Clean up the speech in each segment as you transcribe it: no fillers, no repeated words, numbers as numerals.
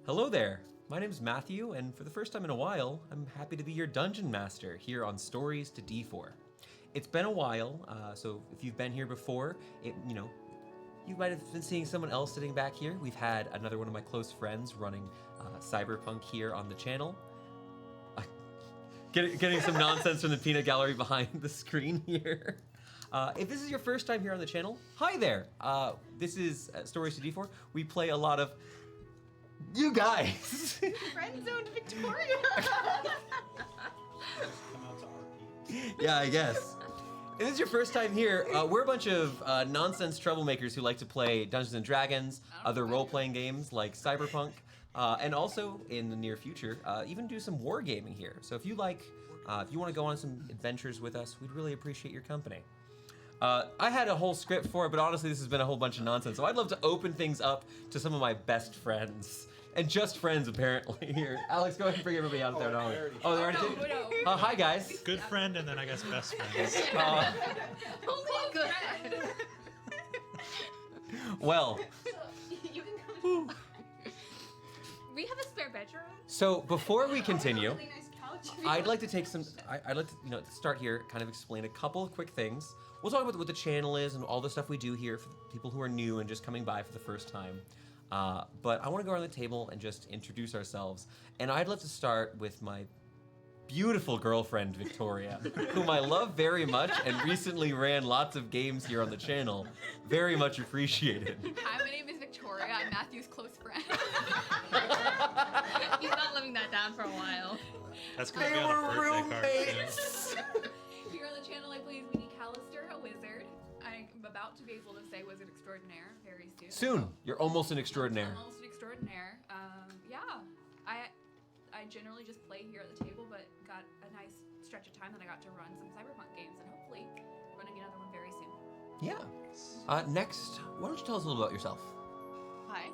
Hello there, my name is Matthew, and for the first time in a while, I'm happy to be your Dungeon Master here on Stories to D4. It's been a while, so if you've been here before, you might have been seeing someone else sitting back here. We've had another one of my close friends running Cyberpunk here on the channel. Getting some nonsense from the peanut gallery behind the screen here. If this is your first time here on the channel, hi there. This is Stories to D4. We play a lot of... You guys! Friend zoned Victoria! Yeah, I guess. If this is your first time here, we're a bunch of nonsense troublemakers who like to play Dungeons & Dragons, other role-playing games like Cyberpunk, and also, in the near future, even do some wargaming here. So if you want to go on some adventures with us, we'd really appreciate your company. I had a whole script for it, but honestly, this has been a whole bunch of nonsense. So I'd love to open things up to some of my best friends. And just friends, apparently, here. Alex, go ahead and bring everybody out there. They're already did? Hi, guys. Good friend, and then I guess best friends. Only good. Well. You can come. We have a spare bedroom. So before we continue, Really nice couch. I'd like to take some. I'd like to, start here, kind of explain a couple of quick things. We'll talk about what the channel is and all the stuff we do here for people who are new and just coming by for the first time. But I want to go around the table and just introduce ourselves. And I'd like to start with my beautiful girlfriend, Victoria, whom I love very much and recently ran lots of games here on the channel. Very much appreciated. Hi, my name is Victoria. I'm Matthew's close friend. He's not living that down for a while. That's gonna be on a birthday roommates. card. Here on the channel, I play Ismene Callister, a wizard. I'm about to be able to say wizard extraordinaire very soon. Soon. You're almost an extraordinaire. Almost an extraordinaire. Yeah. I generally just play here at the table, but got a nice stretch of time that I got to run some Cyberpunk games, and hopefully running another one very soon. Yeah. Next, why don't you tell us a little about yourself? Hi.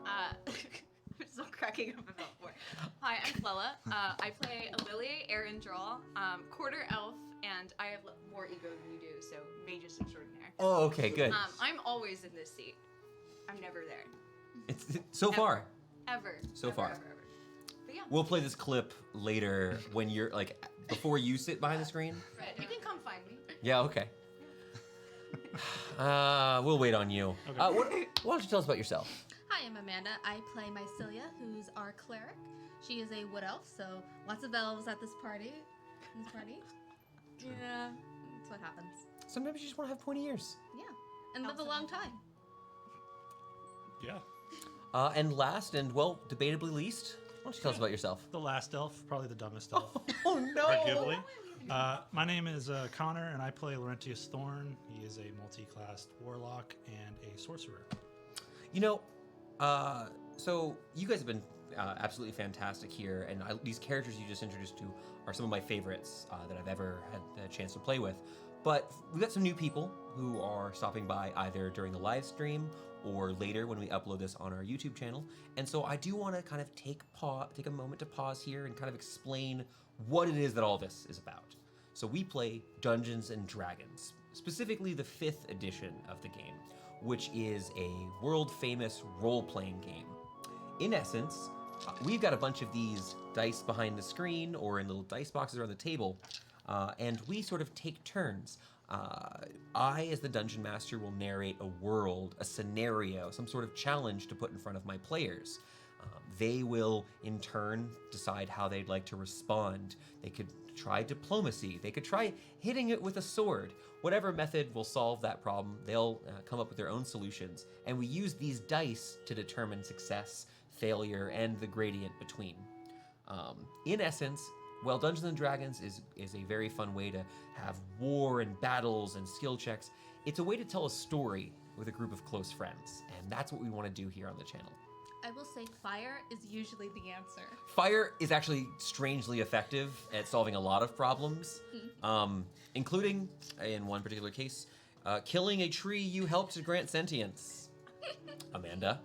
I'm still cracking up about more. Hi, I'm Flella. I play a Lily, Arendral, quarter elf, and I have more ego than you do, so magus extraordinaire. Oh, okay, good. I'm always in this seat. I'm never there. It's so far. Ever. So Ever, far. Ever. But yeah. We'll play this clip later when you're before you sit behind the screen. Right. You can come find me. Yeah, okay. We'll wait on you. Okay. Why don't you tell us about yourself? Hi, I'm Amanda. I play Mycelia, who's our cleric. She is a wood elf, so lots of elves at this party. Yeah, that's what happens. Sometimes you just want to have pointy ears. Yeah, and live a long time. Yeah. And last, and well, debatably least, why don't you tell us about yourself? The last elf, probably the dumbest elf. Oh no! Arguably. My name is Connor, and I play Laurentius Thorn. He is a multi-classed warlock and a sorcerer. You know, so you guys have been absolutely fantastic here, and these characters you just introduced to are some of my favorites that I've ever had the chance to play with. But we've got some new people who are stopping by either during the live stream or later when we upload this on our YouTube channel. And so I do want to kind of take a moment to pause here and kind of explain what it is that all this is about. So we play Dungeons and Dragons, specifically the 5th edition of the game, which is a world-famous role-playing game. In essence, we've got a bunch of these dice behind the screen or in little dice boxes around the table, and we sort of take turns. I, as the Dungeon Master, will narrate a world, a scenario, some sort of challenge to put in front of my players. They will, in turn, decide how they'd like to respond. They could try diplomacy. They could try hitting it with a sword. Whatever method will solve that problem, they'll come up with their own solutions. And we use these dice to determine success, failure, and the gradient between. In essence, well, Dungeons & Dragons is a very fun way to have war and battles and skill checks. It's a way to tell a story with a group of close friends, and that's what we want to do here on the channel. I will say fire is usually the answer. Fire is actually strangely effective at solving a lot of problems, including, in one particular case, killing a tree you helped to grant sentience. Amanda.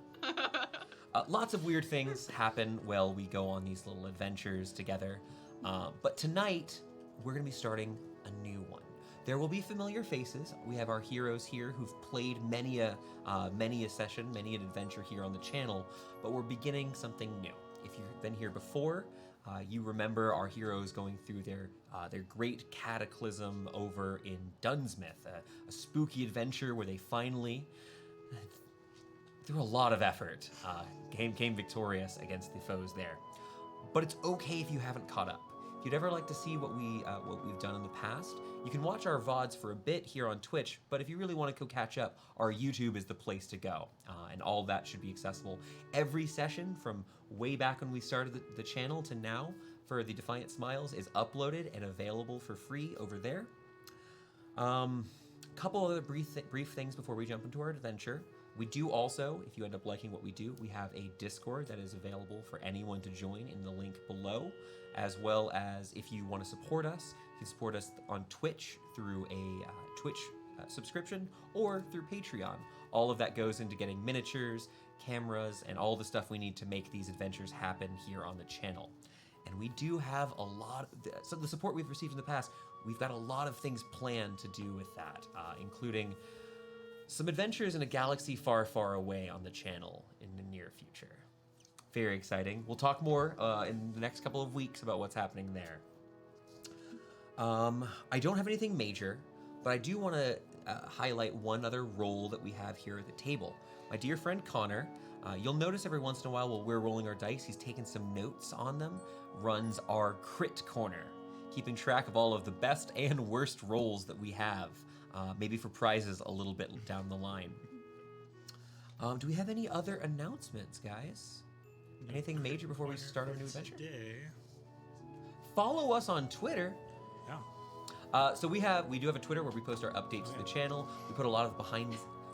Lots of weird things happen while we go on these little adventures together. But tonight, we're going to be starting a new one. There will be familiar faces. We have our heroes here who've played many a session, many an adventure here on the channel, but we're beginning something new. If you've been here before, you remember our heroes going through their great cataclysm over in Dunsmith, a spooky adventure where they finally, through a lot of effort, came victorious against the foes there. But it's okay if you haven't caught up. If you'd ever like to see what we've done in the past, you can watch our VODs for a bit here on Twitch, but if you really want to go catch up, our YouTube is the place to go. And all that should be accessible. Every session from way back when we started the channel to now for the Defiant Smiles is uploaded and available for free over there. Couple other brief things before we jump into our adventure. We do also, if you end up liking what we do, we have a Discord that is available for anyone to join in the link below, as well as if you want to support us, you can support us on Twitch through a Twitch subscription or through Patreon. All of that goes into getting miniatures, cameras, and all the stuff we need to make these adventures happen here on the channel. And we do have a lot, so the support we've received in the past, we've got a lot of things planned to do with that, including some adventures in a galaxy far, far away on the channel in the near future. Very exciting. We'll talk more in the next couple of weeks about what's happening there. I don't have anything major, but I do want to highlight one other role that we have here at the table. My dear friend Connor, you'll notice every once in a while while we're rolling our dice, he's taken some notes on them, runs our crit corner, keeping track of all of the best and worst rolls that we have. Maybe for prizes a little bit down the line. Do we have any other announcements, guys? Anything major before we start our new adventure? Follow us on Twitter. Yeah. So we do have a Twitter where we post our updates to the channel. We put a lot of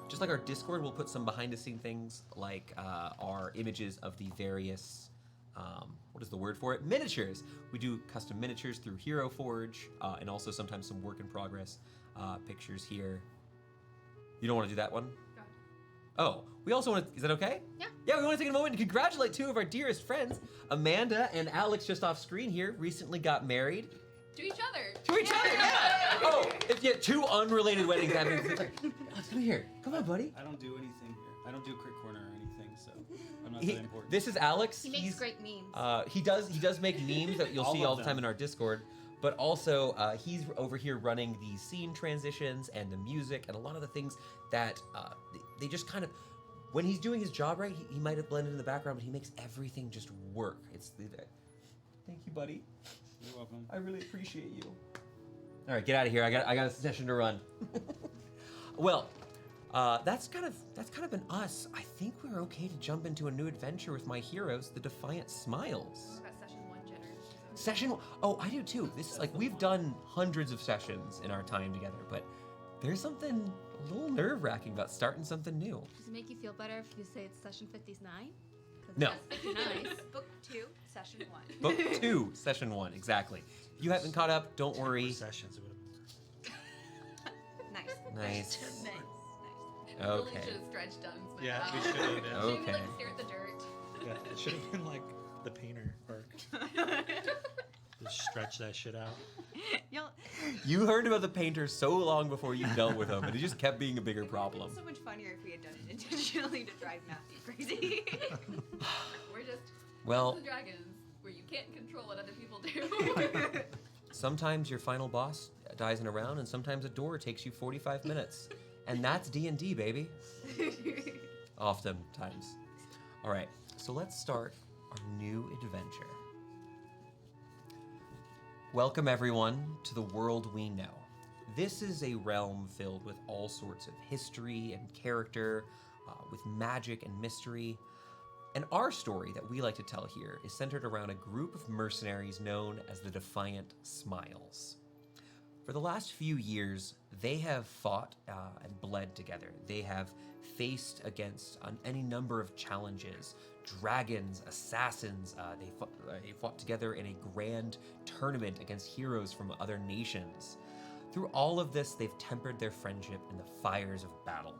just like our Discord, we'll put some behind the scene things like our images of the various, what is the word for it? Miniatures. We do custom miniatures through Hero Forge, and also sometimes some work in progress pictures here. You don't want to do that one? Go ahead. Oh, we also want to, is that okay? Yeah. Yeah, we want to take a moment to congratulate two of our dearest friends. Amanda and Alex, just off screen here, recently got married. To each other. To each other, yeah! Oh, if you had two unrelated weddings happening, it's like, Alex, come here. Come on, buddy. I don't do anything here. I don't do crit corner or anything, so I'm not that important. This is Alex. He makes great memes. He does make memes that you'll see all the time in our Discord. But also, he's over here running the scene transitions and the music and a lot of the things that they just kind of, when he's doing his job right, he might have blended in the background, but he makes everything just work. Thank you, buddy. You're welcome. I really appreciate you. All right, get out of here. I got a session to run. Well, that's kind of been us. I think we're okay to jump into a new adventure with my heroes, the Defiant Smiles. What about session 1, Jenner? Session, oh, I do too. This is like, we've done hundreds of sessions in our time together, but there's something a little nerve-wracking about starting something new. Does it make you feel better if you say it's session 59? No. That's 59. Book 2, session 1. Book 2, session 1, exactly. If you haven't caught up, don't worry. Sessions, it would have Nice. Nice. Nice. Okay. Really should have stretched Dunsmith Yeah, out. we should have, yeah. Shouldn't Okay. like stare at the dirt. Yeah, it should have been like the painter arc. Just stretch that shit out. You heard about the painter so long before you dealt with him, and it just kept being a bigger problem. So much funnier if we had done it intentionally to drive Matthew crazy. We're just Well, Dungeons and Dragons, where you can't control what other people do. sometimes your final boss dies in a round, and sometimes a door takes you 45 minutes. And that's D&D, baby. Oftentimes. All right, so let's start our new adventure. Welcome, everyone, to the world we know. This is a realm filled with all sorts of history and character, with magic and mystery. And our story that we like to tell here is centered around a group of mercenaries known as the Defiant Smiles. For the last few years, they have fought and bled together. They have faced against any number of challenges, dragons, assassins. They fought together in a grand tournament against heroes from other nations. Through all of this, they've tempered their friendship in the fires of battle.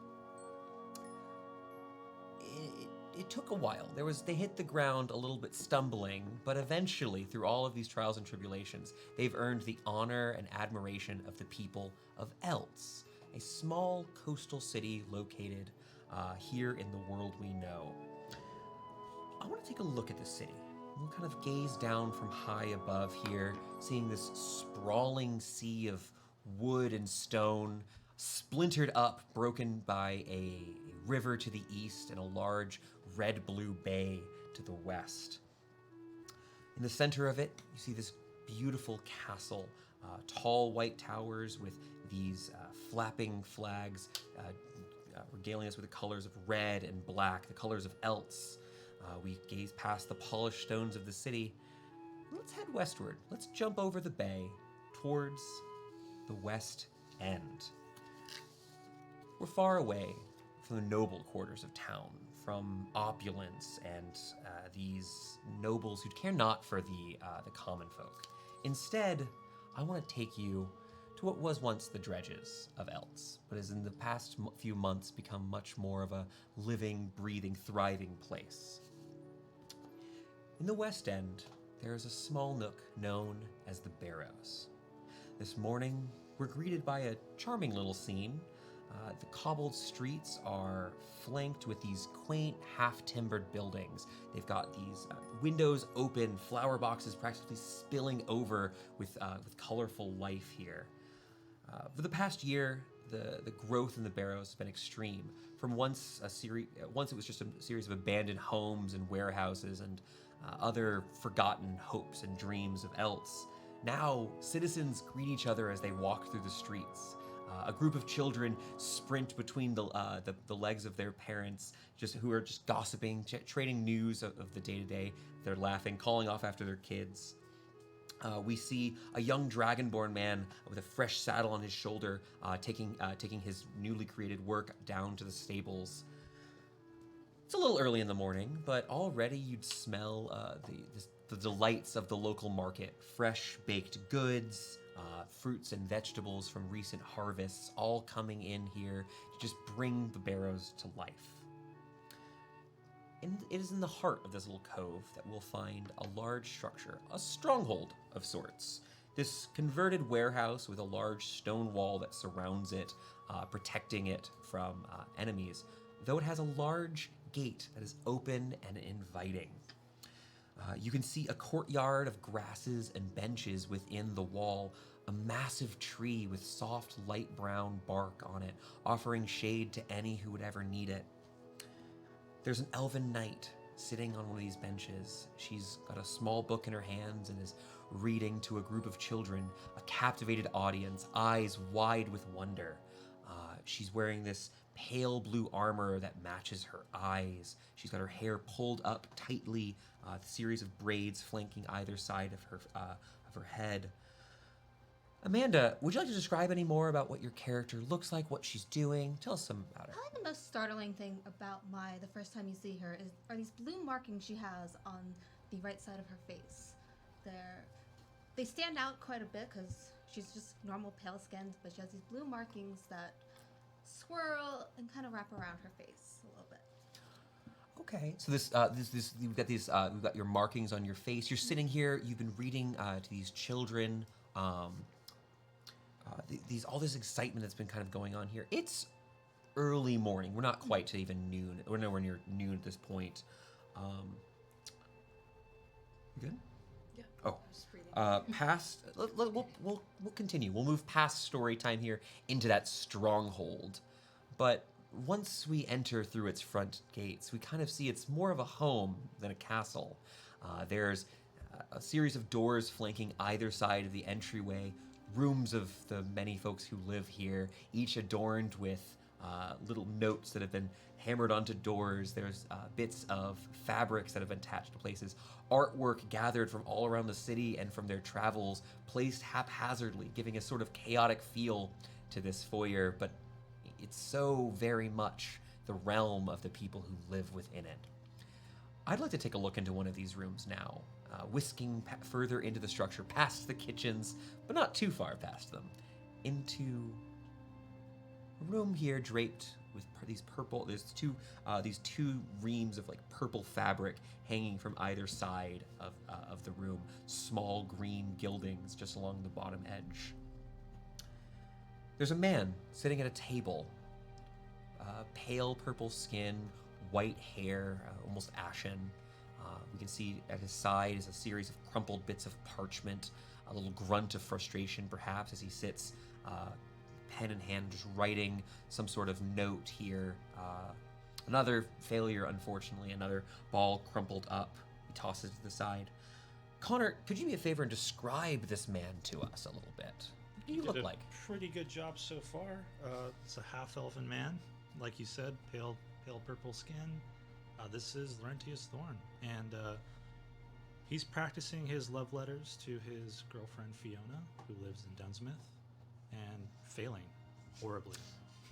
it took a while. They hit the ground a little bit stumbling, but eventually, through all of these trials and tribulations, they've earned the honor and admiration of the people of Eltz, a small coastal city located here in the world we know. I want to take a look at the city. We'll kind of gaze down from high above here, seeing this sprawling sea of wood and stone, splintered up, broken by a river to the east and a large red-blue bay to the west. In the center of it, you see this beautiful castle, tall white towers with these flapping flags regaling us with the colors of red and black, the colors of Eltz. We gaze past the polished stones of the city. Let's head westward. Let's jump over the bay towards the west end. We're far away from the noble quarters of town, from opulence and these nobles who care not for the common folk. Instead, I want to take you to what was once the dredges of Eltz, but has in the past few months become much more of a living, breathing, thriving place. In the west end, there is a small nook known as the Barrows. This morning, we're greeted by a charming little scene. The cobbled streets are flanked with these quaint, half-timbered buildings. They've got these windows open, flower boxes practically spilling over with colorful life here. For the past year, the growth in the Barrows has been extreme. From once it was just a series of abandoned homes and warehouses and other forgotten hopes and dreams of Eltz. Now, citizens greet each other as they walk through the streets. A group of children sprint between the legs of their parents, who are just gossiping, trading news of the day-to-day. They're laughing, calling off after their kids. We see a young dragonborn man with a fresh saddle on his shoulder, taking his newly created work down to the stables. It's a little early in the morning, but already you'd smell the delights of the local market. Fresh baked goods, fruits and vegetables from recent harvests, all coming in here to just bring the Barrows to life. And it is in the heart of this little cove that we'll find a large structure, a stronghold of sorts. This converted warehouse with a large stone wall that surrounds it, protecting it from enemies, though it has a large gate that is open and inviting. You can see a courtyard of grasses and benches within the wall, a massive tree with soft light brown bark on it, offering shade to any who would ever need it. There's an elven knight sitting on one of these benches. She's got a small book in her hands and is reading to a group of children, a captivated audience, eyes wide with wonder. She's wearing this pale blue armor that matches her eyes. She's got her hair pulled up tightly, a series of braids flanking either side of her head. Amanda, would you like to describe any more about what your character looks like, what she's doing? Tell us some about her. Probably the most startling thing about the first time you see her are these blue markings she has on the right side of her face. They stand out quite a bit because she's just normal pale skinned, but she has these blue markings that swirl and kind of wrap around her face a little bit. Okay, so we've got your markings on your face. You're sitting here. You've been reading to these children. All this excitement that's been kind of going on here. It's early morning. We're not quite to even noon. We're nowhere near noon at this point. You good? Yeah. Oh. Just breathing. Past. We'll continue. We'll move past story time here into that stronghold. But once we enter through its front gates, we kind of see it's more of a home than a castle. There's a series of doors flanking either side of the entryway, rooms of the many folks who live here, each adorned with little notes that have been hammered onto doors. There's bits of fabrics that have been attached to places, artwork gathered from all around the city and from their travels, placed haphazardly, giving a sort of chaotic feel to this foyer, but it's so very much the realm of the people who live within it. I'd like to take a look into one of these rooms now, whisking further into the structure, past the kitchens, but not too far past them, into room here draped with these purple. There's these two reams of like purple fabric hanging from either side of the room. Small green gildings just along the bottom edge. There's a man sitting at a table. Pale purple skin, white hair, almost ashen. We can see at his side is a series of crumpled bits of parchment, a little grunt of frustration perhaps as he sits, pen in hand, just writing some sort of note here. Another failure, unfortunately, another ball crumpled up. He tosses it to the side. Connor, could you do me a favor and describe this man to us a little bit? What do you look like? Pretty good job so far. It's a half-elven man, like you said, pale purple skin. This is Laurentius Thorn, and he's practicing his love letters to his girlfriend Fiona, who lives in Dunsmith, and failing horribly.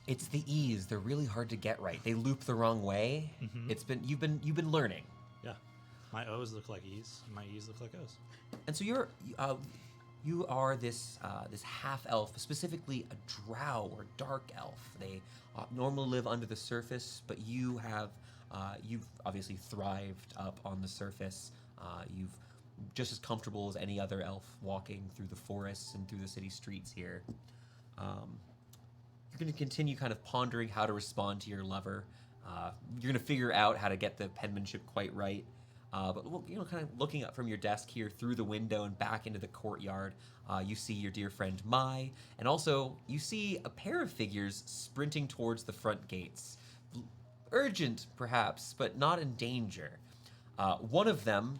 It's the E's. They're really hard to get right. They loop the wrong way. Mm-hmm. You've been learning. Yeah, my O's look like E's, and my E's look like O's. And so you are this half elf, specifically a drow or dark elf. They normally live under the surface, but you've obviously thrived up on the surface. You've just as comfortable as any other elf walking through the forests and through the city streets here. You're going to continue kind of pondering how to respond to your lover. You're going to figure out how to get the penmanship quite right. But kind of looking up from your desk here through the window and back into the courtyard, you see your dear friend Mai, and also you see a pair of figures sprinting towards the front gates. Urgent, perhaps, but not in danger. One of them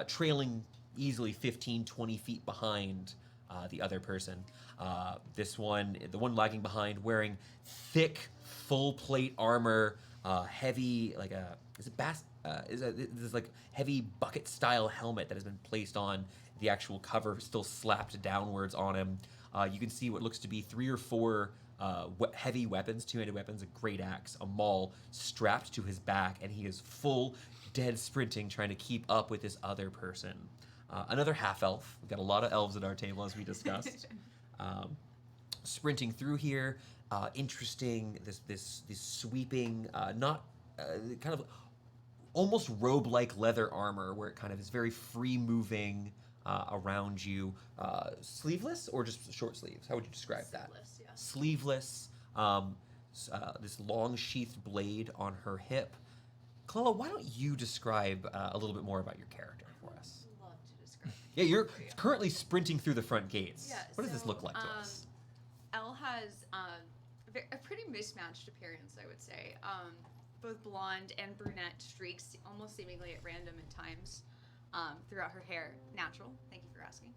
trailing easily 15, 20 feet behind the other person. The one lagging behind, wearing thick, full plate armor, heavy, like a, is it this like heavy bucket style helmet that has been placed on the actual cover, still slapped downwards on him. You can see what looks to be 3 or 4 heavy weapons, 2-handed weapons, a great axe, a maul strapped to his back, and he is full dead sprinting, trying to keep up with this other person. Another half elf. We've got a lot of elves at our table, as we discussed. Sprinting through here, interesting. This sweeping, not kind of almost robe-like leather armor, where it kind of is very free-moving around you. Sleeveless or just short sleeves? How would you describe that? Sleeveless, yeah. Sleeveless. This long sheathed blade on her hip. Clella, why don't you describe a little bit more about your character for us? Love to describe. Yeah, you're currently sprinting through the front gates. Yeah, what does this look like to us? Elle has a pretty mismatched appearance, I would say. Both blonde and brunette streaks, almost seemingly at random at times, throughout her hair. Natural, thank you for asking.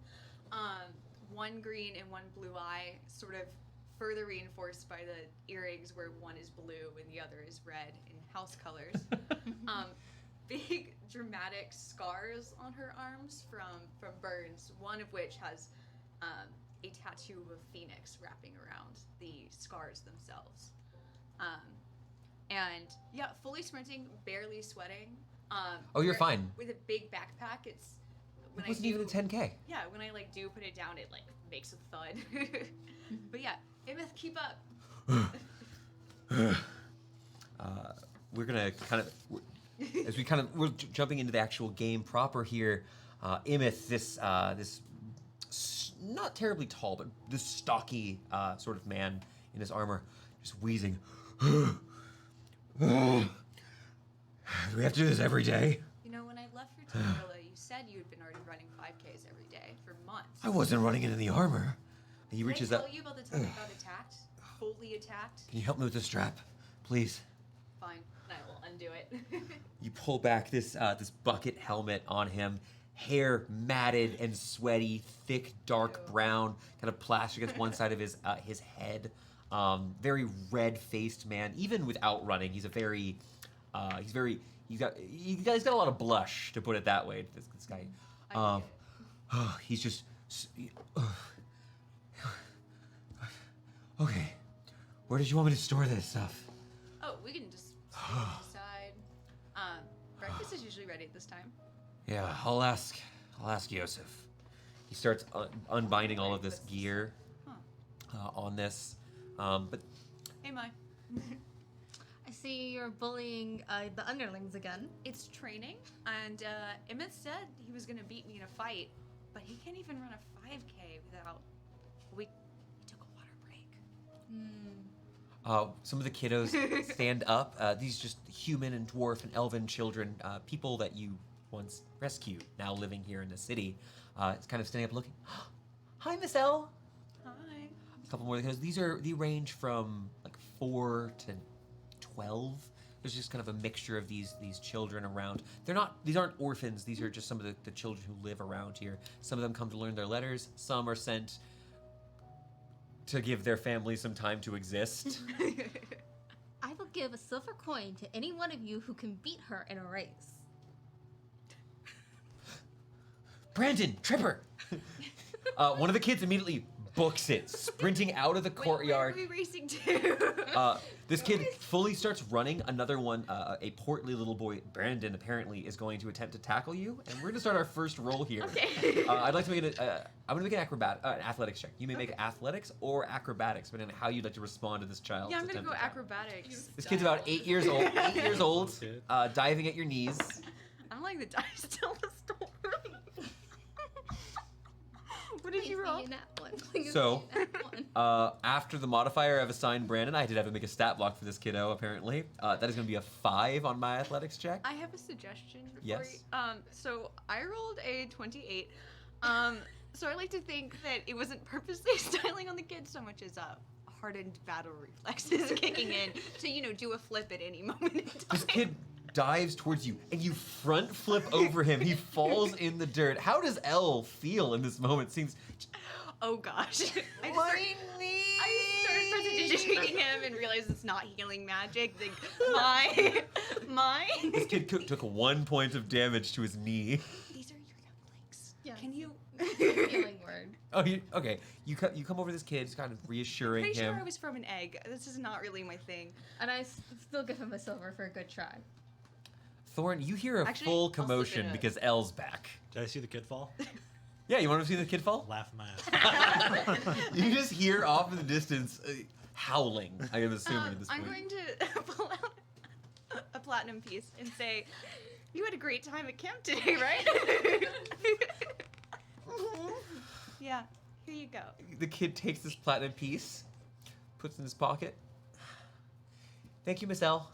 One green and one blue eye, sort of further reinforced by the earrings where one is blue and the other is red in house colors. Big dramatic scars on her arms from burns, one of which has a tattoo of a phoenix wrapping around the scars themselves. And yeah, fully sprinting, barely sweating. You're fine. With a big backpack, it's when It wasn't even a 10K. Yeah, when I do put it down, it makes a thud. But yeah, Immersed, keep up. We're gonna kind of, as we're jumping into the actual game proper here. Immersed, this not terribly tall, but this stocky sort of man in his armor, just wheezing. Do we have to do this every day? When I left for Tinkerilla, you said you had been already running 5Ks every day for months. I wasn't running it in the armor. He reaches Did I up. tell you about the time I got attacked? Fully attacked? Can you help me with the strap, please? Fine, I will undo it. You pull back this bucket helmet on him, hair matted and sweaty, thick, dark brown, kind of plastered against one side of his head. Very red-faced man. Even without running, he's got a lot of blush, to put it that way. This guy. He's just. Okay, where did you want me to store this stuff? Oh, we can just decide. Breakfast is usually ready at this time. Yeah, I'll ask Yosef. He starts unbinding all of this gear on this. But Hey, Mai. I see you're bullying the underlings again. It's training, and Emmett said he was gonna beat me in a fight, but he can't even run a 5K without. We took a water break. Some of the kiddos stand up. These just human and dwarf and elven children, people that you once rescued, now living here in the city. It's kind of standing up looking. Hi, Miss L. Hi. A couple more kiddos. They range from like 4 to 12. There's just kind of a mixture of these children around. These aren't orphans. These are just some of the children who live around here. Some of them come to learn their letters. Some are sent to give their families some time to exist. I will give a silver coin to any one of you who can beat her in a race. Brandon, Tripper! One of the kids immediately books it, sprinting out of the courtyard. Where are we racing to? This kid fully starts running. Another one, a portly little boy, Brandon, apparently is going to attempt to tackle you. And we're going to start our first roll here. Okay. I'd like to make it. I'm going to make an athletics check. You may make athletics or acrobatics, depending on how you'd like to respond to this child. Yeah, I'm gonna go acrobatics. This kid's about 8 years old. 8 years old, diving at your knees. I don't like the dice tell the story. What did you roll? So, after the modifier I've assigned Brandon, I did have to make a stat block for this kiddo, apparently. That is going to be a 5 on my athletics check. I have a suggestion. Yes. So I rolled a 28. So I like to think that it wasn't purposely styling on the kid so much as hardened battle reflexes kicking in to, do a flip at any moment in time. This kid dives towards you, and you front flip over him. He falls in the dirt. How does Elle feel in this moment? Seems. Oh gosh. I start prestidigitating him and realize it's not healing magic. Like, my. This kid took 1 point of damage to his knee. These are your younglings. Yeah. Can you? Healing word. Oh, okay. You come over to this kid, just kind of reassuring Pretty him. sure I was from an egg. This is not really my thing. And I still give him a silver for a good try. Thorn, you hear a Actually, full I'll slip commotion in a- because Elle's back. Did I see the kid fall? Yeah, you want to see the kid fall? Laugh my ass off. You just hear off in the distance howling, I am assuming at this I'm point. going to pull out a platinum piece and say, "You had a great time at camp today, right?" Yeah, here you go. The kid takes this platinum piece, puts it in his pocket. Thank you, Miss Elle.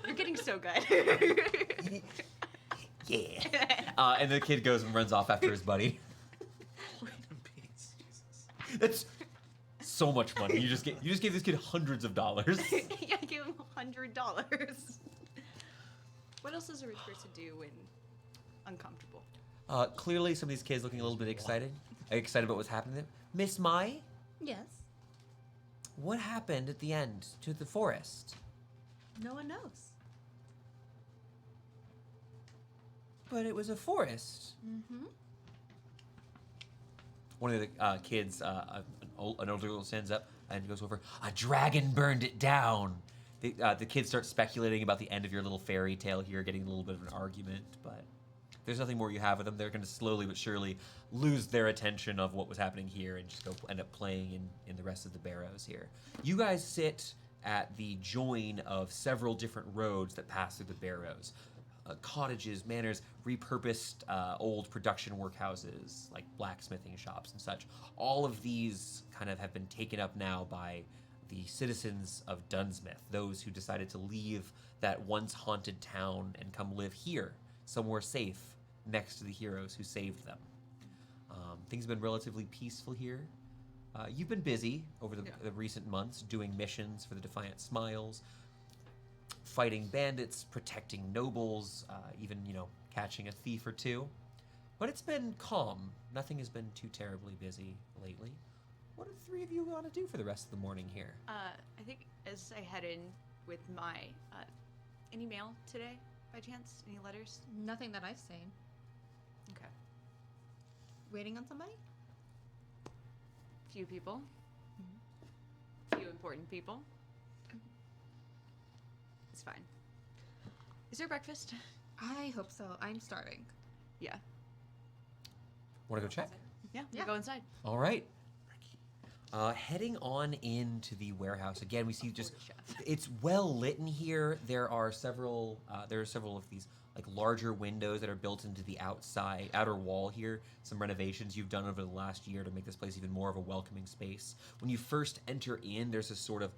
You're getting so good. Yeah. And the kid goes and runs off after his buddy. That's so much money. You just gave this kid hundreds of dollars. Yeah, I gave him $100. What else does a rich person do when uncomfortable? Clearly, some of these kids looking a little bit excited about what's happening there. Miss Mai, Yes. what happened at the end to the forest? No one knows. But it was a forest. Mm-hmm. One of the kids, an older girl, stands up and goes over. A dragon burned it down. The kids start speculating about the end of your little fairy tale here, getting a little bit of an argument, but there's nothing more you have of them. They're going to slowly but surely lose their attention of what was happening here and just go end up playing in the rest of the barrows here. You guys sit at the join of several different roads that pass through the barrows. Cottages, manors, repurposed old production workhouses like blacksmithing shops and such. All of these kind of have been taken up now by the citizens of Dunsmith, those who decided to leave that once haunted town and come live here, somewhere safe, next to the heroes who saved them. Things have been relatively peaceful here. You've been busy over the recent months doing missions for the Defiant Smiles, fighting bandits, protecting nobles, even, catching a thief or two. But it's been calm. Nothing has been too terribly busy lately. What do the three of you want to do for the rest of the morning here? I think as I head in with my any mail today, by chance? Any letters? Nothing that I've seen. Okay. Waiting on somebody? Few people. Few important people. It's fine. Is there breakfast? I hope so. I'm starving. Yeah. Want to go check? Yeah, Yeah. we'll go inside. All right. Heading on into the warehouse again, we see just it's well lit in here. There are several of these like larger windows that are built into the outer wall here. Some renovations you've done over the last year to make this place even more of a welcoming space. When you first enter in, there's this sort of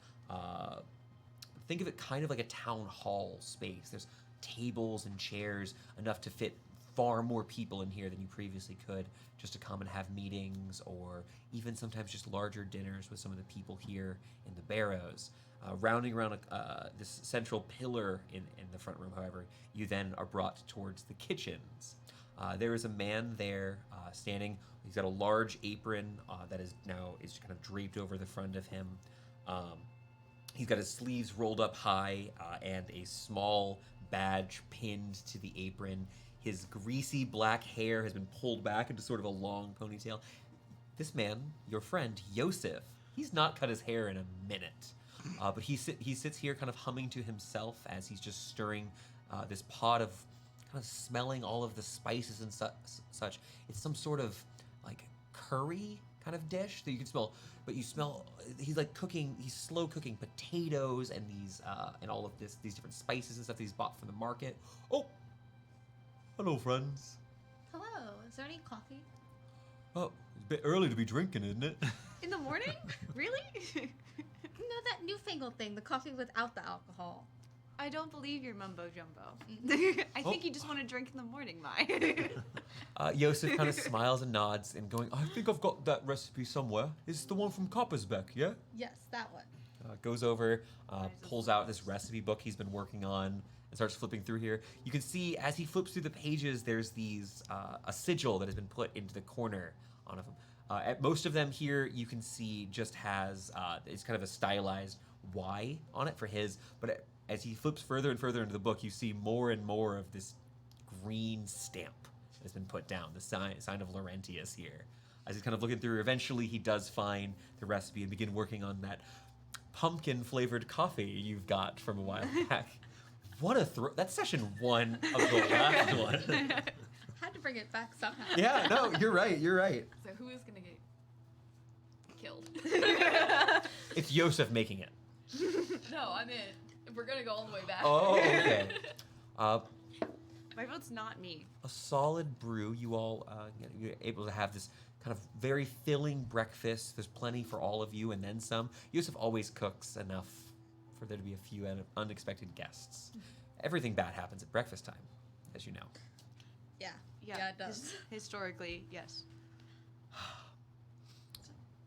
think of it kind of like a town hall space. There's tables and chairs enough to fit far more people in here than you previously could, just to come and have meetings or even sometimes just larger dinners with some of the people here in the Barrows. Rounding around this central pillar in the front room, however, you then are brought towards the kitchens. There is a man there standing. He's got a large apron that is kind of draped over the front of him. He's got his sleeves rolled up high and a small badge pinned to the apron. His greasy black hair has been pulled back into sort of a long ponytail. This man, your friend, Yosef, he's not cut his hair in a minute. But he sits here kind of humming to himself as he's just stirring this pot of kind of smelling all of the spices and such. It's some sort of like curry kind of dish that you can smell. But you smell, he's slow cooking potatoes and these and all of these different spices and stuff that he's bought from the market. Oh, hello, friends. Hello. Is there any coffee? Oh, it's a bit early to be drinking, isn't it? In the morning? Really? No, that newfangled thing, the coffee without the alcohol. I don't believe your mumbo jumbo. I think you just want to drink in the morning, Mai. Yosef kind of smiles and nods and going, I think I've got that recipe somewhere. It's the one from Coppersbeck, yeah? Yes, that one. Goes over, pulls out this recipe book he's been working on and starts flipping through here. You can see as he flips through the pages, there's these a sigil that has been put into the corner on of them. At most of them here, you can see just has it's kind of a stylized Y on it for his, but as he flips further and further into the book, you see more and more of this green stamp that has been put down, the sign of Laurentius here. As he's kind of looking through, eventually he does find the recipe and begin working on that pumpkin-flavored coffee you've got from a while back. What a throw! That's session 1 of the last one. Had to bring it back somehow. Yeah, no, you're right. So who is gonna get killed? It's Yosef making it. No, I mean we're gonna go all the way back. Oh, okay. My vote's not me. A solid brew. You all you're able to have this kind of very filling breakfast. There's plenty for all of you and then some. Yosef always cooks enough for there to be a few unexpected guests. Everything bad happens at breakfast time, as you know. Yeah, it does. Historically, yes.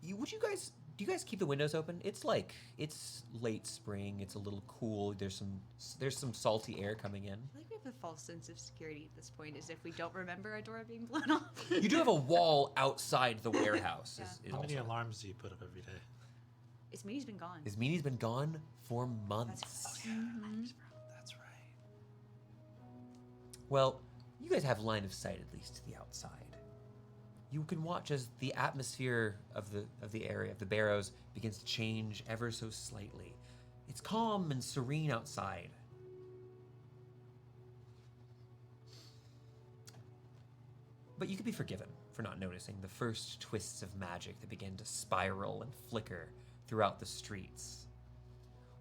Do you guys keep the windows open? It's late spring. It's a little cool. There's some salty air coming in. I think we have a false sense of security at this point, as if we don't remember a door being blown off. You do have a wall outside the warehouse. Yeah. How many alarms do you put up every day? Ismene's been gone. Ismene's been gone for months. That's right. Well, you guys have line of sight at least to the outside. You can watch as the atmosphere of the area of the Barrows begins to change ever so slightly. It's calm and serene outside. But you could be forgiven for not noticing the first twists of magic that begin to spiral and flicker throughout the streets.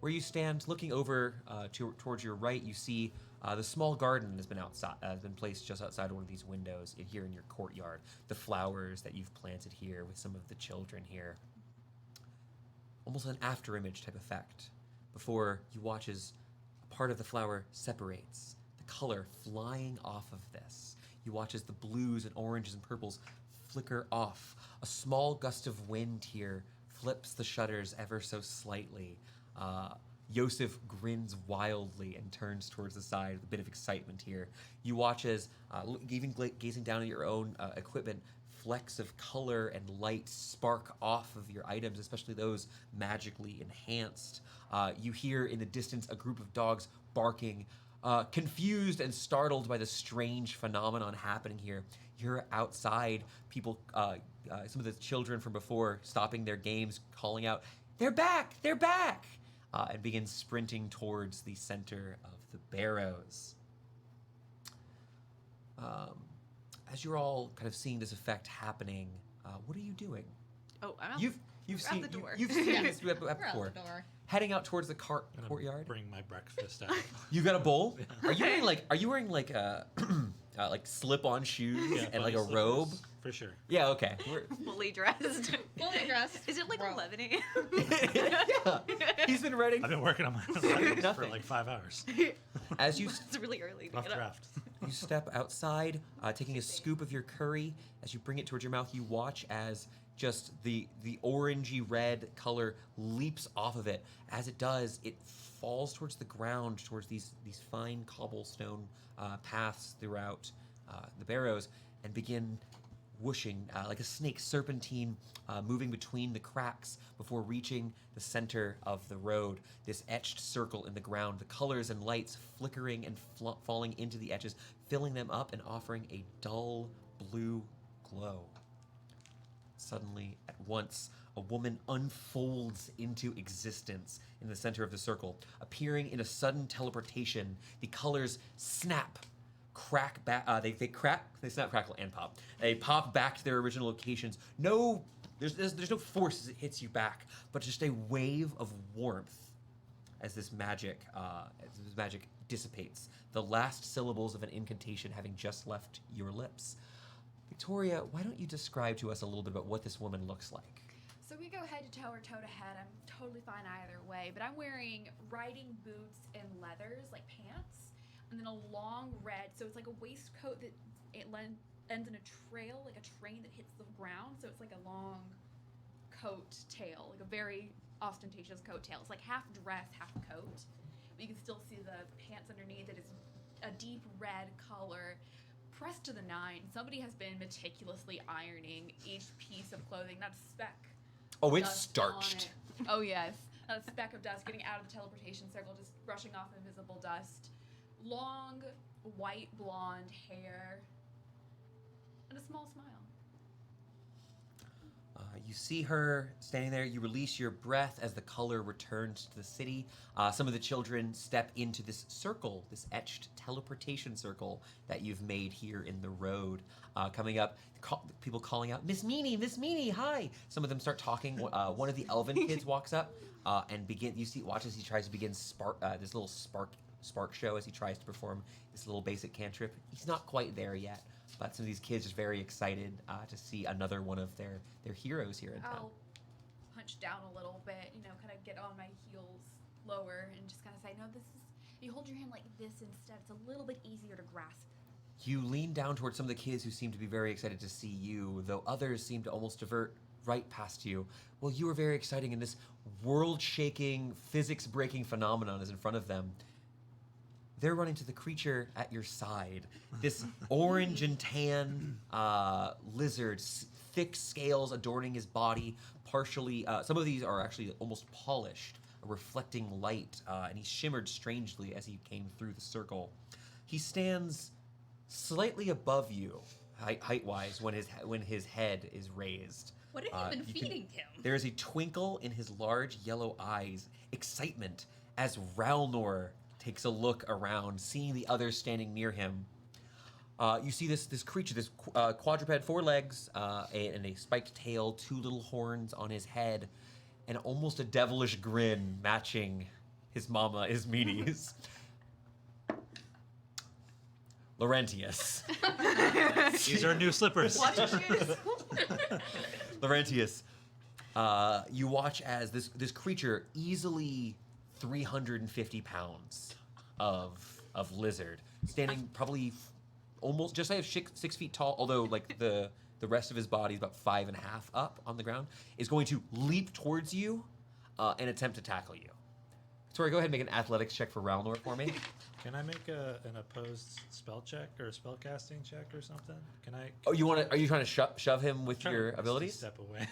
Where you stand, looking over towards your right, you see the small garden has been placed just outside one of these windows here in your courtyard. The flowers that you've planted here with some of the children here. Almost an after image type effect. Before you watch as a part of the flower separates, the color flying off of this. You watch as the blues and oranges and purples flicker off. A small gust of wind here flips the shutters ever so slightly. Yosef grins wildly and turns towards the side with a bit of excitement here. You watch as, even gazing down at your own equipment, flecks of color and light spark off of your items, especially those magically enhanced. You hear in the distance a group of dogs barking, confused and startled by the strange phenomenon happening here. You're outside, people, some of the children from before stopping their games, calling out, "They're back! They're back!" And begin sprinting towards the center of the Barrows. As you're all kind of seeing this effect happening, what are you doing? Oh, I'm out. You've We're out seen the door. you've seen this We're out before. the door. Heading out towards the Gonna courtyard. Bring my breakfast out. You got a bowl? Are you wearing like a like slip-on shoes Yeah, and like a bunny robe? slippers, for sure. Yeah, okay. Fully dressed. Fully dressed. Is it like Bro. 11 a.m.? Yeah. He's been writing I've been working on my for Nothing. like 5 hours. as you It's really early to Rough get up. draft. you step outside, taking a scoop of your curry. As you bring it towards your mouth, you watch as just the orangey red color leaps off of it. As it does, it falls towards the ground, towards these fine cobblestone paths throughout the barrows, and begin whooshing like a snake serpentine, moving between the cracks before reaching the center of the road. This etched circle in the ground, the colors and lights flickering and falling into the etches, filling them up and offering a dull blue glow. Suddenly, at once, a woman unfolds into existence in the center of the circle, appearing in a sudden teleportation. The colors snap, crack back. They crack. They snap, crackle, and pop. They pop back to their original locations. There's no force as it hits you back, but just a wave of warmth as this magic dissipates. The last syllables of an incantation having just left your lips. Victoria, why don't you describe to us a little bit about what this woman looks like? So we go head to toe or toe to head. I'm totally fine either way, but I'm wearing riding boots and leathers, like pants, and then a long red. So it's like a waistcoat that ends in a trail, like a train that hits the ground. So it's like a long coat tail, like a very ostentatious coat tail. It's like half dress, half coat. But you can still see the pants underneath. It is a deep red color. Pressed to the nine. Somebody has been meticulously ironing each piece of clothing. Not a speck. Oh, of it's dust on starched. it. Oh yes, not a speck of dust getting out of the teleportation circle, just brushing off invisible dust. Long, white blonde hair, and a small smile. You see her standing there. You release your breath as the color returns to the city. Some of the children step into this circle, this etched teleportation circle that you've made here in the road. Coming up, people calling out, Miss Meanie, hi! Some of them start talking. One of the elven kids walks up and watch as he tries to begin this little spark show as he tries to perform this little basic cantrip. He's not quite there yet. But some of these kids are very excited to see another one of their heroes here in town. I'll punch down a little bit, kind of get on my heels lower and just kind of say, no, you hold your hand like this instead. It's a little bit easier to grasp. You lean down towards some of the kids who seem to be very excited to see you, though others seem to almost divert right past you. Well, you are very exciting, and this world-shaking, physics-breaking phenomenon is in front of them. They're running to the creature at your side. This orange and tan lizard, thick scales adorning his body, partially. Some of these are actually almost polished, reflecting light, and he shimmered strangely as he came through the circle. He stands slightly above you, height-wise, when his head is raised. What have you been feeding him? There is a twinkle in his large yellow eyes, excitement, as Ralnor takes a look around, seeing the others standing near him. You see this creature, this quadruped, 4 legs, and a spiked tail, 2 little horns on his head, and almost a devilish grin matching his mama Ismene's. Laurentius. These are new slippers. Laurentius. You watch as this creature, easily 350 pounds of lizard, standing probably almost just 6 feet tall, although like the rest of his body is about 5.5 up on the ground, is going to leap towards you and attempt to tackle you. Sorry, go ahead and make an athletics check for Ralnor for me. Can I make an opposed spell check or a spell casting check or something? Can I? Oh, are you trying to shove him with your abilities? Step away.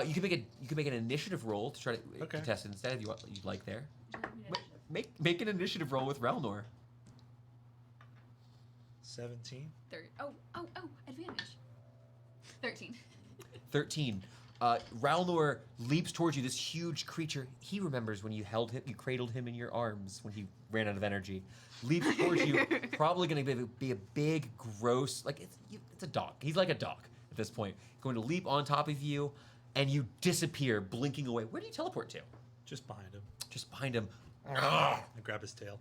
You can make an initiative roll to try to Okay. contest it instead if you'd like there. Make an initiative roll with Ralnor. 17. Oh, advantage. 13. 13. Ralnor leaps towards you, this huge creature. He remembers when you cradled him in your arms when he ran out of energy. Leaps towards you, probably going to be a big, gross, like it's a dog. He's like a dog at this point. Going to leap on top of you. and you disappear, blinking away. Where do you teleport to? Just behind him. Just behind him. I grab his tail.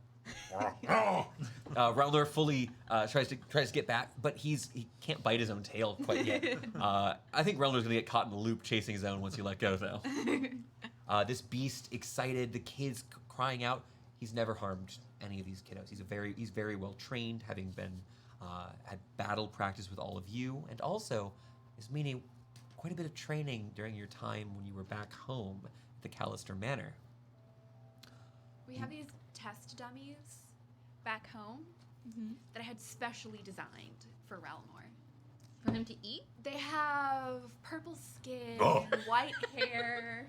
Rowler fully tries to get back, but he can't bite his own tail quite yet. I think Rowler's gonna get caught in a loop chasing his own once you let go, though. This beast, excited, the kids crying out. He's never harmed any of these kiddos. He's very well trained, having been had battle practice with all of you, and also Ismene, quite a bit of training during your time when you were back home at the Callister Manor. We have these test dummies back home that I had specially designed for Relnor. For him to eat? They have purple skin, Oh. white hair.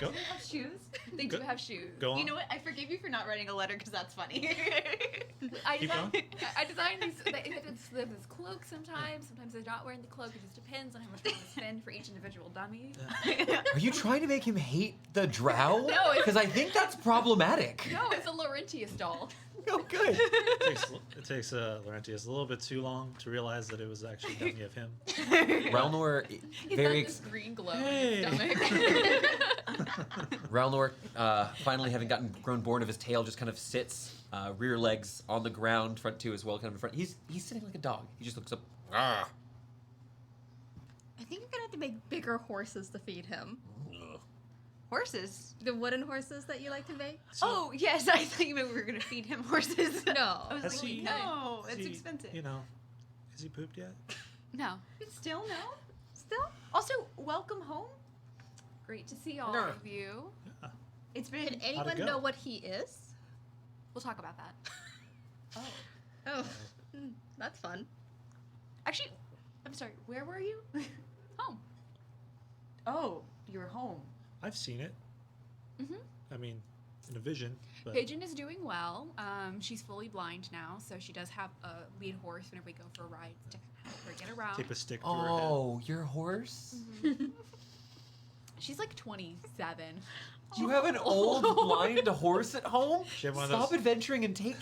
Go. Do they have shoes? They do have shoes. Go on. You know what? I forgive you for not writing a letter because that's funny. I Keep designed these. They have this cloak sometimes. Sometimes they're not wearing the cloak. It just depends on how much they want to spend for each individual dummy. Are you trying to make him hate the drow? No, it's- Because I think that's problematic. No, it's a Laurentius doll. Oh, good. It takes Laurentius a little bit too long to realize that it was actually a dummy of him. Relnor, He's very got this green glow Hey. in his stomach. Relnor, finally having grown bored of his tail, just kind of sits, rear legs on the ground, front two as well, kind of in front. He's sitting like a dog. He just looks up. Ah. I think you're gonna have to make bigger horses to feed him. Horses. The wooden horses that you like to make? Oh yes, I thought you meant we were gonna feed him horses. No. I was Has like, he- no, Is it's he, expensive. You know, has he pooped yet? No. Still no. Still. Also, welcome home. Great to see all No. of you. Yeah. It's been. Can anyone go? know what he is? We'll talk about that. Oh. Oh, that's fun. Actually, I'm sorry. Where were you? Home. Oh, you were home. I've seen it. Mhm. I mean, in a vision. But Pigeon is doing well. She's fully blind now, so she does have a lead horse whenever we go for rides to help her get around. tape a stick through her head. Oh, your horse? She's like 27. You have an old blind horse at home? She had one of Stop those- adventuring and take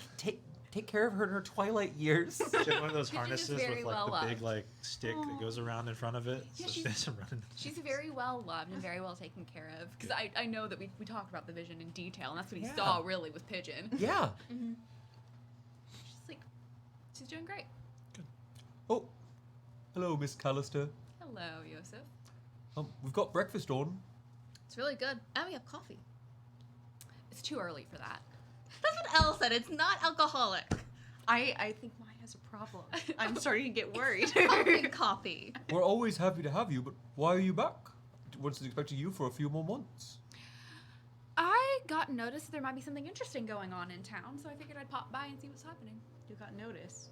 care of her in her twilight years. She had one of those Pigeon is harnesses very with like well the loved. big like stick that goes around in front of it. Yeah, So she she's- doesn't run. She's very well loved and very well taken care of. Because I know that we talked about the vision in detail, and that's what he Yeah. saw really with Pigeon. Yeah. She's doing great. Oh, hello, Miss Callister. Hello, Yosef. We've got breakfast on. It's really good. And we have coffee. It's too early for that. That's what Elle said. It's not alcoholic. I think mine has a problem. I'm starting to get worried. Pumpkin coffee. We're always happy to have you, but why are you back? Wasn't expecting you for a few more months. I got notice that there might be something interesting going on in town, so I figured I'd pop by and see what's happening. You got notice.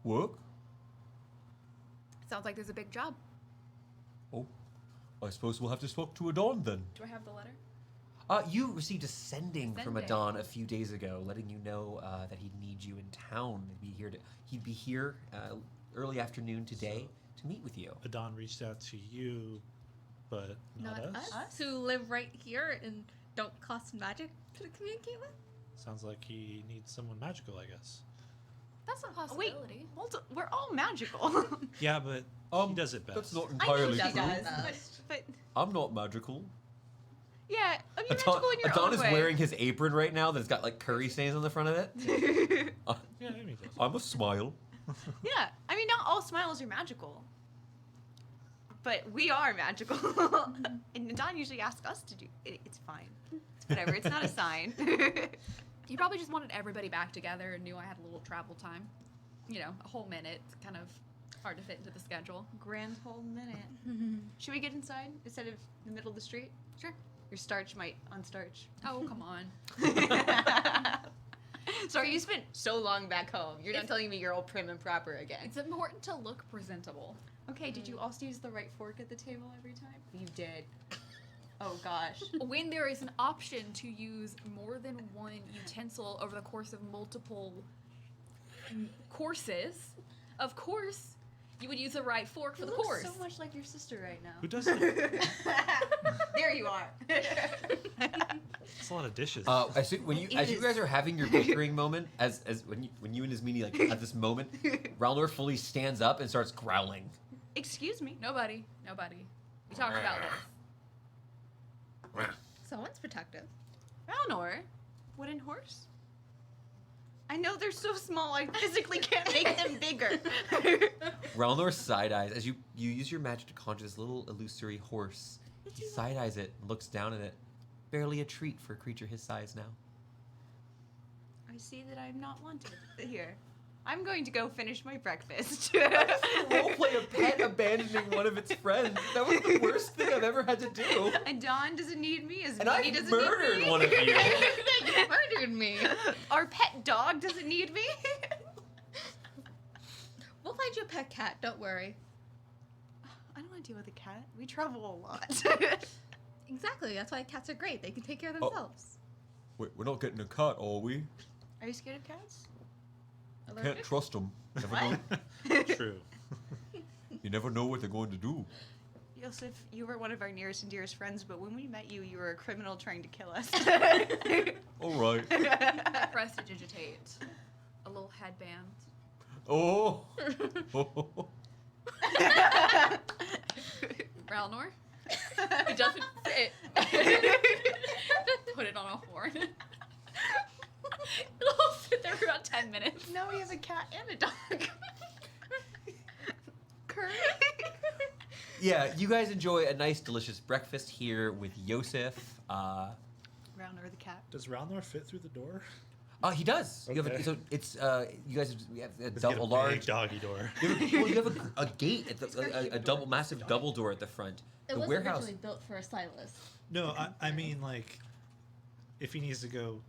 Work? Sounds like there's a big job. Oh, I suppose we'll have to talk to Adon then. Do I have the letter? You received a sending from Sending. Adon a few days ago, letting you know that he'd need you in town. He'd be here early afternoon today to meet with you. Adon reached out to you, but not, us. Us? Who live right here and don't cost magic to communicate with? Sounds like he needs someone magical, I guess. That's a Wait, possibility. we're all magical. Yeah, but he does it best. That's not I know entirely she does. true. does, but I'm not magical. yeah, I mean magical in your Adon own is way. wearing his apron right now that's got like curry stains on the front of it. Yeah, maybe he does. I'm a smile. Yeah, I mean not all smiles are magical, but we are magical. And Don usually asks us to do it. It's fine. It's whatever. It's not a sign. He probably just wanted everybody back together and knew I had a little travel time. You know, a whole minute. It's kind of hard to fit into the schedule. Grand whole minute. Should we get inside instead of the middle of the street? Sure. Your starch might unstarch. Oh, come on. Sorry, you spent so long back home. You're not telling me you're all prim and proper again. It's important to look presentable. Okay, did you also use the right fork at the table every time? You did. Oh gosh. When there is an option to use more than one utensil over the course of multiple courses, of course, you would use the right fork for You the look course. so much like your sister right now. Who doesn't? There you are. It's a lot of dishes. As you guys are having your bickering moment, when you and Ismene like have this moment, Ralnor fully stands up and starts growling. Excuse me. Nobody. We talked about this. Someone's protective. Raunor, wooden horse. I know they're so small, I physically can't make them bigger. Ralnor side eyes as you use your magic to conjure this little illusory horse. He side eyes it, looks down at it. Barely a treat for a creature his size now. I see that I'm not wanted here. I'm going to go finish my breakfast. Roleplay a pet abandoning one of its friends. That was the worst thing I've ever had to do. And Dawn doesn't need me, as And I Minnie doesn't murdered need me. one of you. You murdered me. Our pet dog doesn't need me. We'll find you a pet cat. Don't worry. I don't want to deal with a cat. We travel a lot. Exactly. That's why cats are great. They can take care of Oh. themselves. Wait, we're not getting a cat, are we? Are you scared of cats? Can't trust them. What? True. You never know what they're going to do. Yosef, you were one of our nearest and dearest friends, but when we met you, you were a criminal trying to kill us. All right. Prestidigitate. A little headband. Oh. Ralnor. It doesn't fit. Put it on a horn. It'll sit there for about 10 minutes. Now we have a cat and a dog. Curry. Yeah, you guys enjoy a nice, delicious breakfast here with Yosef. Raunor the cat. Does Ralnor fit through the door? He does. You have Okay. so it's you guys have a, Let's get a large. doggy door. You have a gate at the a double massive double door at the front. It The was warehouse. originally built for a stylist. No, I mean like, if he needs to go,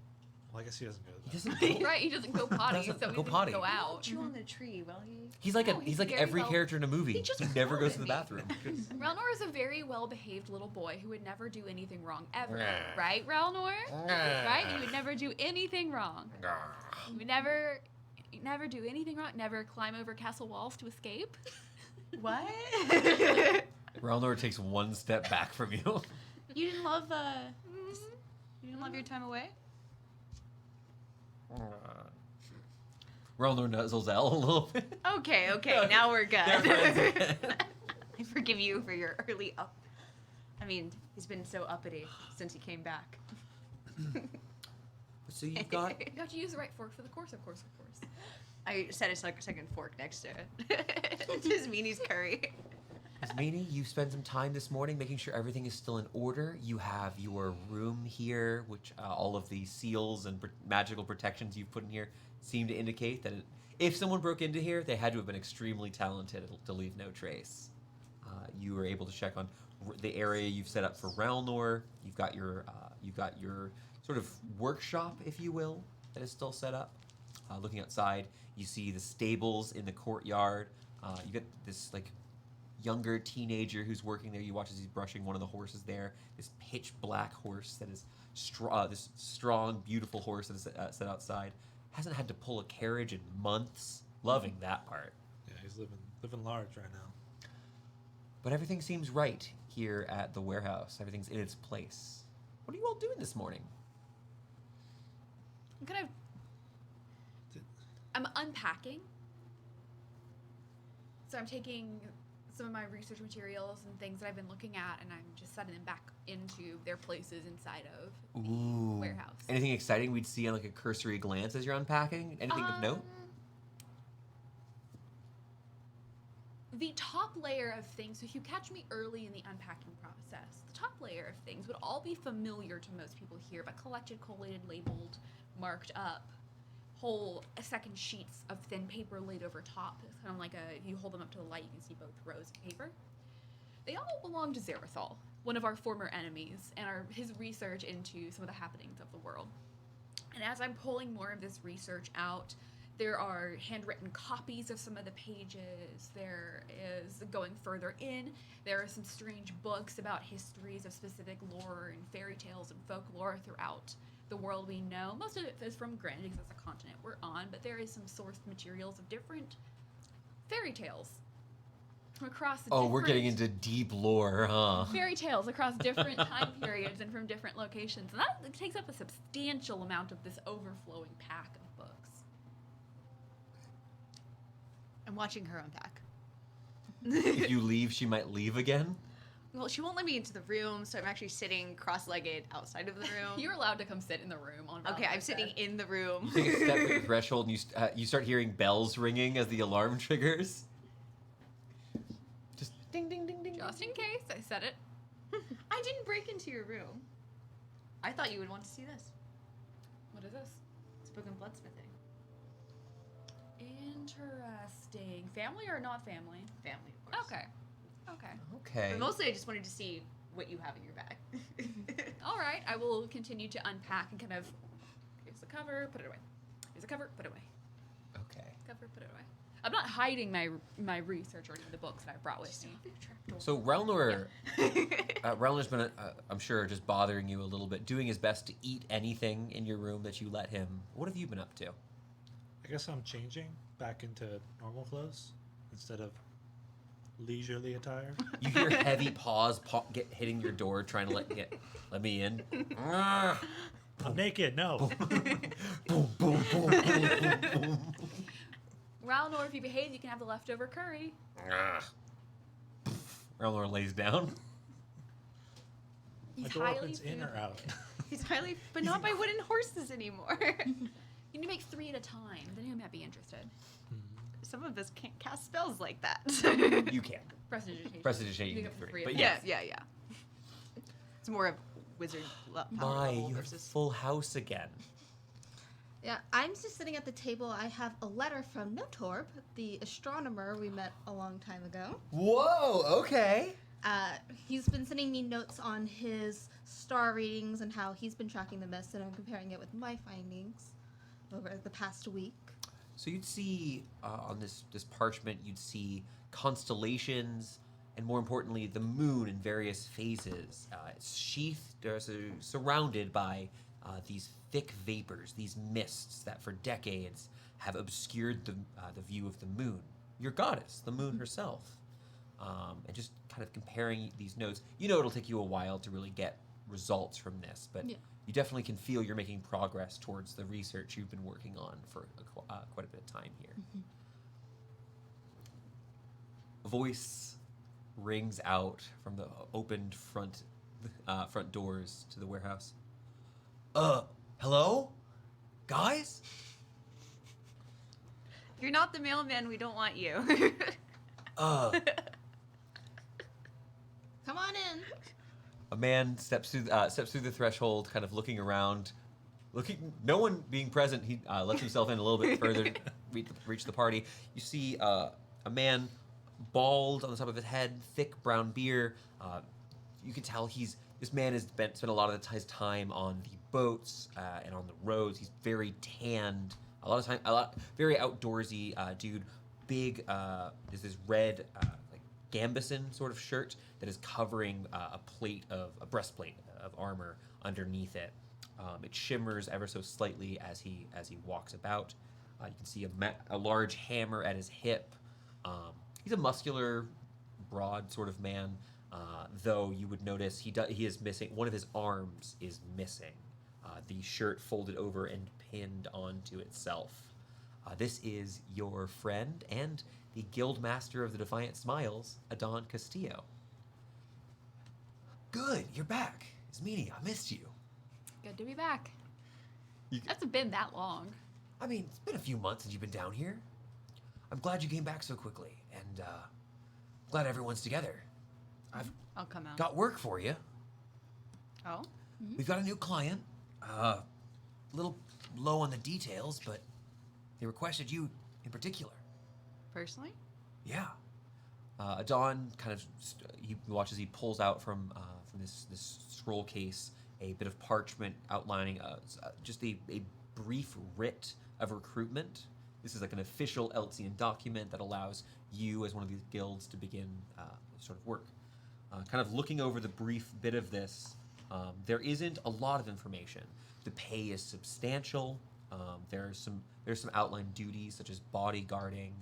well, I guess he doesn't go. He doesn't go. Right, he doesn't go potty, Doesn't so he go doesn't potty. go out. Chew on the tree while he. He's like No, he's like very every well- character in a movie. He just He never goes to the followed bathroom. Ralnor is a very well-behaved little boy who would never do anything wrong ever. Nah. Right, Ralnor? Right? He would never do anything wrong. He would never do anything wrong. Never climb over castle walls to escape. What? Ralnor takes one step back from you. You didn't love you didn't love your time away? Ralnor nuzzles L a little bit. Okay, now we're good. They're friends. I forgive you for your early up. I mean, he's been so uppity since he came back. So you've got You have to use the right fork for the course, of course. I set a second fork next to it. It's Ismene's curry. Ismene, you spent some time this morning making sure everything is still in order. You have your room here, which all of the seals and magical protections you've put in here seem to indicate that if someone broke into here, they had to have been extremely talented to leave no trace. You were able to check on the area you've set up for Ralnor. You've got your sort of workshop, if you will, that is still set up. Looking outside, you see the stables in the courtyard. You get this like younger teenager who's working there. You watch as he's brushing one of the horses there. This pitch black horse that is this strong, beautiful horse that is set outside. Hasn't had to pull a carriage in months. Loving that part. Yeah, he's living large right now. But everything seems right here at the warehouse. Everything's in its place. What are you all doing this morning? I'm unpacking. So I'm taking some of my research materials and things that I've been looking at, and I'm just setting them back into their places inside of the warehouse. Anything exciting we'd see on like a cursory glance as you're unpacking? Anything of note? The top layer of things, so if you catch me early in the unpacking process, the top layer of things would all be familiar to most people here, but collected, collated, labeled, marked up. Whole second sheets of thin paper laid over top. It's kind of like if you hold them up to the light, you can see both rows of paper. They all belong to Zerathal, one of our former enemies, and his research into some of the happenings of the world. And as I'm pulling more of this research out, there are handwritten copies of some of the pages. There is, going further in, there are some strange books about histories of specific lore and fairy tales and folklore throughout the world we know. Most of it is from Granite, because that's the continent we're on, but there is some sourced materials of different fairy tales from across the We're getting different into deep lore, huh? fairy tales across different time periods and from different locations. And that takes up a substantial amount of this overflowing pack of books. I'm watching her unpack. If you leave, she might leave again. Well, she won't let me into the room, so I'm actually sitting cross-legged outside of the room. You're allowed to come sit in the room on Okay, I'm sitting in the room. You take a step at the threshold, and you start hearing bells ringing as the alarm triggers. Just ding, ding, ding, ding. Just in case, I said it. I didn't break into your room. I thought you would want to see this. What is this? It's a book of bloodsmithing. Interesting. Family or not family? Family, of course. Okay. Okay. Okay. But mostly I just wanted to see what you have in your bag. All right. I will continue to unpack and kind of. Here's the cover. Put it away. Here's the cover. Put it away. Okay. Cover. Put it away. I'm not hiding my research or any of the books that I brought with me. So Relnor, Relnor's been, I'm sure, just bothering you a little bit, doing his best to eat anything in your room that you let him. What have you been up to? I guess I'm changing back into normal clothes instead of leisurely attire. You hear heavy paws hitting your door, trying to let me in. I'm naked. No. Boom, boom, boom, boom, boom, boom. Ralnor, if you behave, you can have the leftover curry. Relnor lays down. My He's door highly opens in or out. He's highly, but not by wooden horses anymore. You need to make 3 at a time. Then he might be interested. Some of us can't cast spells like that. You can. Prestidigitation. Prestidigitation, You get 3. of But them. yes. yeah. It's more of wizard power My, level you have versus. full house again. Yeah, I'm just sitting at the table. I have a letter from Notorb, the astronomer we met a long time ago. Whoa, okay. He's been sending me notes on his star readings and how he's been tracking the mist, and I'm comparing it with my findings over the past week. So you'd see on this parchment, you'd see constellations, and more importantly, the moon in various phases. It's sheathed, surrounded by these thick vapors, these mists that for decades have obscured the view of the moon. Your goddess, the moon herself. And just kind of comparing these notes, you know it'll take you a while to really get results from this, but Yeah. you definitely can feel you're making progress towards the research you've been working on for quite a bit of time here. A voice rings out from the opened front doors to the warehouse. Hello? Guys? If you're not the mailman, we don't want you. Come on in. A man steps through the threshold, kind of looking around, no one being present. He lets himself in a little bit further, reach the party. You see a man, bald on the top of his head, thick brown beard. You can tell this man has spent a lot of his time on the boats and on the roads. He's very tanned. Very outdoorsy dude. Big is this red like gambeson sort of shirt that is covering a breastplate of armor underneath it. It shimmers ever so slightly as he walks about. You can see a large hammer at his hip. He's a muscular, broad sort of man, though you would notice he is missing one of his arms is missing. The shirt folded over and pinned onto itself. This is your friend and the guild master of the Defiant Smiles, Adon Castillo. Good, you're back. Ismene, I missed you. Good to be back. Hasn't been that long. I mean, it's been a few months since you've been down here. I'm glad you came back so quickly, and glad everyone's together. I've I'll come out. got work for you. Oh? We've got a new client. A little low on the details, but they requested you in particular. Personally? Yeah. Adon kind of he watches. He pulls out from this scroll case a bit of parchment outlining just a brief writ of recruitment. This is like an official Eltsian document that allows you, as one of these guilds, to begin sort of work. Kind of looking over the brief bit of this, there isn't a lot of information. The pay is substantial. There's some outlined duties such as bodyguarding.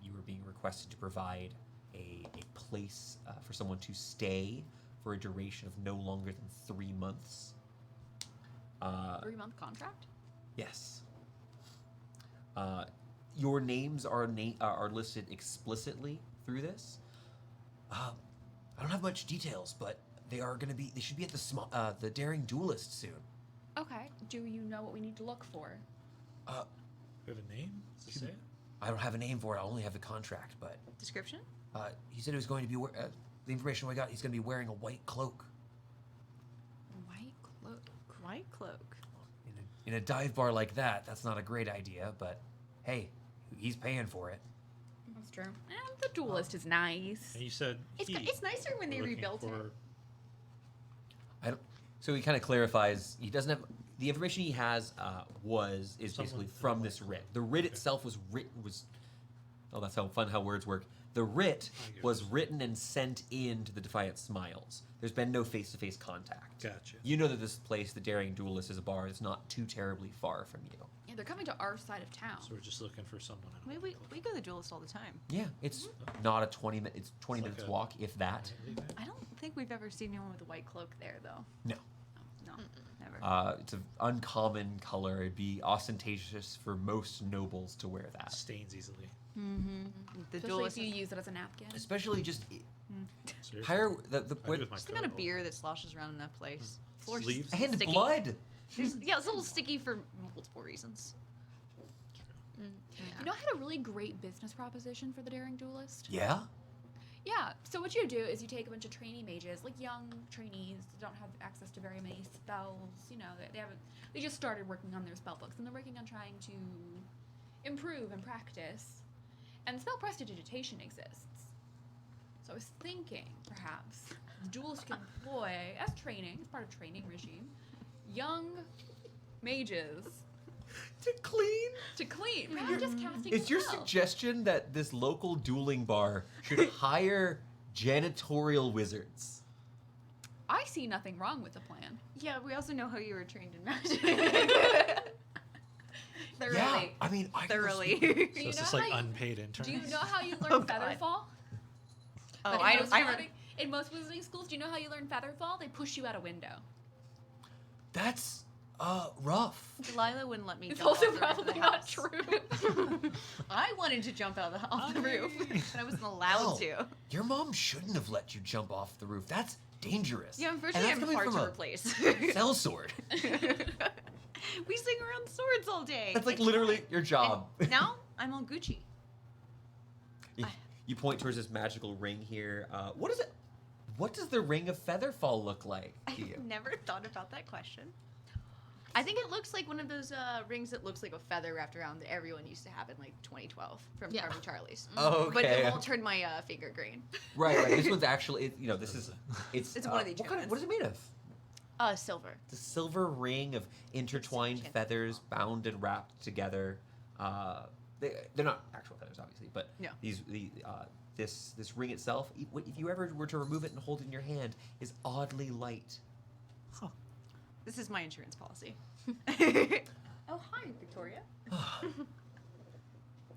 You were being requested to provide a place for someone to stay for a duration of no longer than 3 months. 3-month contract? Yes. your names are listed explicitly through this. I don't have much details, but they should be at the Daring Duelist soon. Okay. Do you know what we need to look for? We have a name? Does it say it? I don't have a name for it. I only have the contract, but Description? he said he was going to be the information I got. He's going to be wearing a white cloak White cloak. White cloak. in a dive bar like that. That's not a great idea, but hey, he's paying for it. That's true. And the duelist is nice. And you said It's nicer when they we're looking rebuilt it. for- So he kind of clarifies. He doesn't have the information he has. Is Someone basically with a from white this cloak. writ. The writ Okay. itself was Oh, that's how words work. The writ I get was it. written and sent in to the Defiant Smiles. There's been no face-to-face contact. Gotcha. You know that this place, the Daring Duelist, is a bar. It's not too terribly far from you. Yeah, they're coming to our side of town. So we're just looking for someone. in a We white cloak. go to the duelist all the time. Yeah, it's not a 20-minute. It's 20 It's like minutes a- walk, if that. I don't think we've ever seen anyone with a white cloak there, though. No. No, never. It's an uncommon color. It'd be ostentatious for most nobles to wear that. Stains easily. The Especially duelist. if you use it as a napkin. Especially just Seriously? higher the I do with my Just the amount of coat. beer that sloshes around in that place. Floor's Sleeves? and sticky. blood. Yeah, it's a little sticky for multiple reasons. You know, I had a really great business proposition for the Daring Duelist. Yeah. Yeah. So what you do is you take a bunch of trainee mages, like young trainees that don't have access to very many spells. You know, they just started working on their spell books, and they're working on trying to improve and practice. And spell prestidigitation exists. So I was thinking, perhaps, the duelist can employ, as training, as part of training regime, young mages To clean. to clean. Perhaps just casting Is your spells. suggestion that this local dueling bar should hire janitorial wizards? I see nothing wrong with the plan. Yeah, we also know how you were trained in magic. Thoroughly. Yeah, I mean, I can go Thoroughly. speak- So You it's know just how like you- unpaid interns. Do you know how you learn Oh, God. Featherfall? Oh, Like, I in most I wizarding- in most wizarding schools, do you know how you learn Featherfall? They push you out a window. That's rough. Delilah wouldn't let me It's jump also off the roof of the probably not house. true. I wanted to jump out off the roof, but I wasn't allowed Oh, to. Your mom shouldn't have let you jump off the roof. That's dangerous. Yeah, And unfortunately, that's I'm coming hard from to a replace. sellsword. We sing around swords all day. That's like It's literally fine. your job. And now I'm all Gucci. You point towards this magical ring here. What is it? What does the ring of Featherfall look like to you? I've never thought about that question. I think it looks like one of those rings that looks like a feather wrapped around that everyone used to have in like 2012 from Yeah. Charlie Charlie's. Okay. But it won't turn my finger green. Right. This one's actually, this is, it's It's one of the what is it made of? Silver. The silver ring of intertwined ancient. feathers bound and wrapped together. They're not actual feathers, obviously, but No. this ring itself, if you ever were to remove it and hold it in your hand, is oddly light. This is my insurance policy. Oh, hi, Victoria.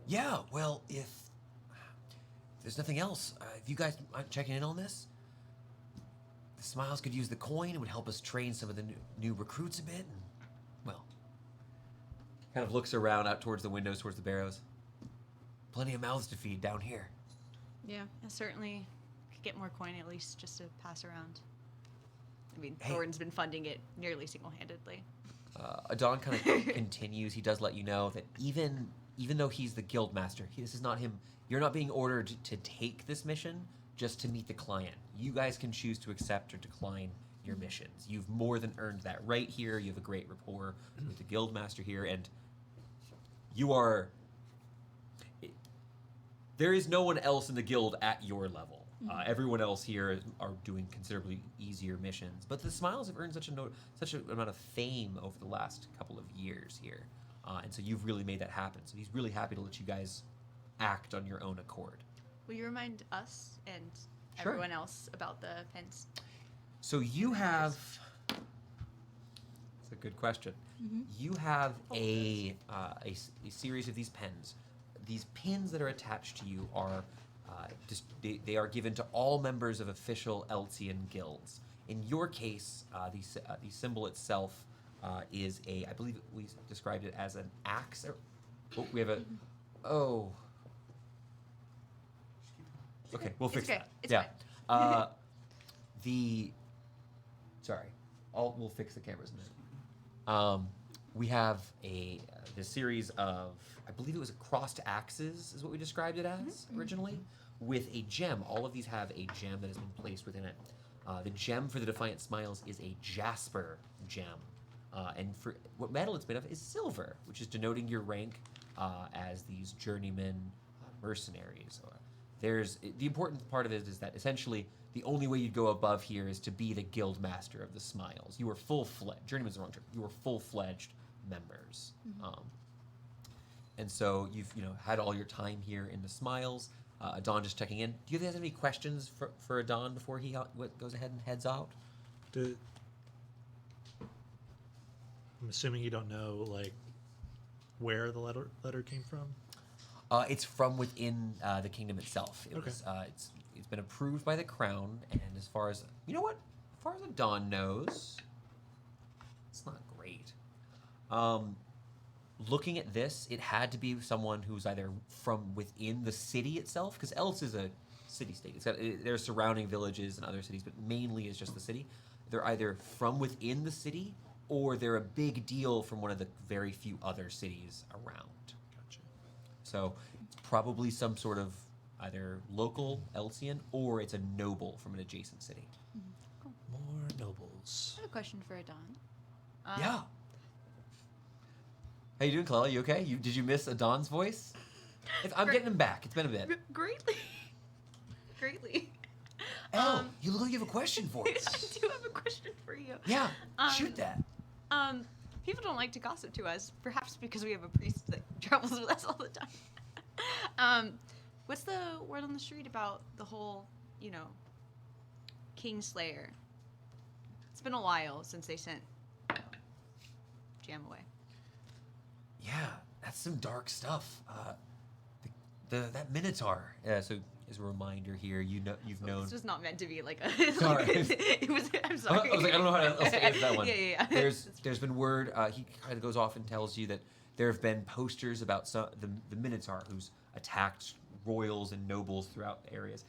Yeah, well, if there's nothing else, if you guys aren't checking in on this, the Smiles could use the coin. It would help us train some of the new recruits a bit. And, well, kind of looks around out towards the windows, towards the barrows. Plenty of mouths to feed down here. Yeah. I certainly could get more coin at least just to pass around. I mean, Hey. Thornton's been funding it nearly single-handedly. Adon kind of continues. He does let you know that even though he's the guild master, this is not him. You're not being ordered to take this mission just to meet the client. You guys can choose to accept or decline your missions. You've more than earned that right here. You have a great rapport with the guild master here, and you are. There is no one else in the guild at your level. Everyone else here are doing considerably easier missions, but the Smiles have earned such an amount of fame over the last couple of years here, and so you've really made that happen. So he's really happy to let you guys act on your own accord. Will you remind us and Sure. everyone else about the pens? So you have. That's a good question. You have a series of these pens. These pins that are attached to you are they are given to all members of official Eltian guilds. In your case, the symbol itself is I believe we described it as an axe. We have Oh. Okay, we'll fix okay. that. It's yeah. Sorry, we'll fix the cameras in a minute. We have this series of, I believe it was crossed axes, is what we described it as originally, with a gem. All of these have a gem that has been placed within it. The gem for the Defiant Smiles is a jasper gem. And for what metal it's made of is silver, which is denoting your rank as these journeyman mercenaries. The important part of it is that essentially the only way you'd go above here is to be the guild master of the Smiles. You are full-fledged. Journeyman's the wrong term. You are full-fledged members. And so you've had all your time here in the Smiles. Adon just checking in. Do you guys have any questions for Adon before he goes ahead and heads out? I'm assuming you don't know where the letter came from. It's from within the kingdom itself. It's been approved by the crown, and as far as Adon knows, it's not great. Looking at this, it had to be someone who's either from within the city itself, because Elves is a city-state. There are surrounding villages and other cities, but mainly it's just the city. They're either from within the city, or they're a big deal from one of the very few other cities around. Gotcha. So it's probably some sort of either local Elsian, or it's a noble from an adjacent city. More nobles. I have a question for Adon. Yeah. How you doing, Clella? You okay? Did you miss Adon's voice? I'm getting him back. It's been a bit. Greatly. Greatly. You look like you have a question for us. I do have a question for you. Yeah, shoot that. People don't like to gossip to us, perhaps because we have a priest that travels with us all the time. What's the word on the street about the whole, Kingslayer? It's been a while since they sent Jam away. Yeah, that's some dark stuff. That Minotaur. So as a reminder here, you've known. This was not meant to be like a. Sorry. It was. I'm sorry. I was like, I don't know how else to answer that one. Yeah. There's been word. He kind of goes off and tells you that there have been posters about the Minotaur who's attacked royals and nobles throughout the areas,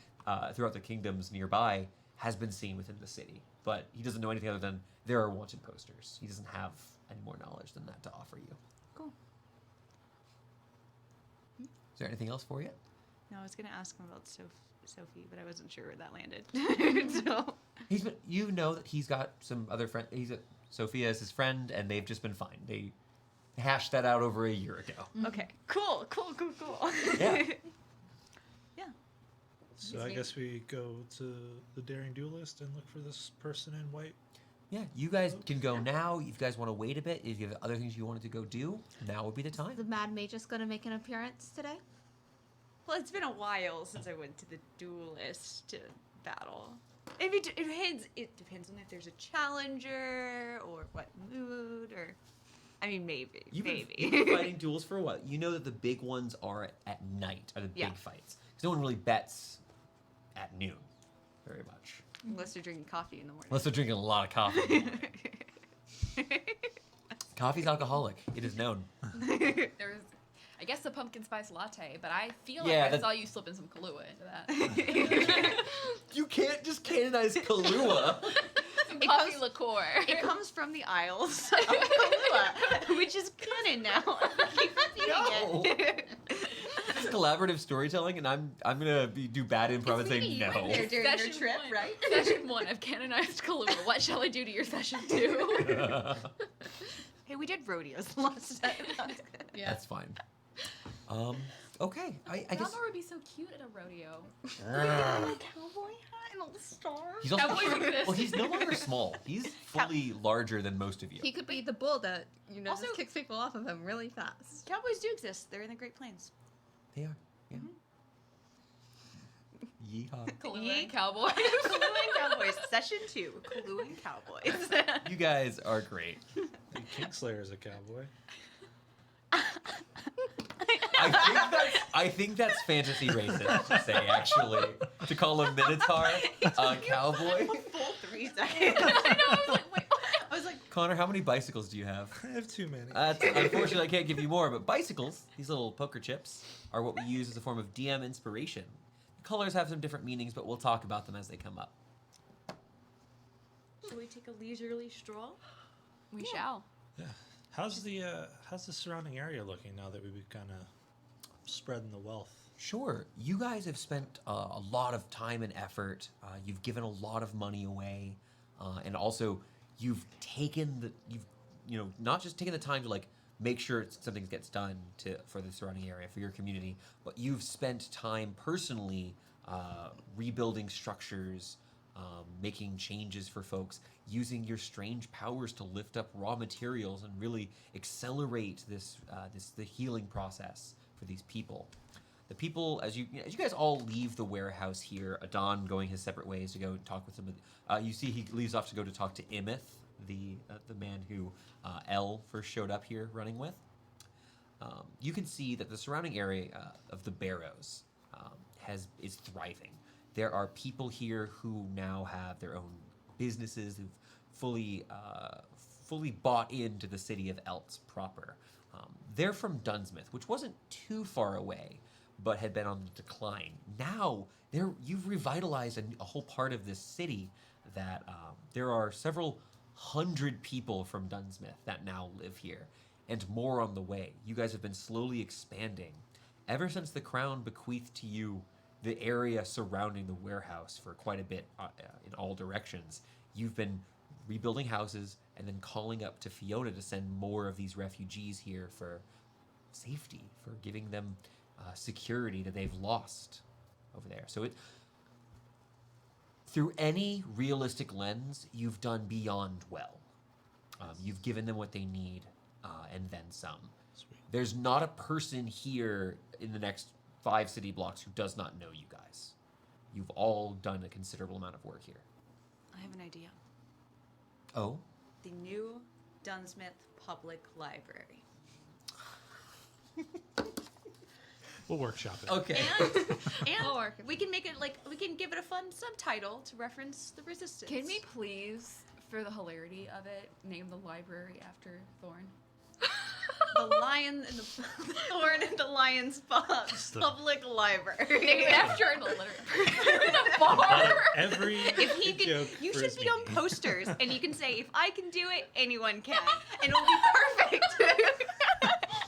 throughout the kingdoms nearby, has been seen within the city. But he doesn't know anything other than there are wanted posters. He doesn't have any more knowledge than that to offer you. Cool. Is there anything else for you? No, I was gonna ask him about Sophie, but I wasn't sure where that landed. So you know that he's got some other friend. Sophia is his friend, and they've just been fine. They hashed that out over a year ago. Okay. Cool. Yeah. Yeah. So I guess we go to the Daring Duelist and look for this person in white. Yeah, you guys can go now. If you guys want to wait a bit, if you have other things you wanted to go do, now would be the time. The Mad Mage is going to make an appearance today? Well, it's been a while since I went to the duelist battle. It depends on if there's a challenger or what mood or. I mean, maybe. You've been fighting duels for a while. You know that the big ones are at night, are the big fights. Because no one really bets at noon very much. Unless they're drinking coffee in the morning. Unless they're drinking a lot of coffee in the morning. Coffee's alcoholic. It is known. There's, I guess, the pumpkin spice latte, but I feel like I saw you slip in some Kahlua into that. You can't just canonize Kahlua. Some coffee liqueur. It comes from the Isles of Kahlua, which is canon now. Keep repeating it. This is collaborative storytelling, and I'm gonna do bad improv and say no. There during your trip, right? Session 1 of canonized Kahlua. What shall I do to your session 2? Hey, we did rodeos last time. Yeah. That's fine. Okay. I guess. Elmore would be so cute at a rodeo. Cowboy hat and all the stars. He's also Cowboys exist. well. He's no longer small. He's fully larger than most of you. He could be the bull that, Also- just kicks people off of him really fast. Cowboys do exist. They're in the Great Plains. They are. Yeah. Yeehaw. Kahlua and cowboy. Kahlua and Cowboys. Session 2. Kahlua and Cowboys. You guys are great. Kingslayer is a cowboy. I think that's fantasy racist to say, actually. To call a Minotaur a cowboy. A full 3 seconds. I know. I was like, wait. I was like, Connor, how many bicycles do you have? I have too many. Unfortunately, I can't give you more, but bicycles, these little poker chips, are what we use as a form of DM inspiration. The colors have some different meanings, but we'll talk about them as they come up. Shall we take a leisurely stroll? We shall. Yeah. How's the surrounding area looking now that we've kind of spreading the wealth? Sure. You guys have spent a lot of time and effort. You've given a lot of money away, and also you've taken not just taken the time to like make sure something gets done for the surrounding area, for your community, but you've spent time personally rebuilding structures, making changes for folks, using your strange powers to lift up raw materials and really accelerate the healing process for these people. The people, as you guys all leave the warehouse here, Adon going his separate ways to go talk with some of you see he leaves off to go to talk to Immersed, the man who Elle first showed up here running with. You can see that the surrounding area of the Barrows is thriving. There are people here who now have their own businesses, who've fully bought into the city of Eltz proper. They're from Dunsmith, which wasn't too far away, but had been on the decline. Now, you've revitalized a whole part of this city that there are several hundred people from Dunsmith that now live here, and more on the way. You guys have been slowly expanding. Ever since the crown bequeathed to you the area surrounding the warehouse for quite a bit in all directions, you've been rebuilding houses and then calling up to Fiona to send more of these refugees here for safety, for giving them security that they've lost over there. So through any realistic lens, you've done beyond well. You've given them what they need and then some. Sweet. There's not a person here in the next 5 city blocks who does not know you guys. You've all done a considerable amount of work here. I have an idea. Oh? The new Dunsmith Public Library. We'll workshop it. Okay. And We'll work it. we can make it we can give it a fun subtitle to reference the resistance. Can we please, for the hilarity of it, name the library after Thorn? The lion and the thorn and the lion's public library. Name it after an illiterate person in a bar. Every If he can, joke you for should be Ismene. on posters, and you can say, "If I can do it, anyone can," and it'll be perfect.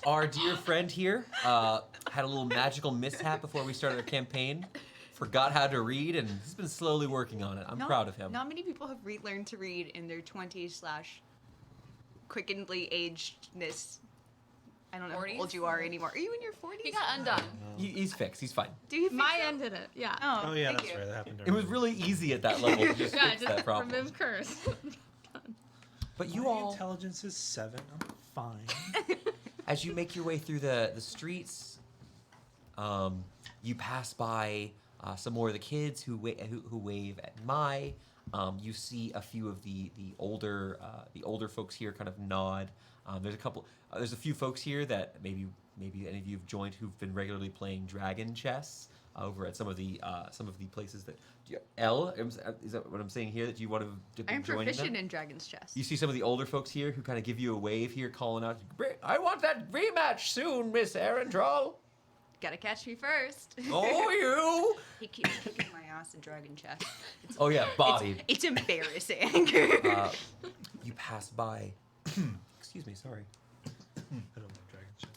Our dear friend here had a little magical mishap before we started our campaign. Forgot how to read, and he's been slowly working on it. I'm proud of him. Not many people have learned to read in their 20s / quickenedly agedness. I don't know how 40s? old you are anymore. Are you in your 40s? He got undone. He's fixed. He's fine. Do you fix My it? ended it. Yeah. Oh, Oh yeah, thank that's you. right. That happened. It was really easy at that level to just Yeah, fix that problem. remove curse. But you My all, intelligence is 7. I'm fine. as you make your way through the streets, you pass by some more of the kids who wave at Mai. You see a few of the older folks here kind of nod. There's a few folks here that maybe any of you have joined who've been regularly playing dragon chess over at some of the places that. Elle, is that what I'm saying here? That you want to be I'm joining proficient them? in Dragon's Chest. You see some of the older folks here who kind of give you a wave here, calling out, "I want that rematch soon, Miss Arendral." Gotta catch me first. Oh, you! He keeps kicking my ass in Dragon Chest. Oh yeah, Bobby. It's embarrassing. You pass by. Excuse me, sorry. I don't like dragon shit.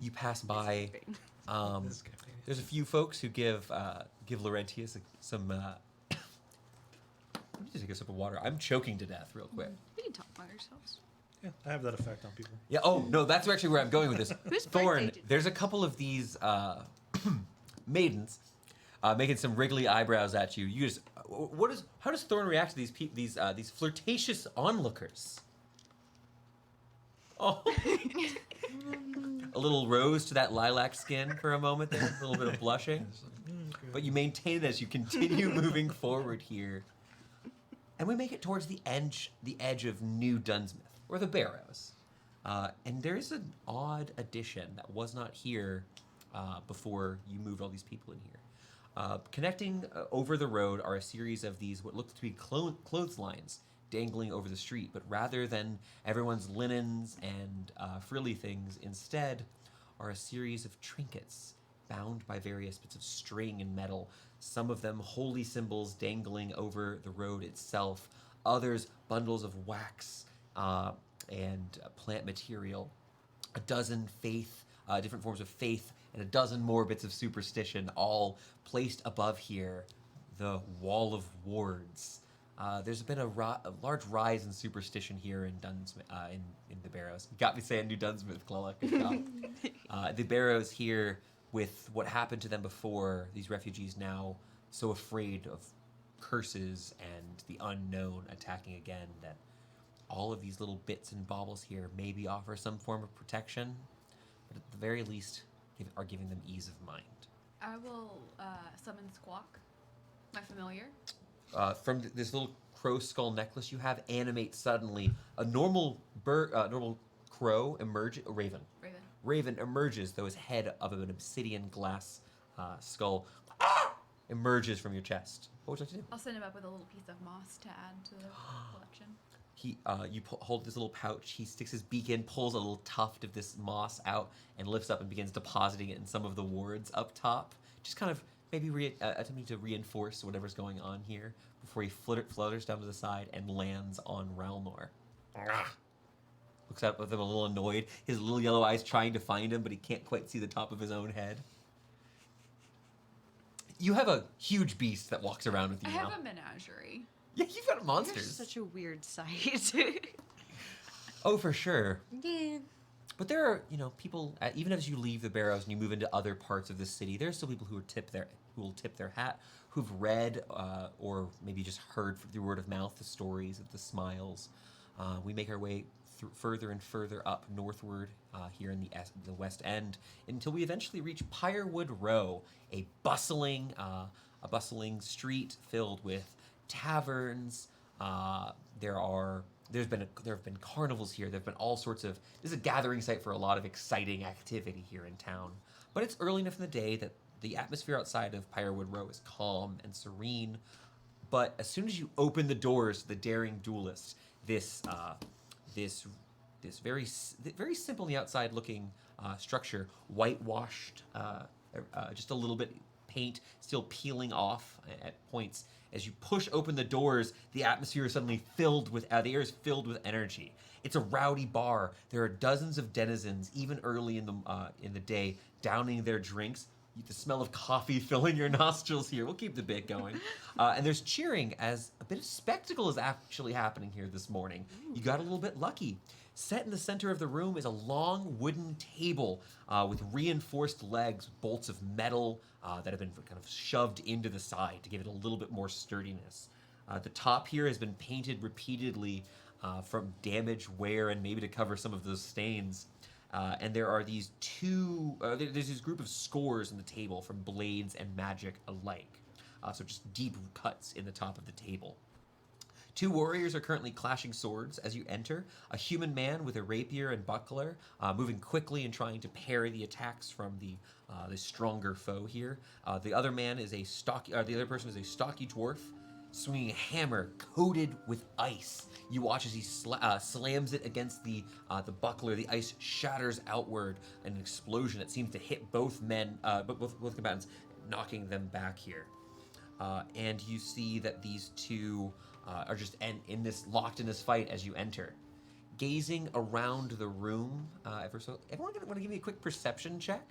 You pass by. This campaign. There's a few folks who give Laurentius some. Let me just take a sip of water. I'm choking to death, real quick. We can talk about ourselves. Yeah, I have that effect on people. Yeah. Oh no, that's actually where I'm going with this. Whose Thorn. birthday did- There's a couple of these maidens making some wriggly eyebrows at you. You just. How does Thorn react to these flirtatious onlookers? Oh. A little rose to that lilac skin for a moment there, a little bit of blushing. It's like, okay. But you maintain it as you continue moving forward here. And we make it towards the edge of New Dunsmith, or the Barrows. And there is an odd addition that was not here before you moved all these people in here. Connecting over the road are a series of these, what look to be clotheslines, dangling over the street, but rather than everyone's linens and frilly things, instead are a series of trinkets bound by various bits of string and metal, some of them holy symbols dangling over the road itself, others bundles of wax and plant material, a dozen different forms of faith, and a dozen more bits of superstition, all placed above here, the Wall of Wards. There's been a large rise in superstition here in Dunsmith, in the Barrows. Got me saying New Dunsmith, Clella. Good job. The Barrows here, with what happened to them before, these refugees now so afraid of curses and the unknown attacking again, that all of these little bits and baubles here maybe offer some form of protection, but at the very least are giving them ease of mind. I will summon Squawk, my familiar. From this little crow skull necklace you have, animate suddenly a normal crow Raven emerges, though his head of an obsidian glass skull emerges from your chest. What would you like to do? I'll send him up with a little piece of moss to add to the collection. You hold this little pouch. He sticks his beak in, pulls a little tuft of this moss out, and lifts up and begins depositing it in some of the wards up top. Just kind of maybe attempting to reinforce whatever's going on here before he flutters down to the side and lands on Ralnor. Looks up at them a little annoyed, his little yellow eyes trying to find him, but he can't quite see the top of his own head. You have a huge beast that walks around with you I now. have a menagerie. Yeah, you've got monsters. You're such a weird sight. Oh, for sure. Yeah. But there are, people, even as you leave the Barrows and you move into other parts of the city, there are still people who will tip their hat, who've read or maybe just heard through word of mouth the stories of the Smiles. We make our way further and further up northward here in the West End until we eventually reach Pirewood Row, a bustling street filled with taverns. There have been carnivals here. There have been all sorts of. This is a gathering site for a lot of exciting activity here in town. But it's early enough in the day that the atmosphere outside of Pirewood Row is calm and serene. But as soon as you open the doors to the daring duelist, this very simple on the outside looking structure, whitewashed, just a little bit paint still peeling off at points. As you push open the doors, the atmosphere is suddenly filled with the air is filled with energy. It's a rowdy bar. There are dozens of denizens, even early in the day, downing their drinks. The smell of coffee filling your nostrils here. We'll keep the bit going. And there's cheering as a bit of spectacle is actually happening here this morning. You got a little bit lucky. Set in the center of the room is a long wooden table with reinforced legs, bolts of metal that have been kind of shoved into the side to give it a little bit more sturdiness. The top here has been painted repeatedly from damage, wear, and maybe to cover some of those stains. And there are these there's this group of scores in the table from blades and magic alike. So just deep cuts in the top of the table. 2 warriors are currently clashing swords as you enter. A human man with a rapier and buckler, moving quickly and trying to parry the attacks from the stronger foe here. The other person is a stocky dwarf, swinging a hammer coated with ice. You watch as he slams it against the buckler. The ice shatters outward, an explosion that seems to hit both combatants, knocking them back here. And you see that these two are just locked in this fight as you enter. Gazing around the room, everyone want to give me a quick perception check?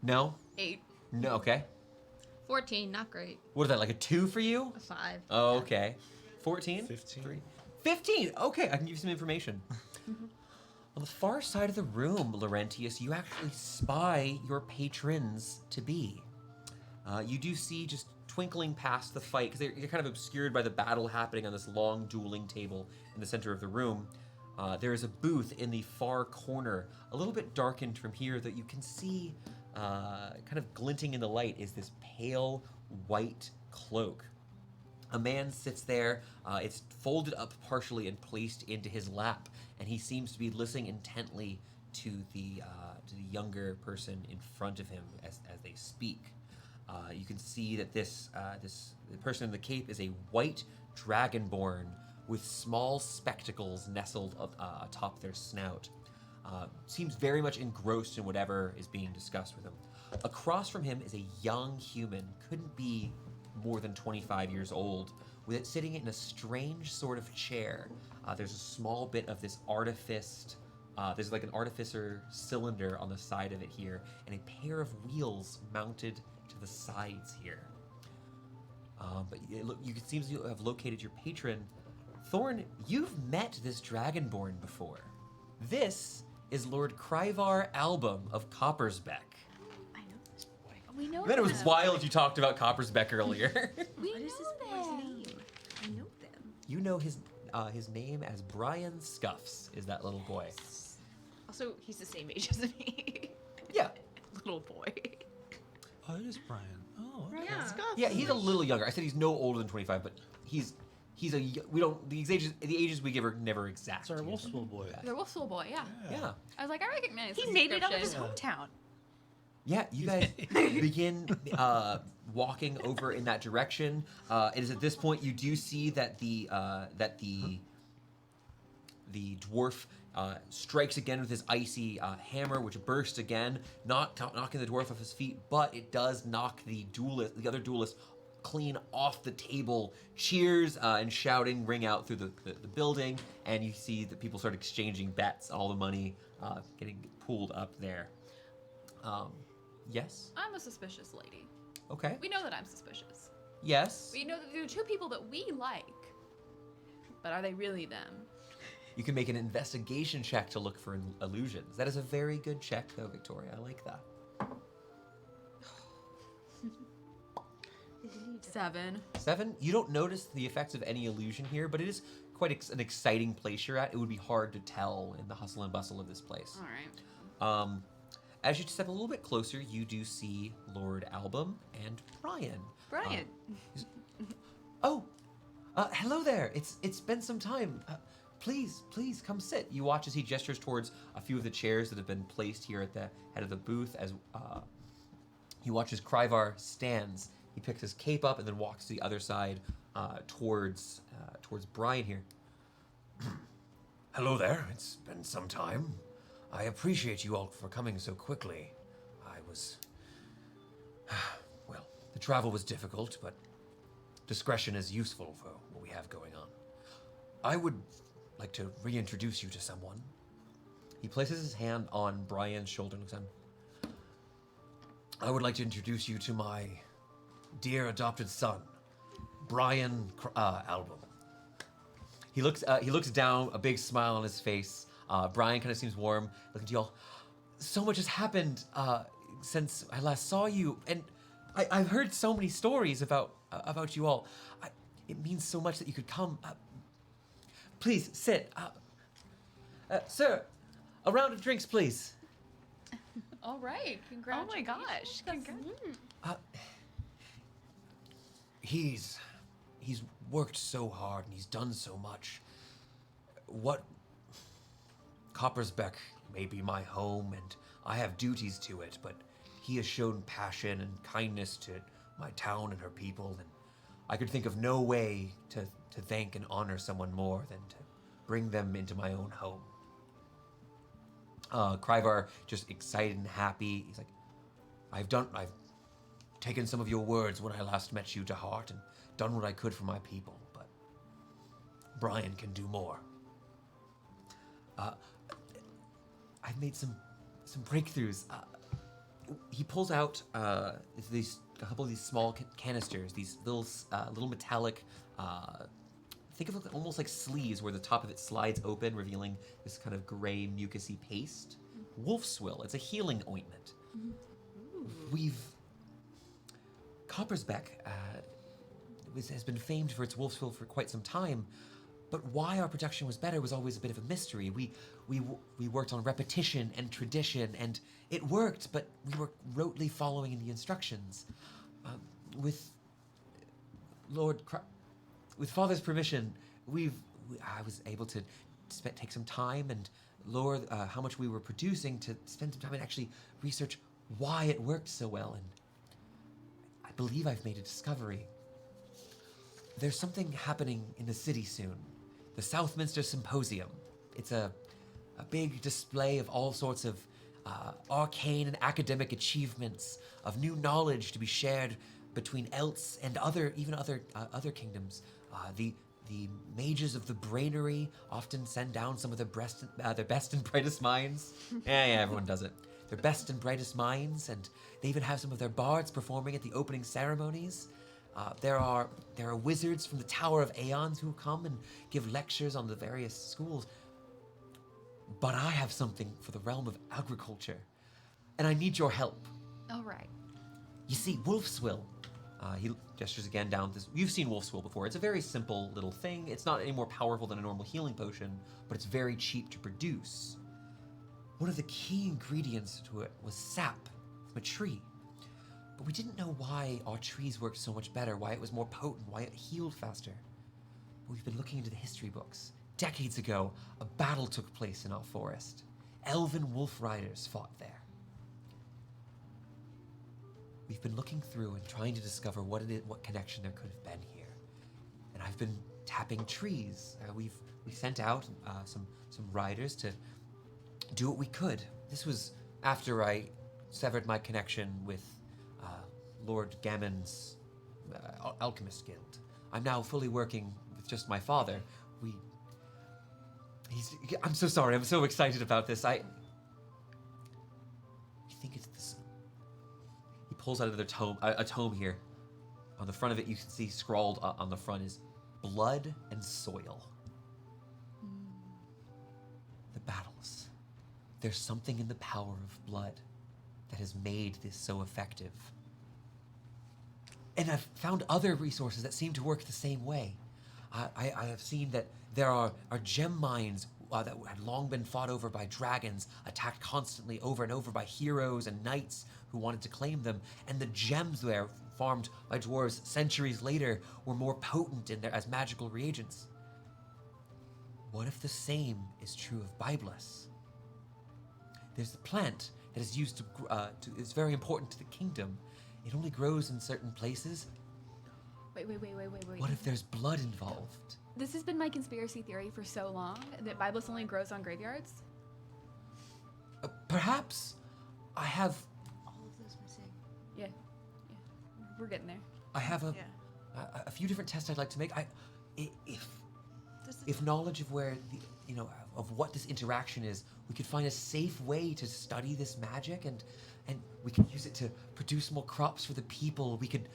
No? 8. No, okay. 14, not great. What is that, like a 2 for you? A 5. Oh, okay. 14? 15. 15! Okay, I can give you some information. On the far side of the room, Laurentius, you actually spy your patrons-to-be. You do see, just twinkling past the fight, because you're kind of obscured by the battle happening on this long dueling table in the center of the room. There is a booth in the far corner, a little bit darkened from here, that you can see kind of glinting in the light is this pale white cloak. A man sits there. It's folded up partially and placed into his lap, and he seems to be listening intently to the younger person in front of him as they speak. You can see that the person in the cape is a white dragonborn with small spectacles nestled atop their snout. Seems very much engrossed in whatever is being discussed with him. Across from him is a young human, couldn't be more than 25 years old, with it sitting in a strange sort of chair. There's a small bit of this artificed, there's like an artificer cylinder on the side of it here, and a pair of wheels mounted to the sides here. But it seems you have located your patron. Thorn, you've met this dragonborn before. This is Lord Kryvar Album of Coppersbeck. I know this boy. We know Then it was them. wild you talked about Coppersbeck earlier. We What know is this boy's them. name? I know them. You know his name as Brian Scuffs, is that little boy. Also, he's the same age as me. Yeah. Little boy. Oh, it is Brian. Oh, okay. Yeah. Yeah, he's a little younger. I said he's no older than 25, but he's the ages we give are never exact. It's our Wolfsville boy. The Wolfsville boy, yeah. Yeah. I was like, I recognize He this made it out of his description. hometown. Yeah, you guys begin walking over in that direction. It is at this point you do see that the dwarf strikes again with his icy hammer, which bursts again, knocking the dwarf off his feet. But it does knock the other duelist, clean off the table. Cheers and shouting ring out through the building, and you see that people start exchanging bets. All the money getting pooled up there. Yes. I'm a suspicious lady. Okay. We know that I'm suspicious. Yes. We know that there are two people that we like. But are they really them? You can make an investigation check to look for illusions. That is a very good check, though, Victoria. I like that. 7. You don't notice the effects of any illusion here, but it is quite an exciting place you're at. It would be hard to tell in the hustle and bustle of this place. All right. As you step a little bit closer, you do see Lord Album and Brian. Brian. Hello there. It's been some time. Please come sit. You watch as he gestures towards a few of the chairs that have been placed here at the head of the booth. As he watches Kryvar stands, he picks his cape up and then walks to the other side towards Brian here. Hello there. It's been some time. I appreciate you all for coming so quickly. Well, the travel was difficult, but discretion is useful for what we have going on. I would like to reintroduce you to someone. He places his hand on Brian's shoulder and looks at him. I would like to introduce you to my dear adopted son, Brian Album. He looks down, a big smile on his face. Brian kind of seems warm, looking to y'all. So much has happened since I last saw you, and I've heard so many stories about you all. It means so much that you could come. Please sit. Sir, a round of drinks, please. All right. Oh Congratulations. my gosh. Congrats. He's worked so hard and he's done so much. Coppersbeck may be my home and I have duties to it, but he has shown passion and kindness to my town and her people, and I could think of no way to thank and honor someone more than to bring them into my own home. Kryvar, just excited and happy. He's like, I've taken some of your words when I last met you to heart and done what I could for my people, but Brian can do more. I've made some breakthroughs. He pulls out a couple of these small canisters, these little metallic. Think of it almost like sleeves, where the top of it slides open, revealing this kind of gray mucusy paste. Wolf's Will. It's a healing ointment. Coppersbeck has been famed for its Wolf's Will for quite some time, but why our production was better was always a bit of a mystery. We worked on repetition and tradition, and it worked, but we were rotely following the instructions. With Lord with Father's permission, I was able to take some time and lower how much we were producing to spend some time and actually research why it worked so well. And I believe I've made a discovery. There's something happening in the city soon. The Southminster Symposium. It's a big display of all sorts of arcane and academic achievements, of new knowledge to be shared between Elts and other kingdoms. The mages of the Brainery often send down some of their best and brightest minds. Yeah, everyone does it. Their best and brightest minds, and they even have some of their bards performing at the opening ceremonies. There are wizards from the Tower of Aeons who come and give lectures on the various schools. But I have something for the realm of agriculture, and I need your help. All right. You see, Wolf's Will. He gestures again down this. You've seen Wolf's Will before. It's a very simple little thing. It's not any more powerful than a normal healing potion, but it's very cheap to produce. One of the key ingredients to it was sap from a tree. But we didn't know why our trees worked so much better, why it was more potent, why it healed faster. But we've been looking into the history books. Decades ago, a battle took place in our forest. Elven wolf riders fought there. We've been looking through and trying to discover what connection there could have been here. And I've been tapping trees. We sent out some riders to do what we could. This was after I severed my connection with Lord Gammon's Alchemist Guild. I'm now fully working with just my father. I'm so sorry. I'm so excited about this. I think it's this. He pulls out another tome, a tome here. On the front of it, you can see scrawled on the front is blood and soil. The battles. There's something in the power of blood that has made this so effective. And I've found other resources that seem to work the same way. I have seen that there are gem mines that had long been fought over by dragons, attacked constantly over and over by heroes and knights who wanted to claim them, and the gems there, farmed by dwarves centuries later, were more potent as magical reagents. What if the same is true of Bibelus? There's the plant that is used is very important to the kingdom. It only grows in certain places. Wait. What if there's blood involved? This has been my conspiracy theory for so long, that Bibelus only grows on graveyards. Perhaps. I have... All of those missing. Yeah. We're getting there. I have a few different tests I'd like to make. If knowledge of where of what this interaction is, we could find a safe way to study this magic, and we could use it to produce more crops for the people. We could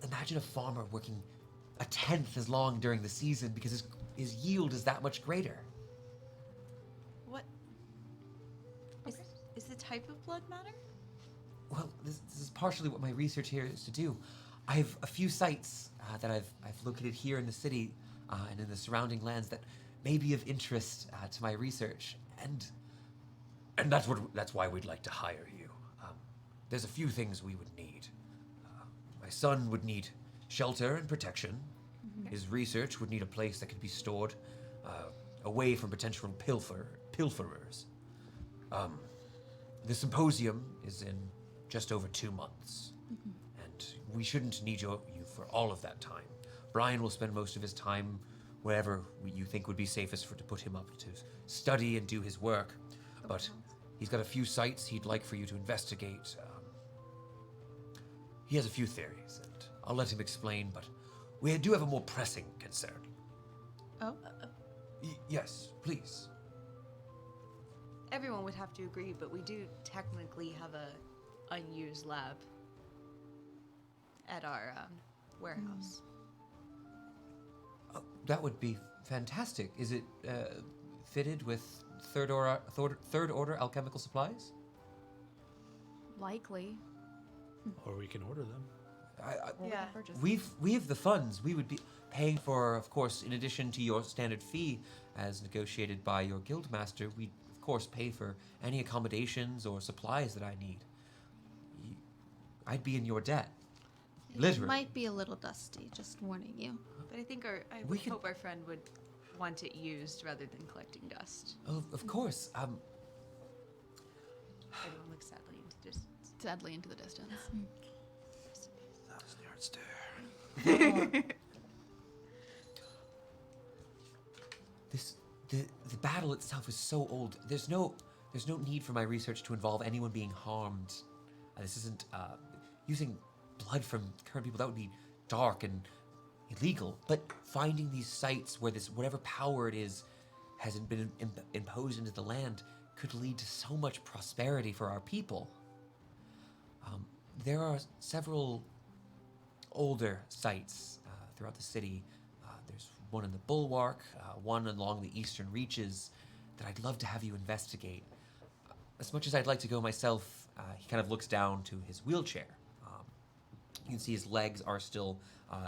imagine a farmer working a 10th as long during the season because his yield is that much greater. What is the type of blood matter? Well, this is partially what my research here is to do. I have a few sites that I've located here in the city and in the surrounding lands that may be of interest to my research, and that's why we'd like to hire you. There's a few things we would need. My son would need shelter and protection. Mm-hmm. His research would need a place that could be stored away from potential pilferers. The symposium is in just over 2 months, and we shouldn't need you for all of that time. Brian will spend most of his time wherever you think would be safest to put him up to study and do his work. But he's got a few sites he'd like for you to investigate. He has a few theories, and I'll let him explain, but we do have a more pressing concern. Oh? Yes, please. Everyone would have to agree, but we do technically have a unused lab at our warehouse. That would be fantastic. Is it fitted with third order alchemical supplies? Likely. Or we can order them. Yeah. We have the funds. We would be paying for, of course, in addition to your standard fee as negotiated by your guildmaster, we'd of course pay for any accommodations or supplies that I need. I'd be in your debt. Literally. It might be a little dusty, just warning you. But I think I We would could- hope our friend would want it used rather than collecting dust. Of course. Everyone looks sadly into distance. Sadly into the distance. The battle itself is so old. There's no need for my research to involve anyone being harmed. This isn't using blood from current people. That would be dark and illegal. But finding these sites where this whatever power it is hasn't been imposed into the land could lead to so much prosperity for our people. There are several older sites throughout the city. There's one in the Bulwark, one along the eastern reaches that I'd love to have you investigate. As much as I'd like to go myself, he kind of looks down to his wheelchair. You can see his legs are still,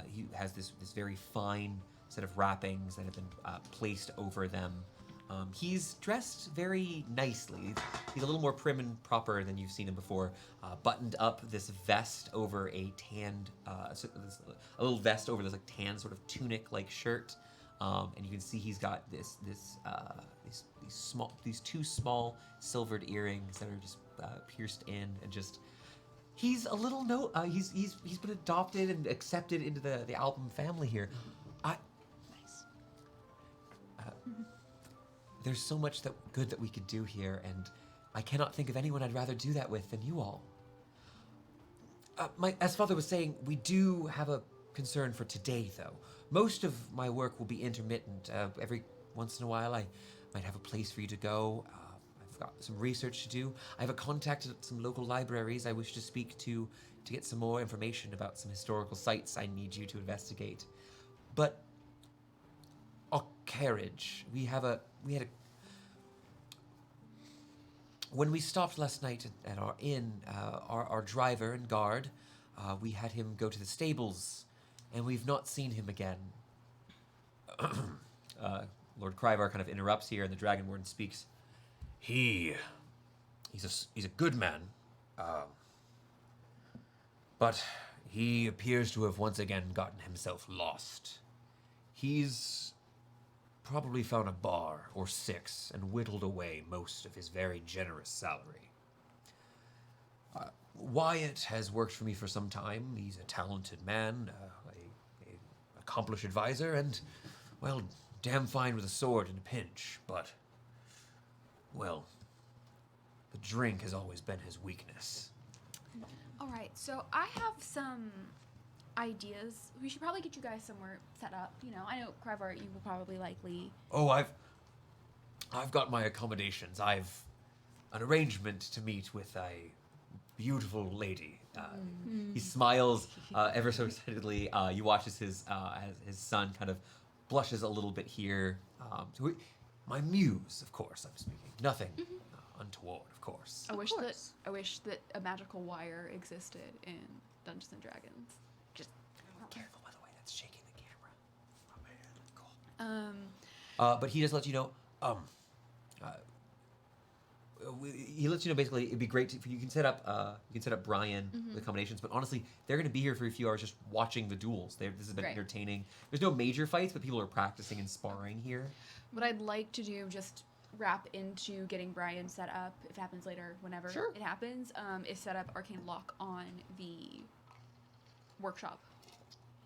he has this very fine set of wrappings that have been placed over them. He's dressed very nicely. He's a little more prim and proper than you've seen him before. Buttoned up this vest over a tanned, a little vest over this like tan sort of tunic-like shirt, and you can see he's got these two small silvered earrings that are just pierced in, and just he's a little he's been adopted and accepted into the album family here. There's so much good that we could do here, and I cannot think of anyone I'd rather do that with than you all. As Father was saying, we do have a concern for today, though. Most of my work will be intermittent. Every once in a while, I might have a place for you to go. I've got some research to do. I have a contact at some local libraries I wish to speak to get some more information about some historical sites I need you to investigate. But our carriage, when we stopped last night at our inn, our driver and guard, we had him go to the stables, and we've not seen him again. Lord Kryvar kind of interrupts here, and the Dragon Warden speaks. He's a good man, but he appears to have once again gotten himself lost. He's probably found a bar or 6 and whittled away most of his very generous salary. Wyatt has worked for me for some time. He's a talented man, a accomplished advisor, and, well, damn fine with a sword in a pinch, but, well, the drink has always been his weakness. All right, so I have some ideas. We should probably get you guys somewhere set up. You know, I know Kryvar, you will probably likely. Oh, I've got my accommodations. I've an arrangement to meet with a beautiful lady. He smiles ever so excitedly. You watch as his son kind of blushes a little bit here. My muse, of course, I'm speaking. Nothing untoward, of course. I wish that a magical wire existed in Dungeons and Dragons. Just Careful, by the way, that's shaking the camera. Oh man, cool. But he does let you know. He lets you know basically it'd be great if you can set up Brian with accommodations, but honestly they're going to be here for a few hours just watching the duels. This has been entertaining. There's no major fights, but people are practicing and sparring here. what I'd like to do, just wrap into getting Brian set up, if it happens later, whenever it happens, is set up Arcane Lock on the workshop.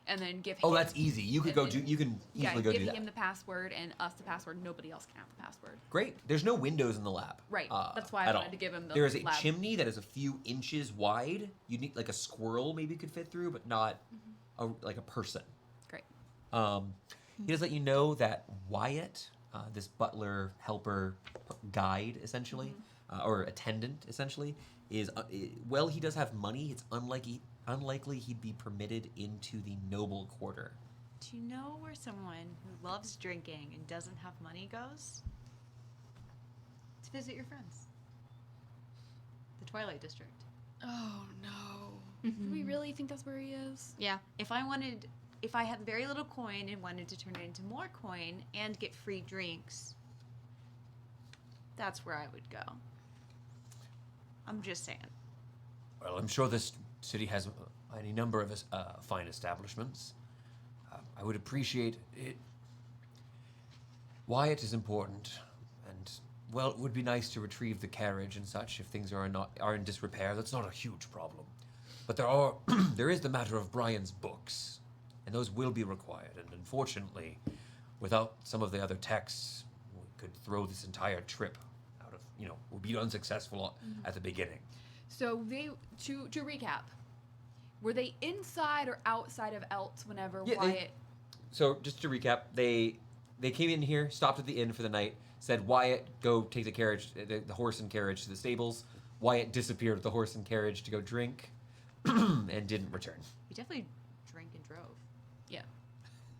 And then give him... Oh, that's easy. You could go do... You can easily go do that. give him the password and us the password. Nobody else can have the password. Great. There's no windows in the lab. Right. That's why I wanted to give him the There is a lab. chimney that is a few inches wide. You need like a squirrel maybe could fit through, but not like a person. Great. He does let you know that Wyatt, this butler, helper, guide essentially, or attendant essentially, is well, he does have money. It's unlikely he'd be permitted into the noble quarter. Do you know where someone who loves drinking and doesn't have money goes? To visit your friends. The Twilight District. Oh, no. Do we really think that's where he is? Yeah. If I had very little coin and wanted to turn it into more coin and get free drinks, that's where I would go. I'm just saying. Well, I'm sure this city has any number of fine establishments. I would appreciate it. Wyatt is important, and well, it would be nice to retrieve the carriage and such if things are in disrepair. That's not a huge problem. But there is the matter of Brian's books, and those will be required. And unfortunately, without some of the other texts, we could throw this entire trip out of, we'll be unsuccessful at the beginning. So to recap, were they inside or outside of Elt's whenever Wyatt? So just to recap, they came in here, stopped at the inn for the night, said, Wyatt, go take the carriage, the horse and carriage to the stables. Wyatt disappeared with the horse and carriage to go drink and didn't return. We definitely drank and drove. Yeah.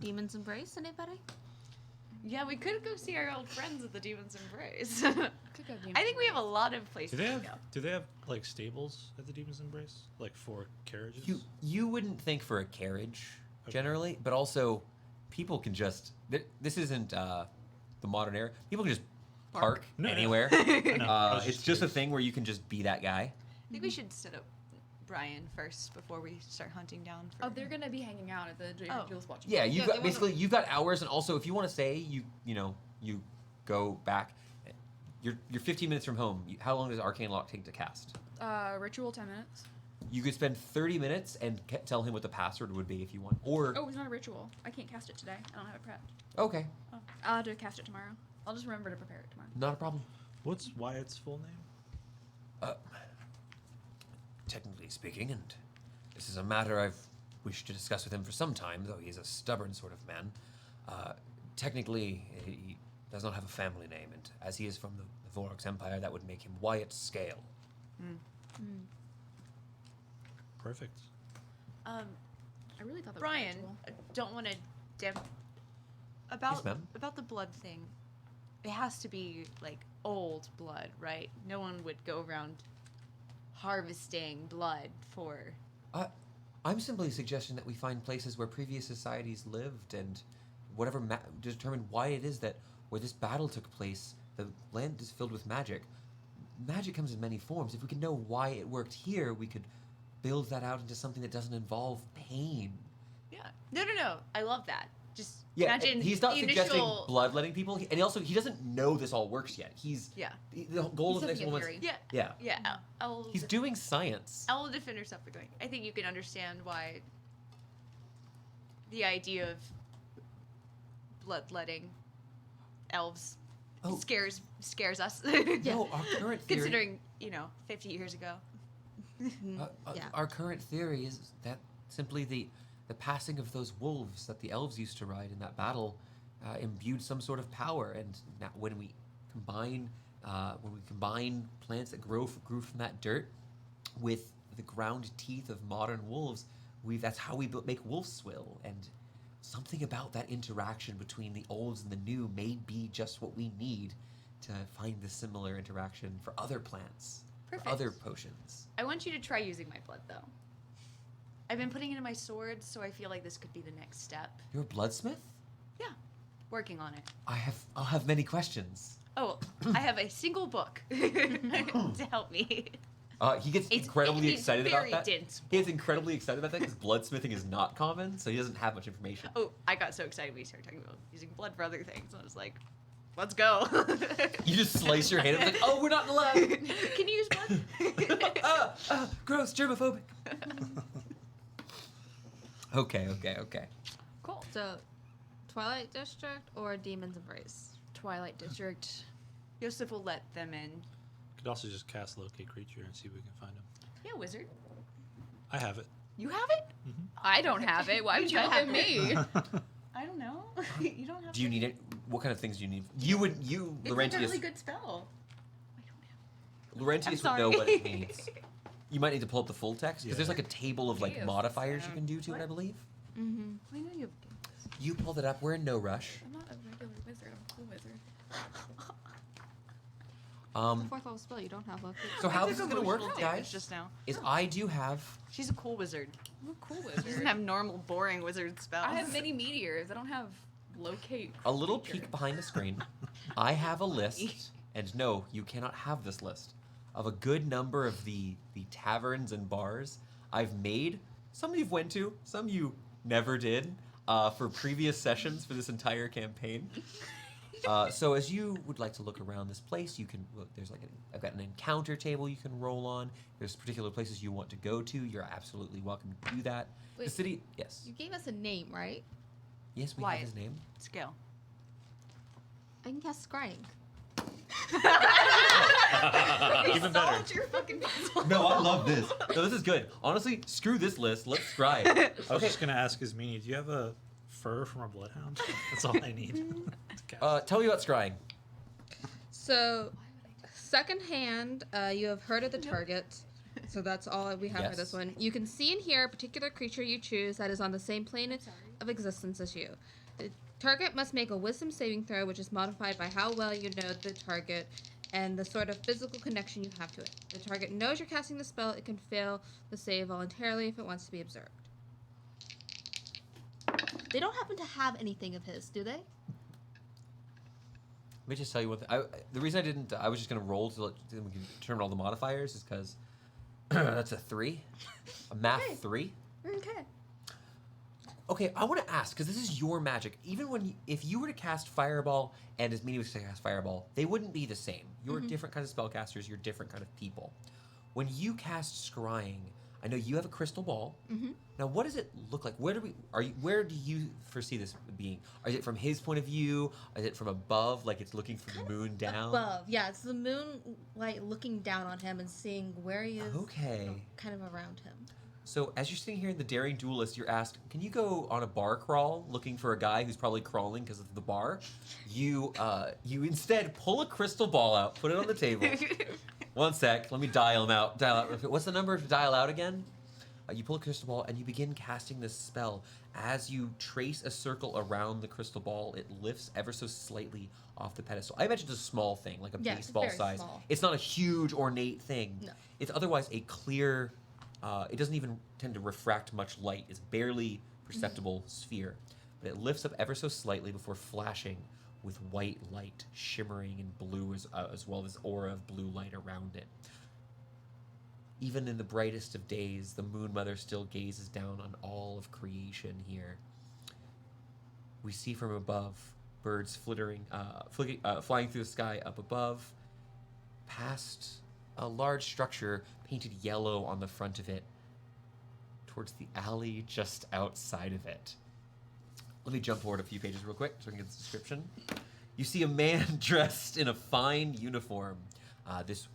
Demon's Embrace, anybody? Yeah, we could go see our old friends at the Demon's Embrace. Could go I think we have a lot of places to go. Do they have like stables at the Demon's Embrace, like for carriages? You wouldn't think for a carriage Okay. generally, but also people can just. This isn't the modern era. People can just park No, no. anywhere. I know. I was It's just a thing where you can just be that guy. I think we should set up Brian first before we start hunting down. For Oh, they're gonna be hanging out at the Jules Watch. Yeah, Yeah, they you've got hours, and also if you want to say you go back, you're 15 minutes from home. How long does Arcane Lock take to cast? Ritual 10 minutes. You could spend 30 minutes and tell him what the password would be if you want. Or Oh, it's not a ritual. I can't cast it today. I don't have it prepped. okay, Oh, I'll have to cast it tomorrow. I'll just remember to prepare it tomorrow. not a problem. What's Wyatt's full name? Technically speaking, and this is a matter I've wished to discuss with him for some time, though he's a stubborn sort of man. Technically, he does not have a family name, and as he is from the Vorox Empire, that would make him Wyatt Scale. Perfect. I really thought that Brian, was a ritual. I don't want to Yes, ma'am. about the blood thing. It has to be like old blood, right? No one would go around harvesting blood for. I'm simply suggesting that we find places where previous societies lived and whatever determine why it is that where this battle took place, the land is filled with magic. Magic comes in many forms. If we could know why it worked here, we could build that out into something that doesn't involve pain. Yeah. No. I love that. Just Yeah, imagine he's not the suggesting initial. bloodletting people, and he doesn't know this all works yet. Yeah. The goal He's of the next looking at moment. theory. Yeah. Yeah, Yeah. I'll he's doing science. I'll defend herself for doing. I think you can understand why the idea of bloodletting elves Oh. scares us. No, our current theory. Considering 50 years ago. Yeah. Our current theory is that simply the passing of those wolves that the elves used to ride in that battle imbued some sort of power, and now when we combine plants that grew from that dirt with the ground teeth of modern wolves, that's how we make wolf swill. And something about that interaction between the olds and the new may be just what we need to find the similar interaction for other plants, Perfect. for other potions. I want you to try using my blood though. I've been putting it in my swords, so I feel like this could be the next step. You're a bloodsmith? Yeah, working on it. I'll have many questions. Oh, I have a single book to help me. He gets It's incredibly excited about very that. dense. He gets incredibly excited about that because bloodsmithing is not common, so he doesn't have much information. Oh, I got so excited when you started talking about using blood for other things. I was like, let's go. You just slice your hand and like, oh, we're not in the lab. Can you use blood? Gross, germophobic. Okay. Cool. So, Twilight District or Demon's Embrace? Twilight District. Yosef will let them in. Could also just cast Locate Creature and see if we can find him. Yeah, wizard. I have it. You have it? I don't have it. Why would you help me? I don't know. You don't have Do you it? need it? What kind of things do you need? It's like a Laurentius. really good spell. Laurentius I'm would know what it sorry. means. You might need to pull up the full text because Yeah. there's like a table of like Yes. modifiers you can do to it, I believe. Mm-hmm. I know you. You pulled it up. We're in no rush. I'm not a regular wizard. I'm a cool wizard. Fourth level spell, you don't have luck. So how I this took is gonna work, emotional damage guys, just now. is I do have She's a cool wizard. I'm a cool She doesn't wizard. have normal, boring wizard spells. I have many meteors. I don't have locate. a little creature. peek behind the screen. I have a list, and no, you cannot have this list, of a good number of the taverns and bars I've made. Some you've went to, some you never did. for previous sessions for this entire campaign. So as you would like to look around this place, you can look. There's like I've got an encounter table you can roll on. There's particular places you want to go to. You're absolutely welcome to do that. Wait, the city, yes, You gave us a name, right? yes, we Wyatt. have his name. Skill. I can cast scrying. Even better. Your fucking pencil. No, I love this. No, this is good. Honestly, screw this list. Let's scry. I was just gonna ask Ismene, do you have a fur from a bloodhound? That's all I need. to cast. Tell me about scrying. So, second hand, you have heard of the target. So that's all we have for this Yes. one. You can see and hear a particular creature you choose that is on the same plane of existence as you. The target must make a wisdom saving throw, which is modified by how well you know the target and the sort of physical connection you have to it. The target knows you're casting the spell. It can fail the save voluntarily if it wants to be observed. They don't happen to have anything of his, do they? Let me just tell you one thing. The reason I didn't, I was just going to roll so then we can determine all the modifiers is because that's a 3. A math Okay. 3. Okay. Okay, I want to ask, because this is your magic. Even when, if you were to cast Fireball and Ismene was to cast Fireball, they wouldn't be the same. You're different kinds of spellcasters, you're different kind of people. When you cast Scrying, I know you have a crystal ball. Now, what does it look like? Where do you foresee this being? Is it from his point of view? Is it from above, like it's looking from the moon down? Above, yeah, it's the moonlight looking down on him and seeing where he is. Okay. Kind of around him. So as you're sitting here in the Daring Duelist, you're asked, can you go on a bar crawl looking for a guy who's probably crawling because of the bar? You instead pull a crystal ball out, put it on the table. One sec, let me dial him out. Dial out. What's the number to dial out again? You pull a crystal ball and you begin casting this spell. As you trace a circle around the crystal ball, it lifts ever so slightly off the pedestal. I imagine it's a small thing, like a Yeah, it's baseball very size. small. It's not a huge ornate thing. No. It's otherwise a clear. It doesn't even tend to refract much light. It's barely perceptible sphere, but it lifts up ever so slightly before flashing with white light, shimmering in blue as well as aura of blue light around it. Even in the brightest of days, the Moon Mother still gazes down on all of creation here. We see from above birds flying through the sky up above, past a large structure painted yellow on the front of it, towards the alley just outside of it. Let me jump forward a few pages real quick so I can get the description. You see a man dressed in a fine uniform. This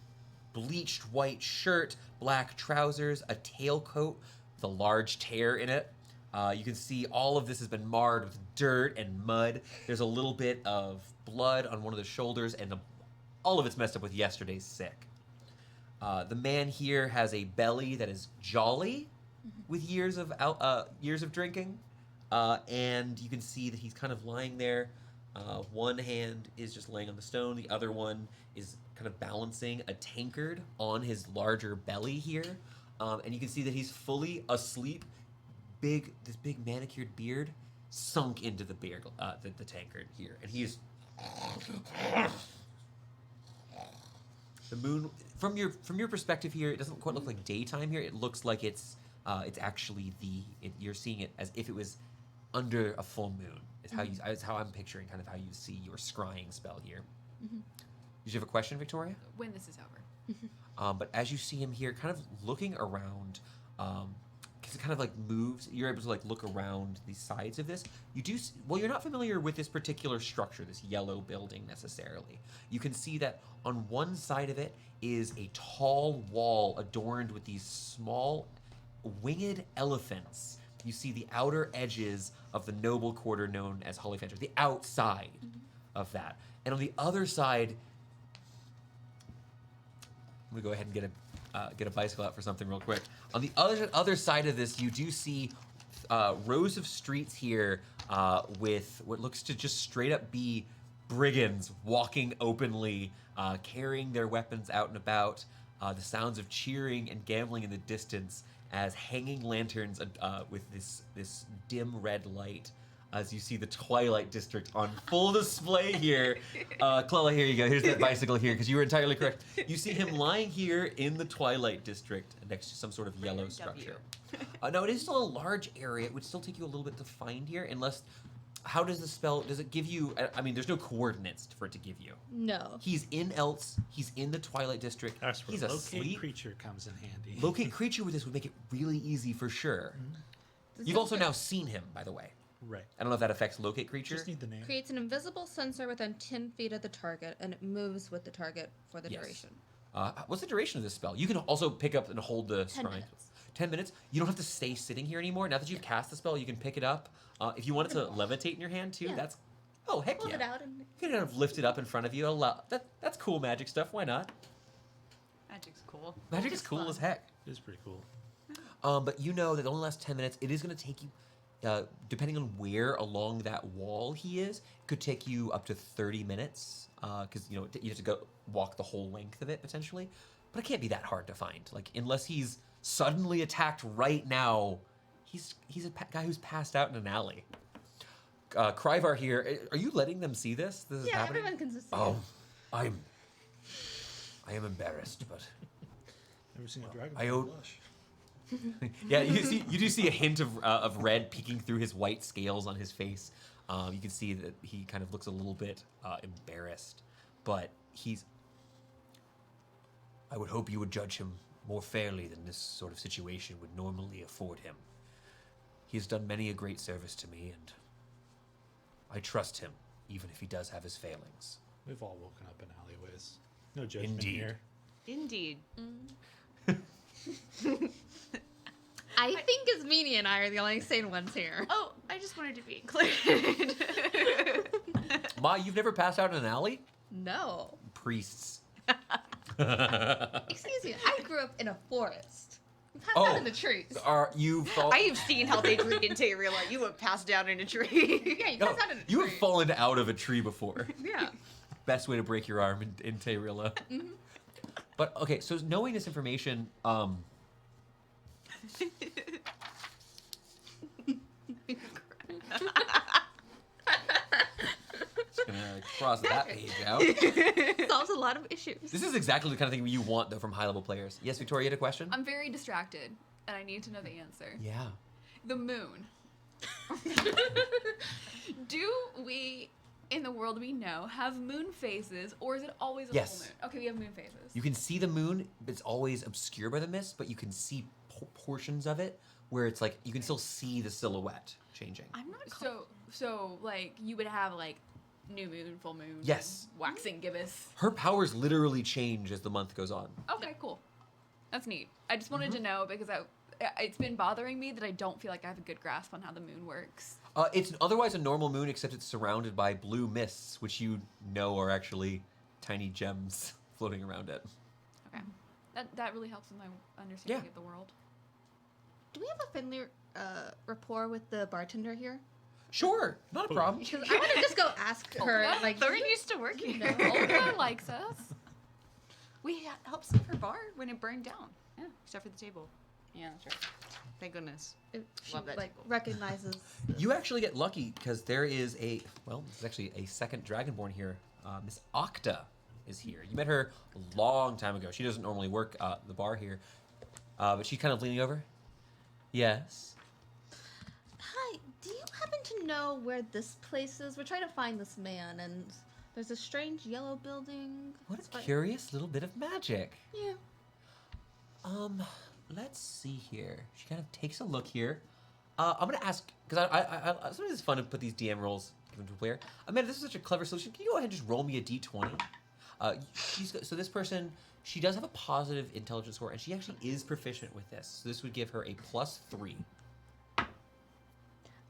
bleached white shirt, black trousers, a tailcoat with a large tear in it. You can see all of this has been marred with dirt and mud. There's a little bit of blood on one of the shoulders, and all of it's messed up with yesterday's sick. The man here has a belly that is jolly with years of drinking, and you can see that he's kind of lying there. One hand is just laying on the stone. The other one is kind of balancing a tankard on his larger belly here, and you can see that he's fully asleep. This big manicured beard sunk into the beard, the tankard here, and he is. The moon, from your perspective here, it doesn't quite look like daytime here. It looks like it's actually you're seeing it as if it was under a full moon. Is how I'm picturing kind of how you see your scrying spell here. Did you have a question, Victoria? When this is over. But as you see him here, kind of looking around, because it kind of like moves, you're able to like look around the sides of this. You do, well, you're not familiar with this particular structure, this yellow building necessarily. You can see that on one side of it is a tall wall adorned with these small winged elephants. You see the outer edges of the noble quarter known as Hollyfanter, the outside of that. And on the other side, I'm gonna go ahead and get a bicycle out for something real quick. On the other side of this, you do see rows of streets here with what looks to just straight up be brigands walking openly, carrying their weapons out and about. The sounds of cheering and gambling in the distance as hanging lanterns with this dim red light as you see the Twilight District on full display here. Clella, here you go. Here's that bicycle here, because you were entirely correct. You see him lying here in the Twilight District next to some sort of yellow structure. No, it is still a large area. It would still take you a little bit to find here, unless... How does the spell... Does it give you... I mean, there's no coordinates for it to give you. No. He's in Eltz. He's in the Twilight District. That's where He's locate asleep. creature comes in handy. Locate creature with this would make it really easy for sure. You've also now seen him, by the way. Right. I don't know if that affects locate creature. Just need the name. Creates an invisible sensor within 10 feet of the target, and it moves with the target for the Yes. duration. What's the duration of this spell? You can also pick up and hold the 10 shrine. minutes. 10 minutes. You don't have to stay sitting here anymore. Now that you've cast the spell, you can pick it up. If you want it to levitate in your hand too, Yeah. that's... Oh, heck Hold yeah. it out and You can kind of lift it up in front of you. That's cool magic stuff. Why not? Magic's cool. Magic is cool fun. as heck. It is pretty cool. But you know that it only lasts 10 minutes. It is going to take you, depending on where along that wall he is, it could take you up to 30 minutes. Because, you have to go walk the whole length of it, potentially. But it can't be that hard to find. Like, unless he's suddenly attacked right now, he's a guy who's passed out in an alley. Kryvar here, are you letting them see this? This is yeah, happening? everyone can just see Oh, it. I am embarrassed, but Never seen a dragon I owe- blush. Yeah, you do see a hint of red peeking through his white scales on his face. You can see that he kind of looks a little bit embarrassed, but I would hope you would judge him more fairly than this sort of situation would normally afford him. He has done many a great service to me, and I trust him, even if he does have his failings. We've all woken up in alleyways. No judgment Indeed. here. Indeed. I think Ismene and I are the only sane ones here. Oh, I just wanted to be included. Ma, you've never passed out in an alley? No. Priests. Excuse me, I grew up in a forest. We passed Oh. out in the trees. Are you? I have seen how they drink in Tayrilla. You have passed down in a tree. Yeah, you No, passed out in a tree. you have fallen out of a tree before. Yeah. Best way to break your arm in Tayrilla. But okay, so knowing this information, just gonna cross that page out. Solves a lot of issues. This is exactly the kind of thing you want though from high level players. Yes, Victoria, you had a question? I'm very distracted, and I need to know the answer. Yeah. The moon. Do we, in the world we know, have moon phases, or is it always a Yes. full moon? Okay, we have moon phases. You can see the moon, it's always obscured by the mist, but you can see portions of it where it's like you can still see the silhouette changing. I'm not. So like you would have like new moon, full moon, Yes. waxing gibbous. Her powers literally change as the month goes on. Okay, cool. That's neat. I just wanted to know because it's been bothering me that I don't feel like I have a good grasp on how the moon works. It's otherwise a normal moon, except it's surrounded by blue mists, which you know are actually tiny gems floating around it. Okay, that really helps with my understanding Yeah. of the world. Do we have a friendly rapport with the bartender here? Sure, not a problem. Because I want to just go ask her, what? like, Thorn used to work you here. know. Olga likes us. We helped save her bar when it burned down. Yeah, except for the table. Yeah, that's right. Thank goodness. she, Love that like, table. recognizes. You actually get lucky because there is there's actually a second Dragonborn here. Miss Octa is here. You met her a long time ago. She doesn't normally work the bar here, but she's kind of leaning over. Yes. Hi, do you happen to know where this place is? We're trying to find this man, and there's a strange yellow building. What It's a quite- curious little bit of magic. Yeah. Let's see here. She kind of takes a look here. I'm gonna ask because I sometimes it's fun to put these DM rolls given to a player. Amanda, this is such a clever solution. Can you go ahead and just roll me a d20? So this person, she does have a positive intelligence score, and she actually is proficient with this. So this would give her a +3.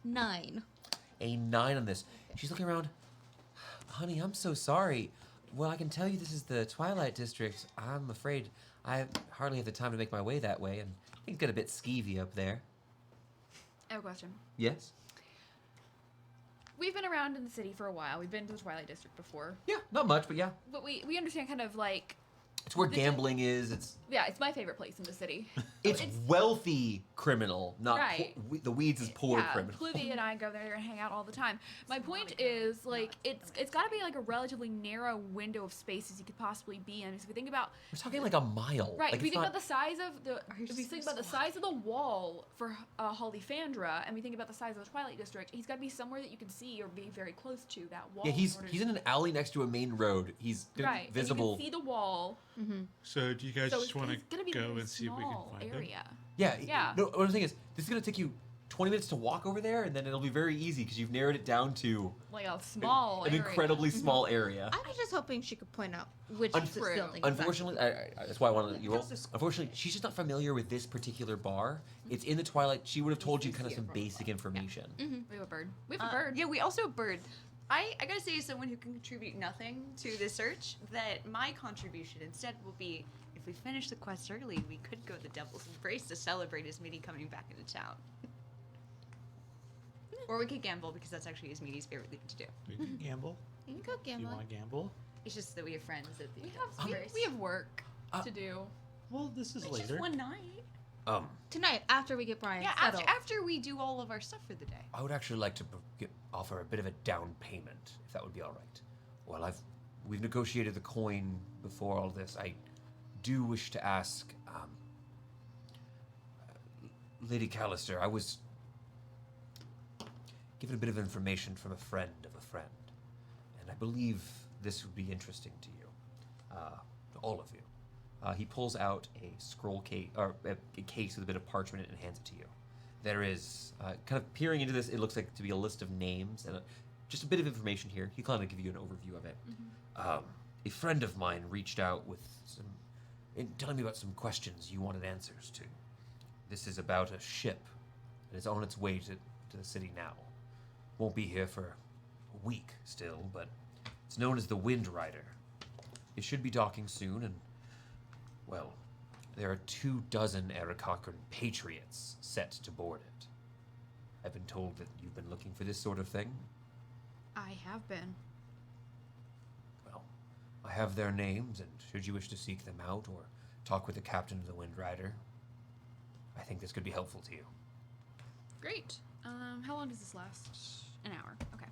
9. A 9 on this. She's looking around. Honey, I'm so sorry. Well, I can tell you this is the Twilight District. I'm afraid I hardly have the time to make my way that way, and things get a bit skeevy up there. I have a question. Yes? We've been around in the city for a while. We've been to the Twilight District before. Yeah, not much, but yeah. But we understand kind of like It's where gambling is. It's my favorite place in the city. it's wealthy criminal, not Right. the weeds is poor Yeah, criminal. Pluvy and I go there and hang out all the time. My point is, like, it's got to be like a relatively narrow window of spaces you could possibly be in. Because if we think about We're talking like a mile. right, Like, if we it's think not- about the size of if we think about the size of the wall for Hollyphandra, and we think about the size of the Twilight District, he's got to be somewhere that you can see or be very close to that wall. Yeah, he's order in to- an alley next to a main road. He's right, visible. And you can see the wall. So do you guys So just want it's gonna be to a go very and see if we can small find him? area. Yeah. No, what I'm saying is, this is gonna take you 20 minutes to walk over there, and then it'll be very easy because you've narrowed it down to Like a small an area. incredibly small area. I was just hoping she could point out which Untrue. building. Unfortunately, that's why I wanted you roll. Unfortunately, she's just not familiar with this particular bar. It's in the Twilight. She would have told you kind of some basic information. We have a bird. We have a bird. Yeah, we also have bird. I gotta say, as someone who can contribute nothing to the search, that my contribution instead will be, if we finish the quest early, we could go to the Devil's Embrace to celebrate Ismene coming back into town. Or we could gamble, because that's actually Ismene's favorite thing to do. We can gamble. You can go Do you gambling. want to gamble? It's just that we have friends at the We Devil's have Embrace. we have work to do. Well, this is It's later. just one night. Tonight, after we get Brian Yeah, settled. after we do all of our stuff for the day. I would actually like to offer a bit of a down payment, if that would be all right. Well, we've negotiated the coin before all this. I do wish to ask, Lady Callister, I was given a bit of information from a friend of a friend, and I believe this would be interesting to you, to all of you. He pulls out a scroll case, or a case with a bit of parchment and hands it to you. There is, kind of peering into this, it looks like to be a list of names and just a bit of information here. He'll kind of give you an overview of it. A friend of mine reached out with telling me about some questions you wanted answers to. This is about a ship that is on its way to the city now. Won't be here for a week still, but it's known as the Wind Rider. It should be docking soon, and well, there are 24 Aarakocra patriots set to board it. I've been told that you've been looking for this sort of thing. I have been. Well, I have their names, and should you wish to seek them out or talk with the captain of the Wind Rider, I think this could be helpful to you. Great. How long does this last? An hour. Okay.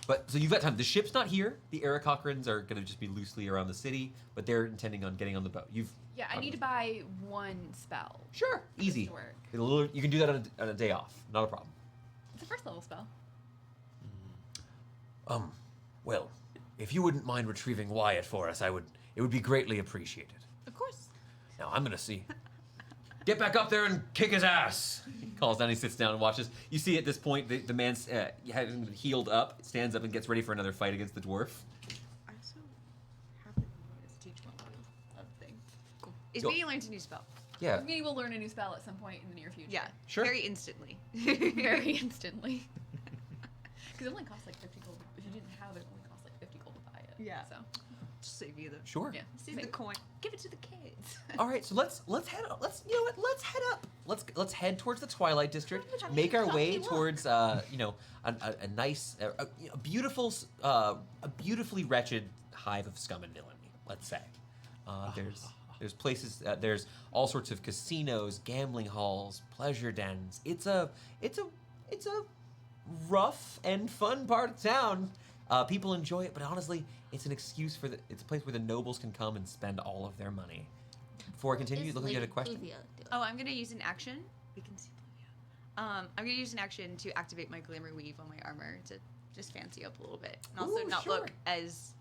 But so you've got time. The ship's not here. The Aarakocrans are going to just be loosely around the city, but they're intending on getting on the boat. Yeah, I need to buy one spell. Sure, easy. To work. You can do that on a day off. Not a problem. It's a first level spell. Well, if you wouldn't mind retrieving Wyatt for us, it would be greatly appreciated. Of course. Now, I'm gonna see. Get back up there and kick his ass. He calls down. He sits down and watches. You see at this point the man's having been healed up, stands up and gets ready for another fight against the dwarf. I also happen to teach one thing. Cool. Ismene learns a new spell. Yeah. Maybe we'll learn a new spell at some point in the near future. Yeah, Sure. very instantly. Very instantly. Because it only costs like 50 gold. If you didn't have it, it only costs like 50 gold to buy it. Yeah. So, Just save you the Sure. yeah. save the coin. Give it to the kids. All right, so let's head up. You know what? Let's head up. Let's head towards the Twilight District. Make our way towards a nice, a beautiful, a beautifully wretched hive of scum and villainy. Let's say. There's places. There's all sorts of casinos, gambling halls, pleasure dens. It's a rough and fun part of town. People enjoy it, but honestly, it's an excuse it's a place where the nobles can come and spend all of their money. Before I continue, looking at a question. Oh, I'm gonna use an action. We can see Olivia. I'm gonna use an action to activate my Glamour Weave on my armor to just fancy up a little bit, and also Ooh, not sure. look as.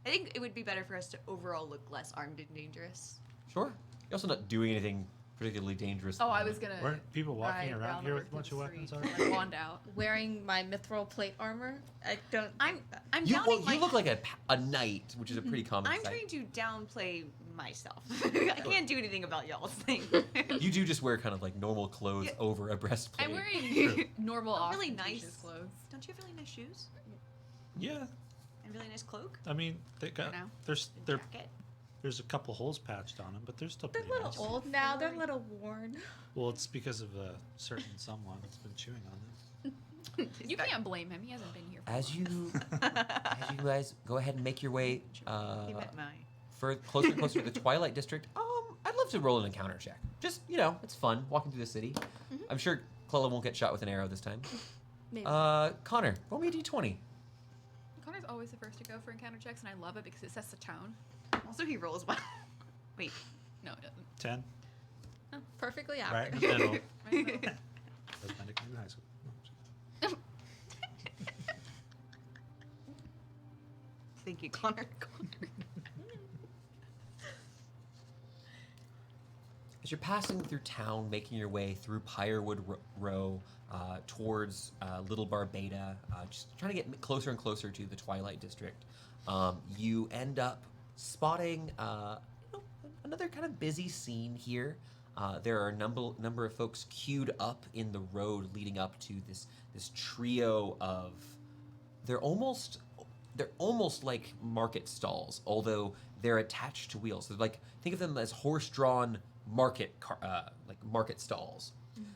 I think it would be better for us to overall look less armed and dangerous. Sure. You're also not doing anything particularly dangerous. oh, I was gonna. Weren't people walking ride around here with a Earth bunch of through weapons the already? street, like, wand out. Wearing my mithril plate armor. I don't. I'm You, doubting you look like a knight, which is a pretty common I'm sight. trying to downplay myself. I can't do anything about y'all's thing. You do just wear kind of like normal clothes Yeah. over a breastplate. I'm wearing normal, Really ostentatious nice. clothes. Don't you have really nice shoes Yeah. and really nice cloak? I mean, they got know. there's And there jacket. there's a couple holes patched on them, but they're still They're pretty a little nice. old now. They're a little worn. Well, it's because of a certain someone that's been chewing on them. You can't blame him. He hasn't been here. For As you guys go ahead and make your way He met my for closer and closer to the Twilight District, I'd love to roll an encounter check. Just, it's fun walking through the city. I'm sure Clella won't get shot with an arrow this time. Maybe. Connor, roll me a d20. Connor's always the first to go for encounter checks, and I love it because it sets the tone. Also, he rolls well. Wait. No, it doesn't. 10. Oh, perfectly Right in average. the middle. Right in the middle. That's my nickname in high school. Thank you, Connor. As you're passing through town, making your way through Pirewood Row towards Little Barbada, just trying to get closer and closer to the Twilight District, you end up spotting another kind of busy scene here. There are a number of folks queued up in the road leading up to this trio of. They're almost like market stalls, although they're attached to wheels. So think of them as horse-drawn market stalls.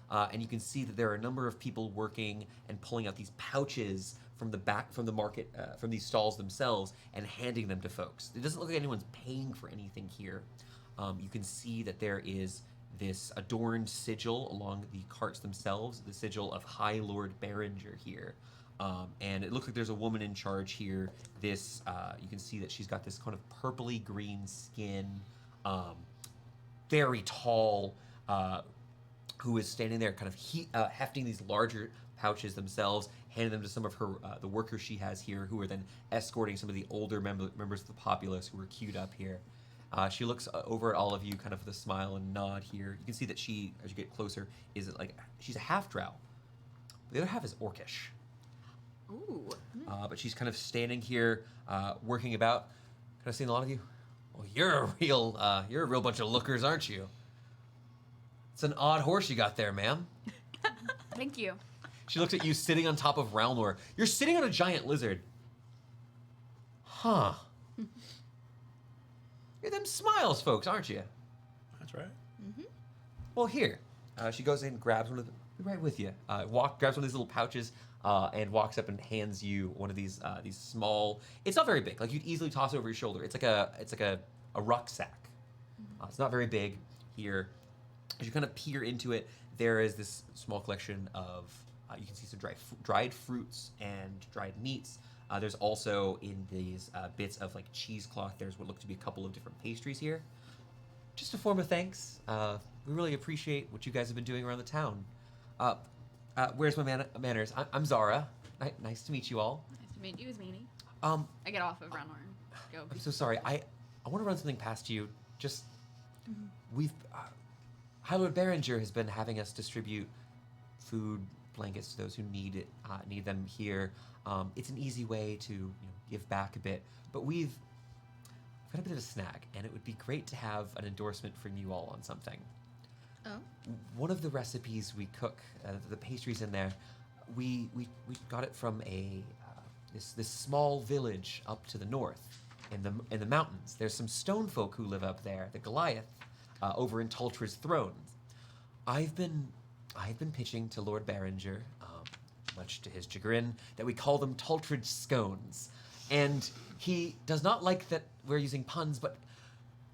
And you can see that there are a number of people working and pulling out these pouches from the back from the market from these stalls themselves and handing them to folks. It doesn't look like anyone's paying for anything here. You can see that there is this adorned sigil along the carts themselves, the sigil of High Lord Berenger here. And it looks like there's a woman in charge here. This you can see that she's got this kind of purpley green skin, very tall, who is standing there kind of hefting these larger pouches themselves, handing them to some of her the workers she has here, who are then escorting some of the older members of the populace who are queued up here. She looks over at all of you kind of with a smile and nod here. You can see that she, as you get closer, is she's a half-drow. The other half is orcish. Ooh. But she's kind of standing here, working about. Kind of seeing a lot of you. Well, you're a real bunch of lookers, aren't you? It's an odd horse you got there, ma'am. Thank you. She looks at you sitting on top of Ralnor. You're sitting on a giant lizard. Huh. You're them Smiles folks, aren't you? That's right. Well, here. She goes in, grabs one of them. Be right with you. Grabs one of these little pouches and walks up and hands you one of these small. It's not very big. Like you'd easily toss it over your shoulder. It's like a rucksack. It's not very big. Here, as you kind of peer into it, there is this small collection of. You can see some dried fruits and dried meats. There's also in these bits of like cheesecloth. There's what look to be a couple of different pastries here. Just a form of thanks. We really appreciate what you guys have been doing around the town. Where's my manners? I'm Zara. Nice to meet you all. Nice to meet you, Ismene. I get off of Ralnor and go. I'm so sorry. I want to run something past you. Just we've High Lord Berenger has been having us distribute food, blankets to those who need them here. It's an easy way to give back a bit, but we've got a bit of a snag, and it would be great to have an endorsement from you all on something. Oh. One of the recipes we cook, the pastries in there, we got it from this small village up to the north in the mountains. There's some stone folk who live up there, the Goliath, over in Tultra's throne. I've been pitching to Lord Berenger, much to his chagrin, that we call them Tultridge scones. And he does not like that we're using puns, but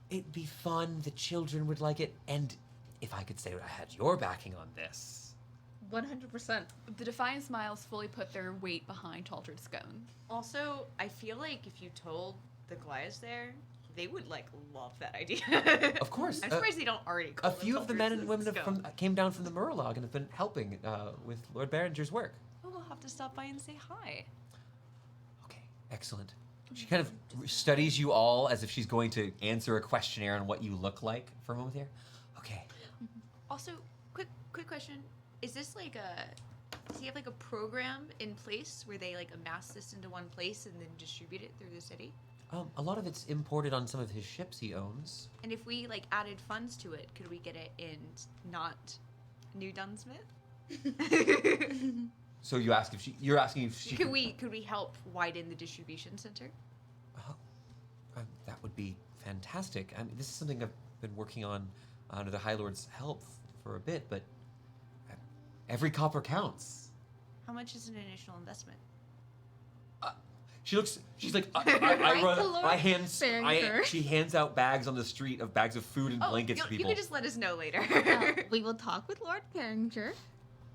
it'd be fun, the children would like it, and if I could say I had your backing on this. 100%. The Defiant Smiles fully put their weight behind Taltridge Scone. Also, I feel like if you told the Goliaths there, they would love that idea. Of course. I'm surprised they don't already call A them few of the men and women Scone. came down from the Murloc and have been helping with Lord Berenger's work. Oh, we'll have to stop by and say hi. Okay, excellent. She kind of studies you all as if she's going to answer a questionnaire on what you look like for a moment here. Okay. Also, quick question. Is this does he have a program in place where they amass this into one place and then distribute it through the city? A lot of it's imported on some of his ships he owns. And if we added funds to it, could we get it in not New Dunsmith? So you're asking if she Could we help widen the distribution center? That would be fantastic. I mean, this is something I've been working on under the High Lord's help for a bit, but every copper counts. How much is an initial investment? She's like, I Right to run. Lord I hands. Farrington. She hands out bags on the street of bags of food and blankets to you people. can just let us know later. We will talk with Lord Farringer.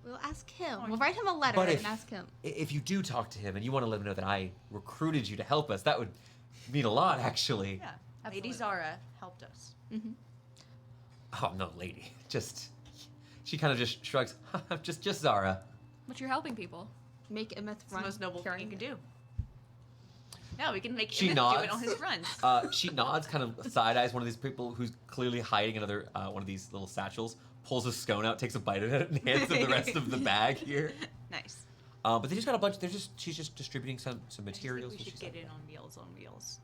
We'll ask him. We'll write him a letter But and ask him. If you do talk to him and you want to let him know that I recruited you to help us, that would mean a lot, actually. Yeah. Absolutely. Lady Zara helped us. Oh no, lady. She kind of just shrugs. just Zara. But you're helping people. Make a myth It's the run. most noble thing you carrying can do. Yeah, we can make She Immersed nods. do it on his runs. She nods, kind of side eyes one of these people who's clearly hiding another one of these little satchels. Pulls a scone out, takes a bite of it, and hands him the rest of the bag here. Nice. But they just got a bunch. She's just distributing some I just materials. think we should She's get like, in on Meals on Wheels.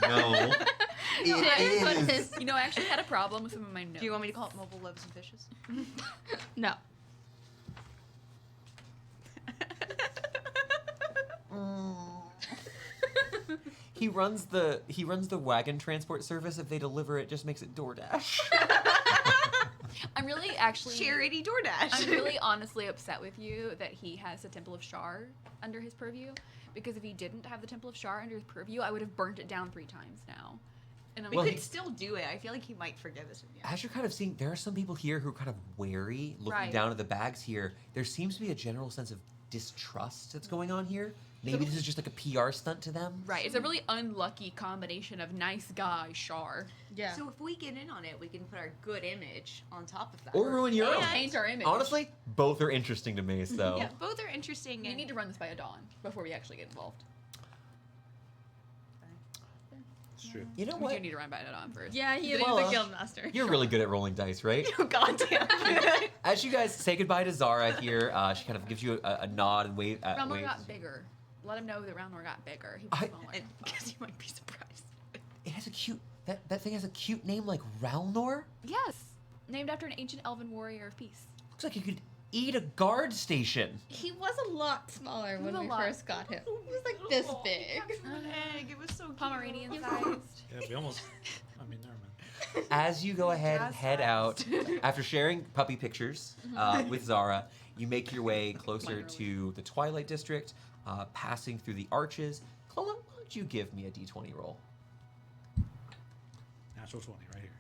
No. It is. You know, I actually had a problem with some of my notes. Do you want me to call it Mobile Loaves and Fishes? No. He runs the wagon transport service. If they deliver it, just makes it DoorDash. I'm really actually Charity DoorDash. I'm really honestly upset with you that he has the Temple of Shar under his purview, because if he didn't have the Temple of Shar under his purview, I would have burnt it down 3 times now. And I'm We Well, could he- still do it. I feel like he might forgive us. As you're kind of seeing, there are some people here who are kind of wary, looking Right. down at the bags here. There seems to be a general sense of distrust that's going on here. Maybe this is just like a PR stunt to them. right. It's a really unlucky combination of nice guy Shar. Yeah. So if we get in on it, we can put our good image on top of that. Or ruin your own. Paint our image. Honestly, both are interesting to me. So Yeah, both are interesting. You And need to run this by a dawn before we actually get involved. It's true. you know We what? do need to run by a dawn first. Yeah, he is Well, the guildmaster. You're really good at rolling dice, right? Oh, goddamn. As you guys say goodbye to Zara here, she kind of gives you a nod and Ralnor waves. got bigger. Let him know that Ralnor got bigger. He was I- smaller. And because you might be surprised. It has a cute. That thing has a cute name like Ralnor. Yes. Named after an ancient elven warrior of peace. Looks like you could eat a guard station. He was a lot smaller He when was a we lot. first got him. He was like this big. Egg, it was so cute. Pomeranian sized. Yeah, we almost. I mean, never mind. As you go ahead and Jazz head out, sized. after sharing puppy pictures with Zara, you make your way closer to the Twilight District, passing through the arches. Clola, why don't you give me a d20 roll? Natural 20 right here.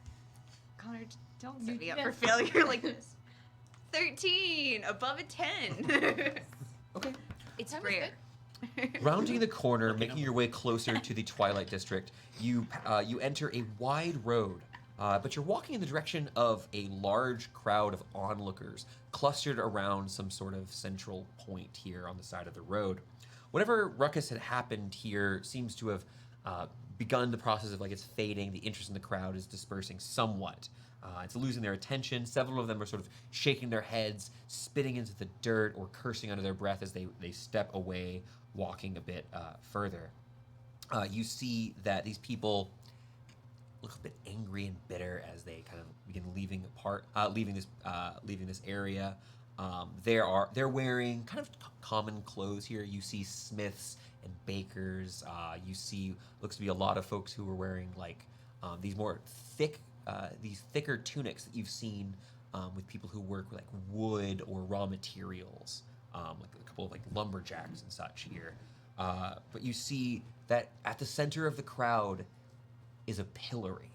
Connor, don't set me up for failure like this. 13, above a 10. Okay. It's That was rare. Rounding the corner, making your way closer to the Twilight District, you enter a wide road, but you're walking in the direction of a large crowd of onlookers clustered around some sort of central point here on the side of the road. Whatever ruckus had happened here seems to have begun the process of like it's fading. The interest in the crowd is dispersing somewhat. It's losing their attention. Several of them are sort of shaking their heads, spitting into the dirt, or cursing under their breath as they step away, walking a bit further. You see that these people look a bit angry and bitter as they kind of begin leaving this area. They're wearing kind of common clothes here. You see smiths and bakers. You see looks to be a lot of folks who are wearing like these more these thicker tunics that you've seen with people who work with like wood or raw materials, like a couple of like lumberjacks and such here. But you see that at the center of the crowd is a pillory.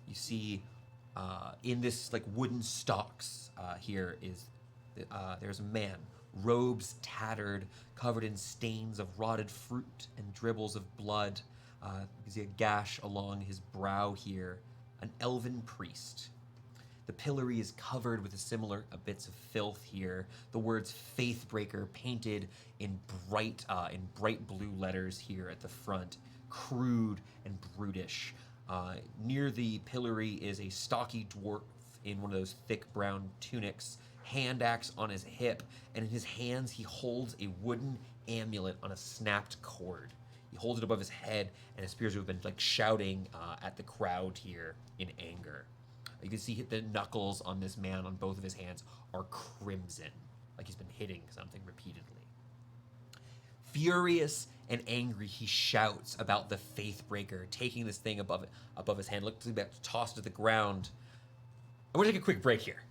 You see in this like wooden stalks here is there's a man, robes tattered, covered in stains of rotted fruit and dribbles of blood. You see a gash along his brow here, an elven priest. The pillory is covered with similar bits of filth here. The words "Faithbreaker" painted in bright blue letters here at the front, crude and brutish. Near the pillory is a stocky dwarf in one of those thick brown tunics, hand axe on his hip, and in his hands he holds a wooden amulet on a snapped cord. He holds it above his head and appears to have been like shouting at the crowd here in anger. You can see the knuckles on this man on both of his hands are crimson, like he's been hitting something repeatedly. Furious and angry, he shouts about the Faithbreaker, taking this thing above his hand, looks about to toss it to the ground. I'm gonna take a quick break here.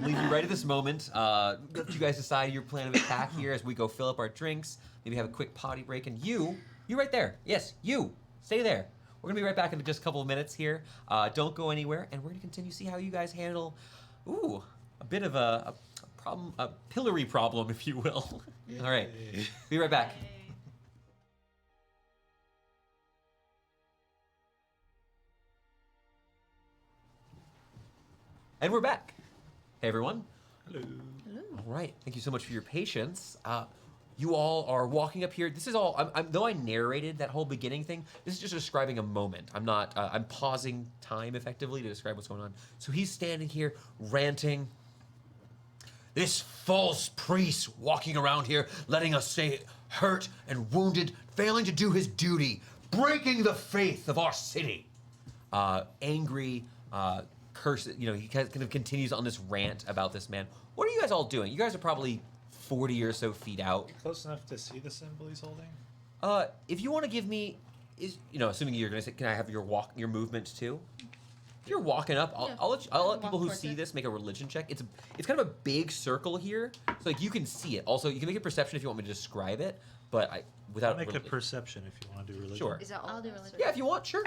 Leave you right at this moment. Let you guys decide your plan of attack here as we go fill up our drinks. Maybe have a quick potty break. And you right there. Yes, you. Stay there. We're going to be right back in just a couple of minutes here. Don't go anywhere. And we're going to continue to see how you guys handle, a bit of a problem, a pillory problem, if you will. All right. Be right back. And we're back. Hey, everyone. Hello. All right. Thank you so much for your patience. You all are walking up here. This is all, though I narrated that whole beginning thing, this is just describing a moment. I'm not, I'm pausing time effectively to describe what's going on. So he's standing here ranting. This false priest walking around here, letting us stay hurt and wounded, failing to do his duty, breaking the faith of our city. Angry, curse, he kind of continues on this rant about this man. What are you guys all doing? You guys are probably 40 or so feet out. Close enough to see the symbol he's holding? If you want to give me, assuming you're gonna say, can I have your movement too? If you're walking up, I'll let people who see this make a religion check. It's kind of a big circle here, so you can see it. Also, you can make a perception if you want me to describe it, but without I'll make a perception if you want to do religion. Sure. Is that all? I'll do religion. Yeah, if you want, sure.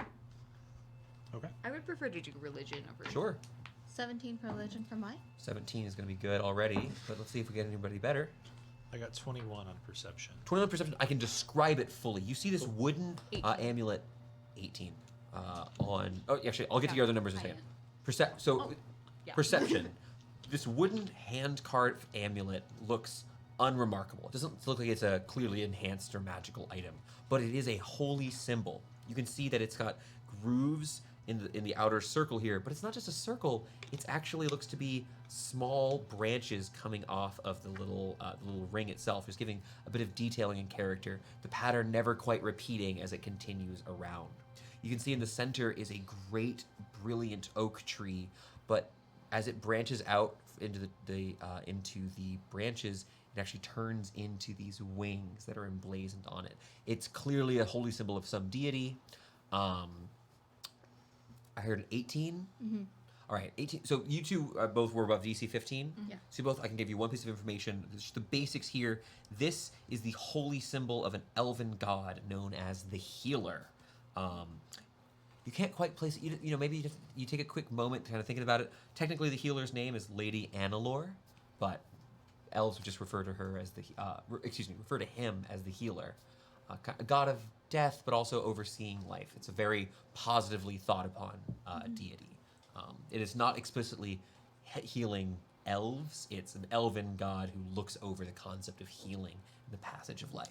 Okay. I would prefer to do religion over. Sure. 17 for religion for mine. 17 is going to be good already, but let's see if we get anybody better. I got 21 on perception. 21 perception, I can describe it fully. You see this wooden amulet, 18. Actually, I'll get to your other numbers in a second. Perception. This wooden hand-carved amulet looks unremarkable. It doesn't look like it's a clearly enhanced or magical item, but it is a holy symbol. You can see that it's got grooves in the outer circle here, but it's not just a circle. It actually looks to be small branches coming off of the little ring itself, just giving a bit of detailing and character. The pattern never quite repeating as it continues around. You can see in the center is a great, brilliant oak tree, but as it branches out into the branches, it actually turns into these wings that are emblazoned on it. It's clearly a holy symbol of some deity. I heard an 18. Mm-hmm. All right, 18. So you two both were above DC 15. Mm-hmm. Yeah. So I can give you one piece of information. Just the basics here. This is the holy symbol of an elven god known as the Healer. You can't quite place it. Maybe you take a quick moment kind of thinking about it. Technically, the Healer's name is Lady Annalore, but elves would just refer to her as refer to him as the Healer, a god of death, but also overseeing life. It's a very positively thought upon deity. It is not explicitly healing elves. It's an elven god who looks over the concept of healing and the passage of life.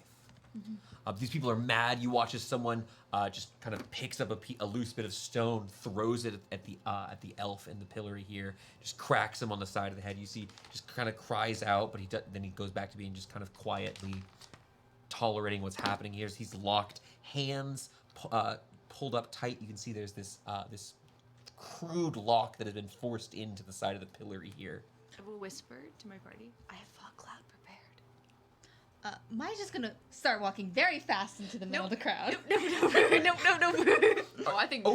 Mm-hmm. These people are mad. You watch as someone just kind of picks up a loose bit of stone, throws it at the elf in the pillory here, just cracks him on the side of the head. You see, just kind of cries out, but then he goes back to being just kind of quietly tolerating what's happening here. He's locked hands pulled up tight. You can see there's this crude lock that has been forced into the side of the pillory here. I will whisper to my party, I have Fog Cloud prepared. Mine's just gonna start walking very fast into the middle of the crowd. No. Oh, I think. Are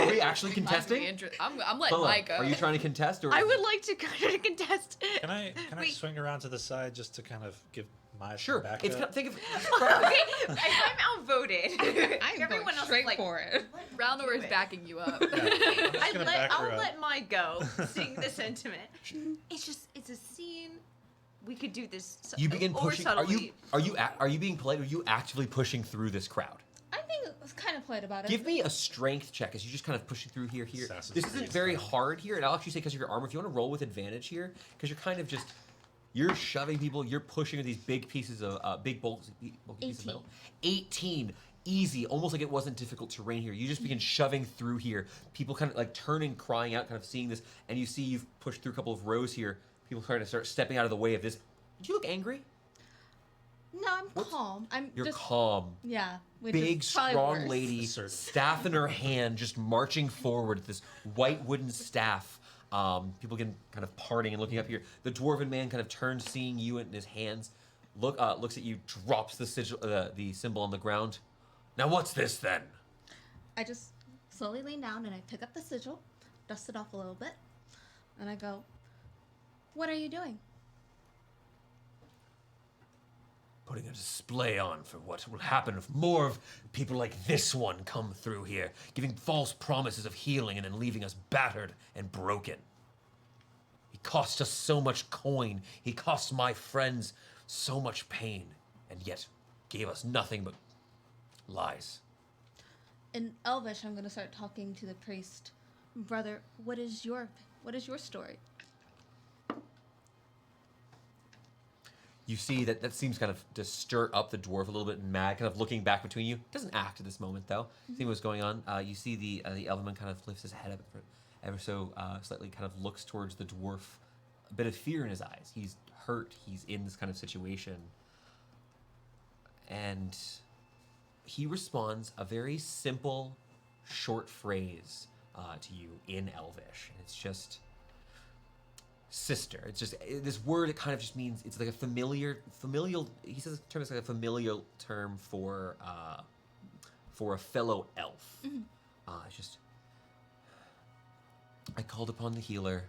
we actually contesting? I'm letting Mike go. Are you trying to contest, or I would like to kind of contest. Can I Wait. swing around to the side just to kind of give my sure? back It's up? think of Okay, if I'm outvoted, I'm everyone going else straight is like, for it. Roundor is backing you up. Yeah, I'm just gonna back her I'll up. let my go sing the sentiment. It's a scene. We could do this. You begin or pushing. Are subtly. you being polite? Or are you actively pushing through this crowd? I think it was kind of polite about it. Give me a strength check as you just kind of pushing through here. Assassin's This isn't Creed very style. hard here, and I'll actually say because of your armor, if you want to roll with advantage here, because you're kind of just you're shoving people, you're pushing these big pieces of big bulky pieces of metal. 18. Easy, almost like it wasn't difficult terrain here. You just begin shoving through here. People kind of like turning, crying out, kind of seeing this, and you see you've pushed through a couple of rows here. People trying to start stepping out of the way of this. Do you look angry? No, I'm calm. You're just calm. Yeah. which Big, is probably strong worse. lady, Assertive. staff in her hand, just marching forward with this white wooden staff. People getting kind of parting and looking up here. The dwarven man kind of turns, seeing you in his hands, looks at you, drops the sigil, the symbol on the ground. Now what's this then? I just slowly lean down and I pick up the sigil, dust it off a little bit, and I go, What are you doing? Putting a display on for what will happen if more of people like this one come through here, giving false promises of healing and then leaving us battered and broken. He cost us so much coin. He cost my friends so much pain, and yet gave us nothing but lies. In Elvish, I'm going to start talking to the priest. Brother, what is your story? You see that seems kind of to stir up the dwarf a little bit mad, kind of looking back between you. Doesn't act at this moment though. See what's going on. You see the Elvenman kind of lifts his head up ever so slightly, kind of looks towards the dwarf, a bit of fear in his eyes. He's hurt. He's in this kind of situation, and he responds a very simple, short phrase to you in Elvish, and it's just sister. It's just this word. It kind of just means it's like a familial. He says the term is like a familial term for a fellow elf. It's just, I called upon the healer,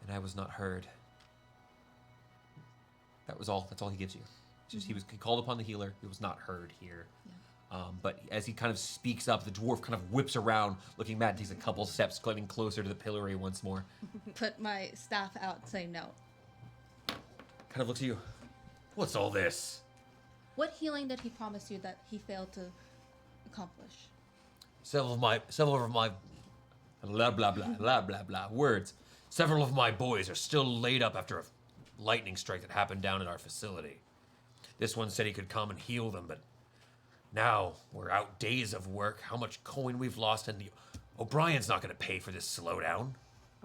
and I was not heard. That was all. That's all he gives you. It's just he called upon the healer. He was not heard here. Yeah. But as he kind of speaks up, the dwarf kind of whips around, looking mad, takes a couple steps, climbing closer to the pillory once more. Put my staff out and say no. Kind of looks at you. What's all this? What healing did he promise you that he failed to accomplish? Several of my blah blah blah blah blah blah words. Several of my boys are still laid up after a lightning strike that happened down at our facility. This one said he could come and heal them, but now we're out days of work, how much coin we've lost, and O'Brien's not going to pay for this slowdown.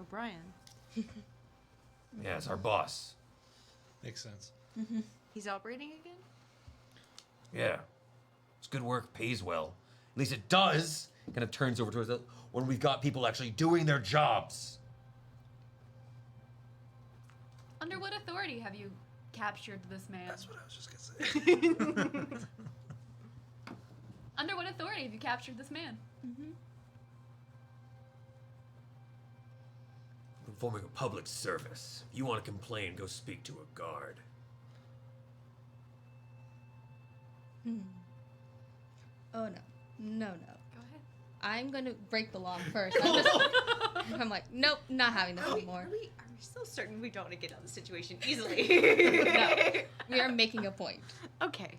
O'Brien. Yeah, it's our boss. Makes sense. He's operating again? Yeah. It's good work, pays well. At least it does. Kind of turns over towards it when we've got people actually doing their jobs. Under what authority have you captured this man? That's what I was just gonna say. Under what authority have you captured this man? Performing a public service. If you want to complain, go speak to a guard. Oh no. Go ahead. I'm going to break the law first. I'm like, nope, not having this anymore. Are we still certain we don't want to get out of the situation easily? No, we are making a point. Okay.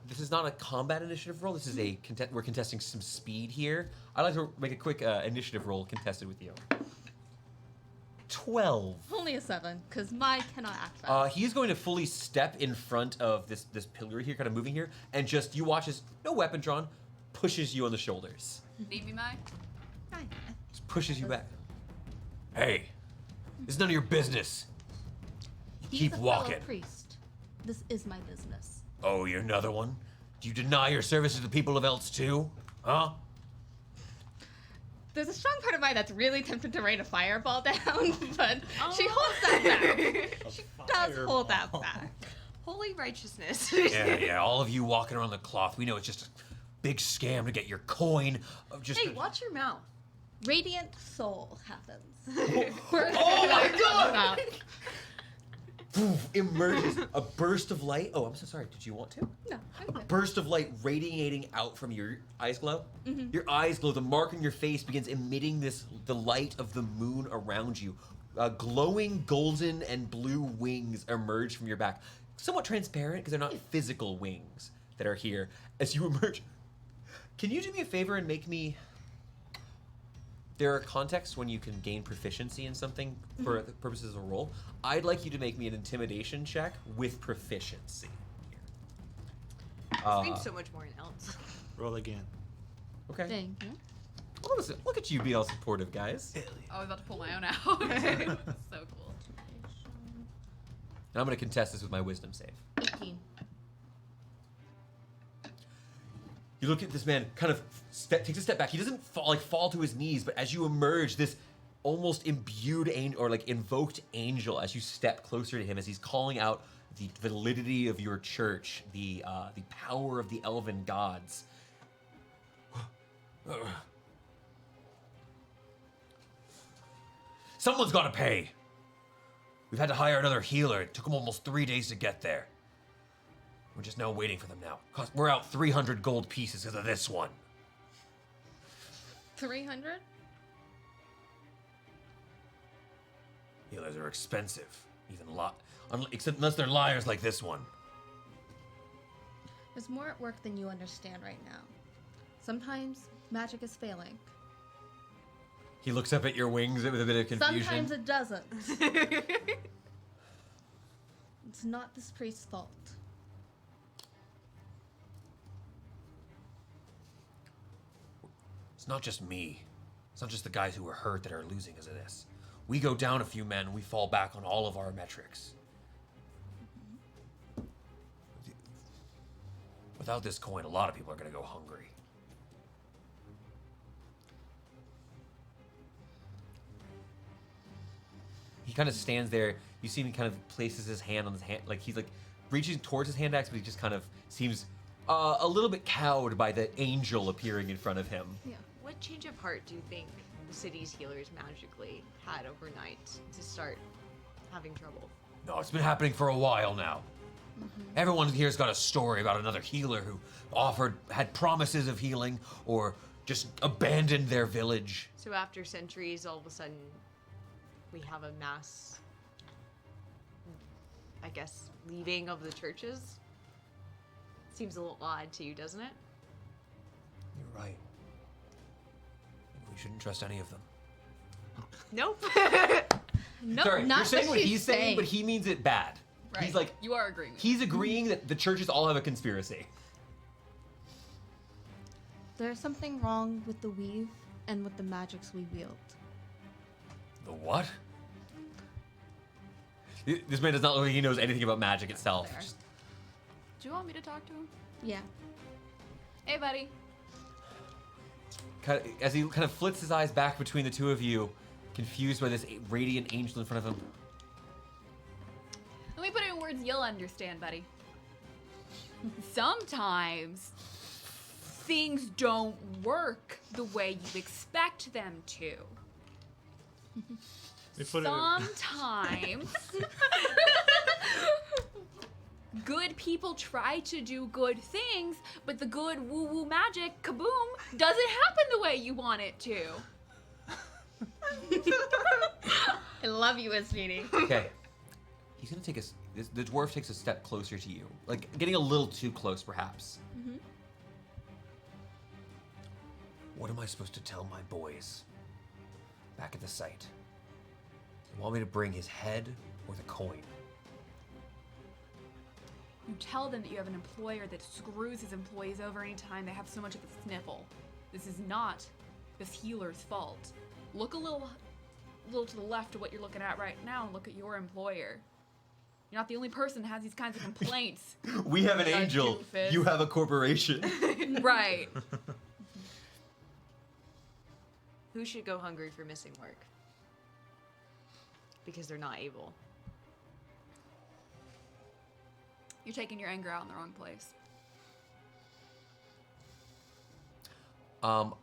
This is not a combat initiative roll. This is we're contesting some speed here. I'd like to make a quick initiative roll contested with you. 12. Only a 7, because my cannot act fast. He is going to fully step in front of this pillar here, kind of moving here, and just you watch as no weapon drawn, pushes you on the shoulders. Need me, Mai? Hi. Just pushes you back. Hey, it's none of your business. He's Keep a fellow walking. priest. This is my business. Oh, you're another one? Do you deny your service to the people of Elts too? Huh? There's a strong part of mine that's really tempted to rain a fireball down, but she holds that back. She does hold that back. Holy righteousness. Yeah, all of you walking around the cloth, we know it's just a big scam to get your coin. Hey, watch your mouth. Radiant soul happens. Oh my god! Emerges a burst of light. Oh, I'm so sorry. Did you want to? No. A burst of light radiating out from your eyes glow. Your eyes glow. The mark on your face begins emitting the light of the moon around you. Glowing golden and blue wings emerge from your back. Somewhat transparent because they're not physical wings that are here. As you emerge, can you do me a favor and make me... There are contexts when you can gain proficiency in something for the purposes of a roll. I'd like you to make me an intimidation check with proficiency. This means so much more in Elts. Roll again. Okay. Thank you. Look at you being all supportive, guys. Oh, I was about to pull my own out. So cool. And I'm going to contest this with my wisdom save. 18. You look at this man, kind of takes a step back. He doesn't fall to his knees, but as you emerge, this almost imbued invoked angel, as you step closer to him, as he's calling out the validity of your church, the power of the elven gods. Someone's got to pay. We've had to hire another healer. It took them almost 3 days to get there. We're just now waiting for them now. We're out 300 gold pieces because of this one. 300? Healers are expensive. Even except unless they're liars like this one. There's more at work than you understand right now. Sometimes magic is failing. He looks up at your wings with a bit of confusion. Sometimes it doesn't. It's not this priest's fault. It's not just me. It's not just the guys who were hurt that are losing because of this. We go down a few men, we fall back on all of our metrics. Without this coin, a lot of people are going to go hungry. He kind of stands there. You see him kind of places his hand on his hand, like he's like reaching towards his hand axe, but he just kind of seems a little bit cowed by the angel appearing in front of him. Yeah. What change of heart do you think the city's healers magically had overnight to start having trouble? No, it's been happening for a while now. Everyone here's got a story about another healer who had promises of healing, or just abandoned their village. So after centuries, all of a sudden, we have a mass, I guess, leaving of the churches? Seems a little odd to you, doesn't it? You're right. We shouldn't trust any of them. Nope. No, Sorry, not you're saying what what she's he's saying, but he means it bad. Right. He's like, you are agreeing with he's agreeing that the churches all have a conspiracy. There's something wrong with the weave and with the magics we wield. The what? This man does not look like he knows anything about magic itself. There. Just- Do you want me to talk to him? Yeah. Hey, buddy. as he kind of flits his eyes back between the two of you, confused by this radiant angel in front of him. Let me put it in words you'll understand, buddy. Sometimes things don't work the way you expect them to. Sometimes good people try to do good things, but the good woo-woo magic, kaboom, doesn't happen the way you want it to. I love you, Ismene. Okay. He's gonna take the dwarf takes a step closer to you. Like, getting a little too close, perhaps. Mm-hmm. What am I supposed to tell my boys back at the site? You want me to bring his head or the coin? You tell them that you have an employer that screws his employees over anytime they have so much of a sniffle. This is not this healer's fault. Look a little to the left of what you're looking at right now and look at your employer. You're not the only person that has these kinds of complaints. We have an You angel. doofus. You have a corporation. Right. Who should go hungry for missing work? Because they're not able. You're taking your anger out in the wrong place. Well,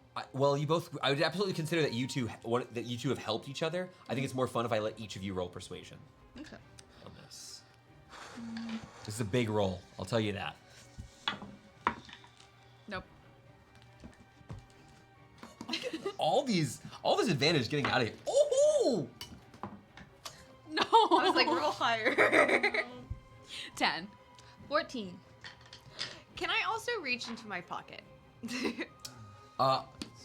I would absolutely consider that you two have helped each other. I think it's more fun if I let each of you roll persuasion Okay. on this. This is a big roll, I'll tell you that. Nope. All this advantage getting out of here. Oh! No. I was like, roll higher. 10. 14. Can I also reach into my pocket? This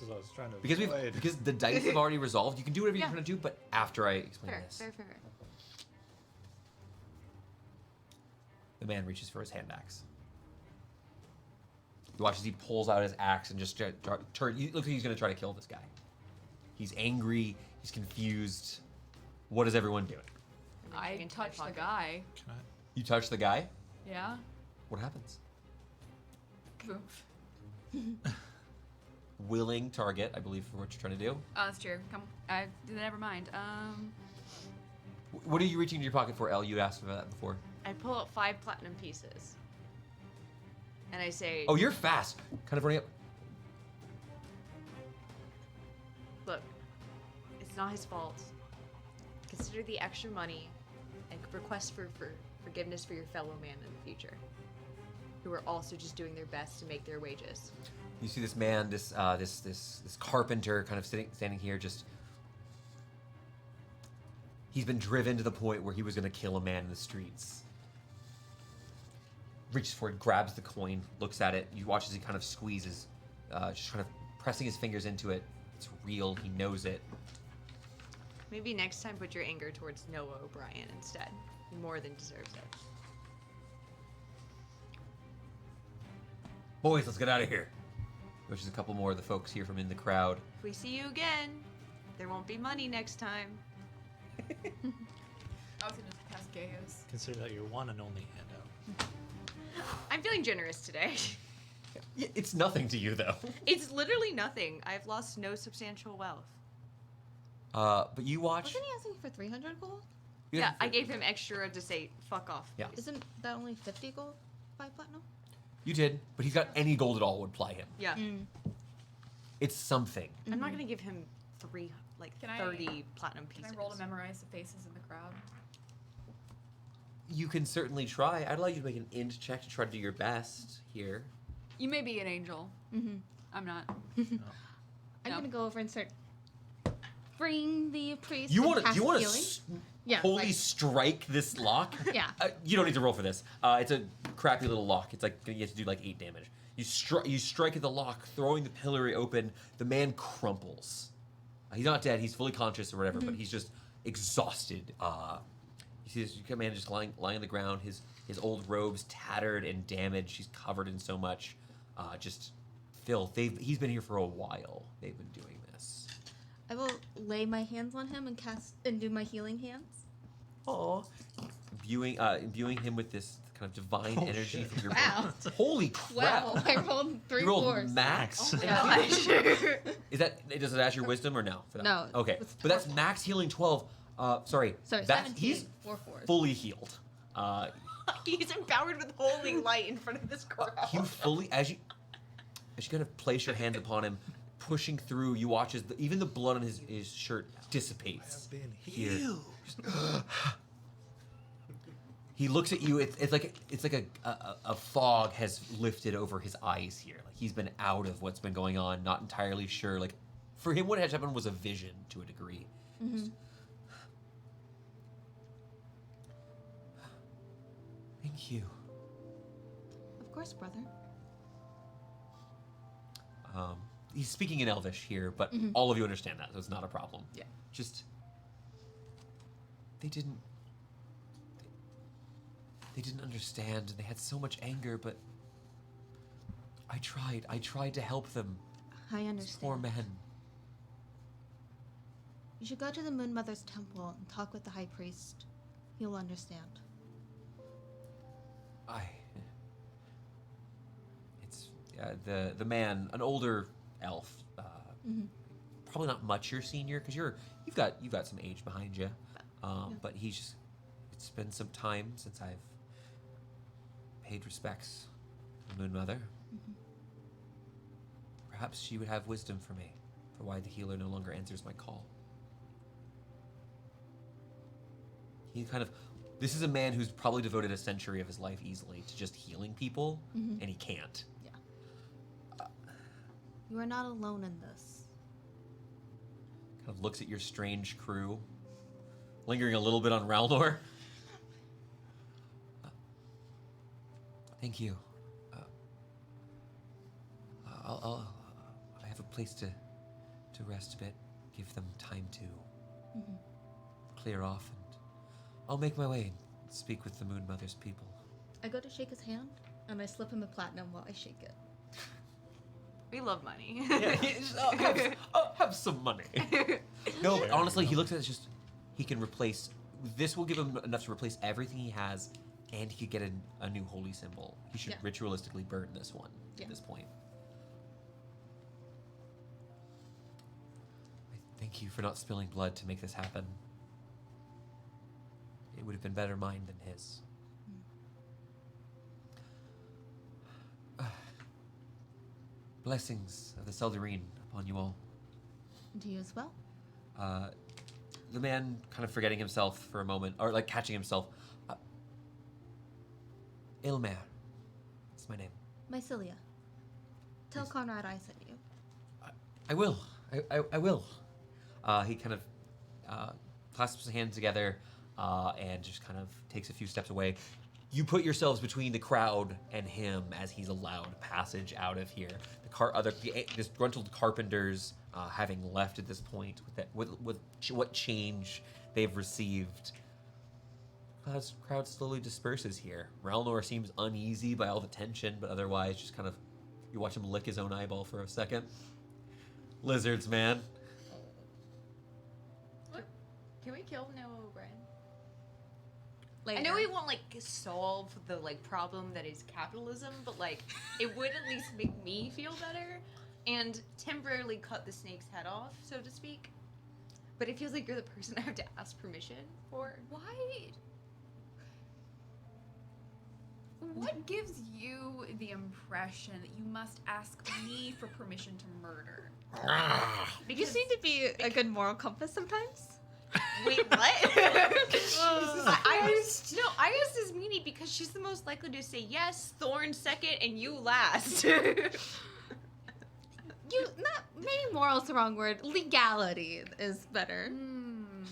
is what I was trying to avoid. Because the dice have already resolved, you can do whatever Yeah. you're trying to do, but after I explain Fair, this. fair. The man reaches for his hand axe. You watch as he pulls out his axe and just he looks like he's going to try to kill this guy. He's angry. He's confused. What is everyone doing? I Into my touched the pocket. guy. Can I? You touch the guy. Yeah. What happens? Boom. Willing target, I believe, for what you're trying to do. Oh, that's true. Come. Never mind. What are you reaching into your pocket for, Elle? You asked about that before. I pull out 5 platinum pieces. And I say, Oh, you're fast. Kind of running up. look, it's not his fault. Consider the extra money a request for forgiveness for your fellow man in the future, who are also just doing their best to make their wages. You see this man, this carpenter, kind of standing here. Just he's been driven to the point where he was going to kill a man in the streets. Reaches for it, grabs the coin, looks at it. You watch as he kind of squeezes, just kind of pressing his fingers into it. It's real. He knows it. Maybe next time put your anger towards Noah O'Brien instead. He more than deserves it. Boys, let's get out of here. Which is a couple more of the folks here from in the crowd. If we see you again, there won't be money next time. I was gonna pass Gaius. Consider that your one and only handout. I'm feeling generous today. Yeah, it's nothing to you, though. It's literally nothing. I've lost no substantial wealth. But you watch. Wasn't he asking for 300 gold? Yeah, I gave him extra to say, fuck off. Yeah. please. Isn't that only 50 gold by platinum? You did, but he's got any gold at all would ply him. Yeah. It's something. I'm not gonna give him Can I- 30 platinum Can pieces. I roll to memorize the faces in the crowd? You can certainly try. I'd like you to make an int check to try to do your best here. You may be an angel. Mm-hmm. I'm not. I'm No. gonna go over and start bring the priest. You and want to? cast You want healing. to Yeah, holy like- strike this lock? Yeah. You don't need to roll for this. It's a crappy little lock. It's like you have to do like 8 damage. You strike at the lock, throwing the pillory open. The man crumples. He's not dead. He's fully conscious or whatever, but he's just exhausted. You see this man just lying on the ground. His old robes tattered and damaged. He's covered in so much, just filth. He's been here for a while. They've been doing this. I will lay my hands on him and cast and do my healing hands. Aw. Imbuing him with this kind of divine Oh, energy shit. from your Wow. Holy crap! Wow, I rolled 3 You rolled fours. max. Oh my gosh. Is that does it ask your wisdom or no? For that? No, Okay, it's but that's 4 max healing 12. Sorry. Sorry, that's 17. he's 4 fours. fully healed. He's empowered with holy light in front of this crowd. You fully as you kind of place your hands upon him, pushing through. You watch as even the blood on his shirt dissipates. Been Here. healed. He looks at you. It's like a fog has lifted over his eyes here. Like he's been out of what's been going on. Not entirely sure. Like for him, what had happened was a vision to a degree. Just- Thank you. Of course, brother. He's speaking in Elvish here, but all of you understand that, so it's not a problem. Yeah. Just they didn't understand. They had so much anger, but I tried to help them. I These understand. poor men. You should go to the Moon Mother's temple and talk with the High Priest. He'll understand. It's the man, an older elf, probably not much your senior because you've got some age behind you, but it's been some time since I've paid respects to the Moon Mother. Perhaps she would have wisdom for me for why the healer no longer answers my call. This is a man who's probably devoted a century of his life easily to just healing people, and he can't. You are not alone in this. Kind of looks at your strange crew, lingering a little bit on Ralnor. Thank you. I have a place to rest a bit, give them time to clear off, and I'll make my way and speak with the Moon Mother's people. I go to shake his hand, and I slip him a platinum while I shake it. We love money. Have some money. No, but honestly, he looks at it as just he can replace. This will give him enough to replace everything he has, and he could get a new holy symbol. He should ritualistically burn this one at this point. I thank you for not spilling blood to make this happen. It would have been better mine than his. Blessings of the Seldarine upon you all. And to you as well. the man kind of forgetting himself for a moment, or like catching himself. Ilmer. That's my name. Mycelia. Tell Conrad I sent you. I will. I will. He kind of clasps his hands together and just kind of takes a few steps away. You put yourselves between the crowd and him as he's allowed passage out of here. The disgruntled carpenters, having left at this point, with what change they've received, crowd slowly disperses here. Ralnor seems uneasy by all the tension, but otherwise just kind of, you watch him lick his own eyeball for a second. Lizards, man. What? Can we kill Noah O'Brien? Later. I know we won't like solve the like problem that is capitalism, but like it would at least make me feel better and temporarily cut the snake's head off, so to speak. But it feels like you're the person I have to ask permission for. Why? What gives you the impression that you must ask me for permission to murder? You just need to be a good moral compass sometimes. Wait, what? I asked Ismene because she's the most likely to say yes, Thorn second, and you last. Maybe moral's the wrong word. Legality is better.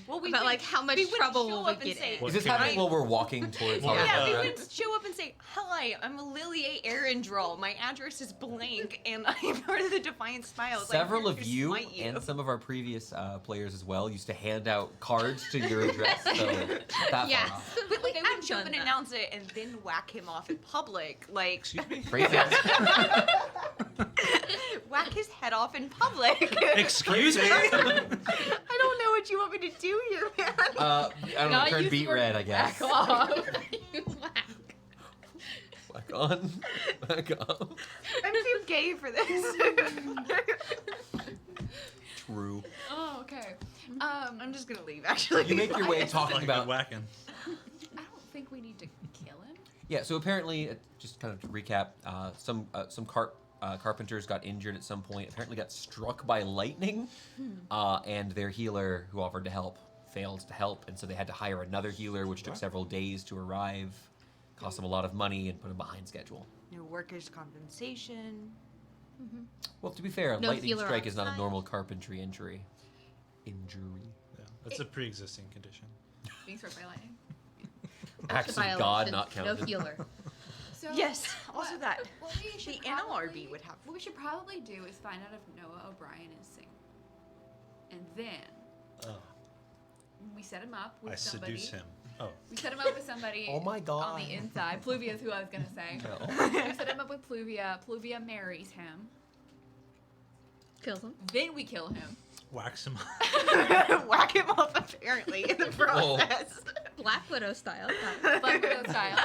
Well, About like how much trouble will we get in? Is this happening while we're walking towards? Yeah, we would show up and say, "Hi, I'm Lilia Arendral. My address is blank, and I'm part of the Defiant Smiles." Several I'm of here to you smite and some of our previous players as well used to hand out cards to your address. So that Yes. far off. But like, I I've would jump done and that. announce it, and then whack him off in public, like Phrase it. whack his head off in public. Excuse me? I don't know what you want me to do here, man. I don't know. Not Turn use beat the word red, I guess. back off. Back on. Back on. I'm too gay for this. True. Oh, okay. I'm just gonna leave. Actually, You make your way Like talking a about. whacking. I don't think we need to kill him. Yeah. So apparently, just kind of to recap, some carpenters got injured at some point. Apparently, got struck by lightning, and their healer, who offered to help, failed to help, and so they had to hire another healer, which took several days to arrive, cost them a lot of money, and put them behind schedule. no workers' compensation. Well, to be fair, No lightning healer strike on is not a site. normal carpentry injury. Yeah, that's a pre-existing condition. Being struck by lightning. Acts of Violation, God not counted. No healer. So Yes, also that. What we should The NLRB probably- would have. What we should probably do is find out if Noah O'Brien is single, and then Oh, we set him up with I somebody. seduce him. Oh, We set him up with somebody. Oh my God. On the inside, Pluvia is who I was gonna say. No. We set him up with Pluvia. Pluvia marries him. Kills him. Then we kill him. wax him. Whack him off, apparently, in the process. Black Widow style. Black Widow style.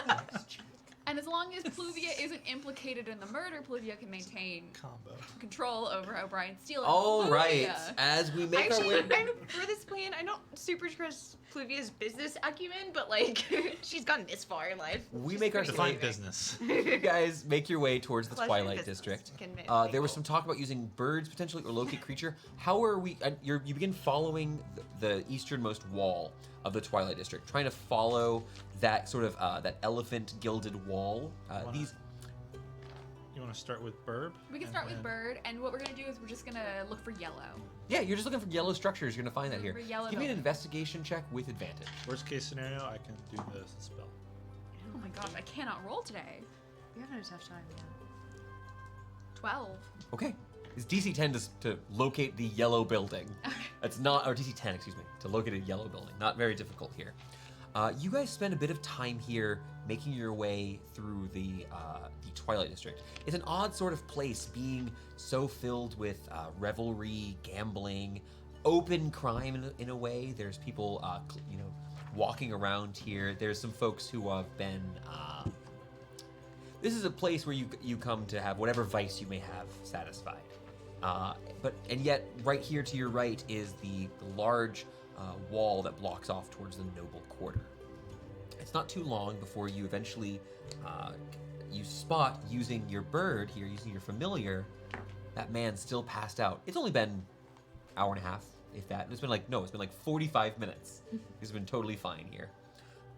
And as long as Pluvia isn't implicated in the murder, Pluvia can maintain Combo. control over O'Brien stealing. All right. Pluvia. As we make our Actually, way. for this plan, I don't super trust Pluvia's business acumen, but like, she's gotten this far in life. We She's make our pretty Define amazing. business. You guys make your way towards the Pleasure Twilight business. District. Convince There was people. some talk about using birds potentially or locate creature. How are we? You begin following the easternmost wall of the Twilight District, trying to follow that sort of that elephant gilded wall. These. You want to start with Burb? We can and start with then- Bird, and what we're gonna do is we're just gonna look for yellow. Yeah, you're just looking for yellow structures. You're gonna find that here. For yellow Give me an building. investigation check with advantage. Worst case scenario, I can do the spell. Oh my gosh, I cannot roll today. You're having a tough time, yeah. 12. Okay. It's DC 10 to locate the yellow building. It's not, or DC 10, excuse me, to locate a yellow building. Not very difficult here. You guys spend a bit of time here making your way through the Twilight District. It's an odd sort of place, being so filled with revelry, gambling, open crime in a way. There's people, walking around here. There's some folks who have been. This is a place where you come to have whatever vice you may have satisfied. And yet, right here to your right is the large wall that blocks off towards the noble quarter. It's not too long before you eventually you spot, using your bird here, using your familiar, that man still passed out. It's only been hour and a half, if that. And it's been like, no, it's been like 45 minutes. He's been totally fine here.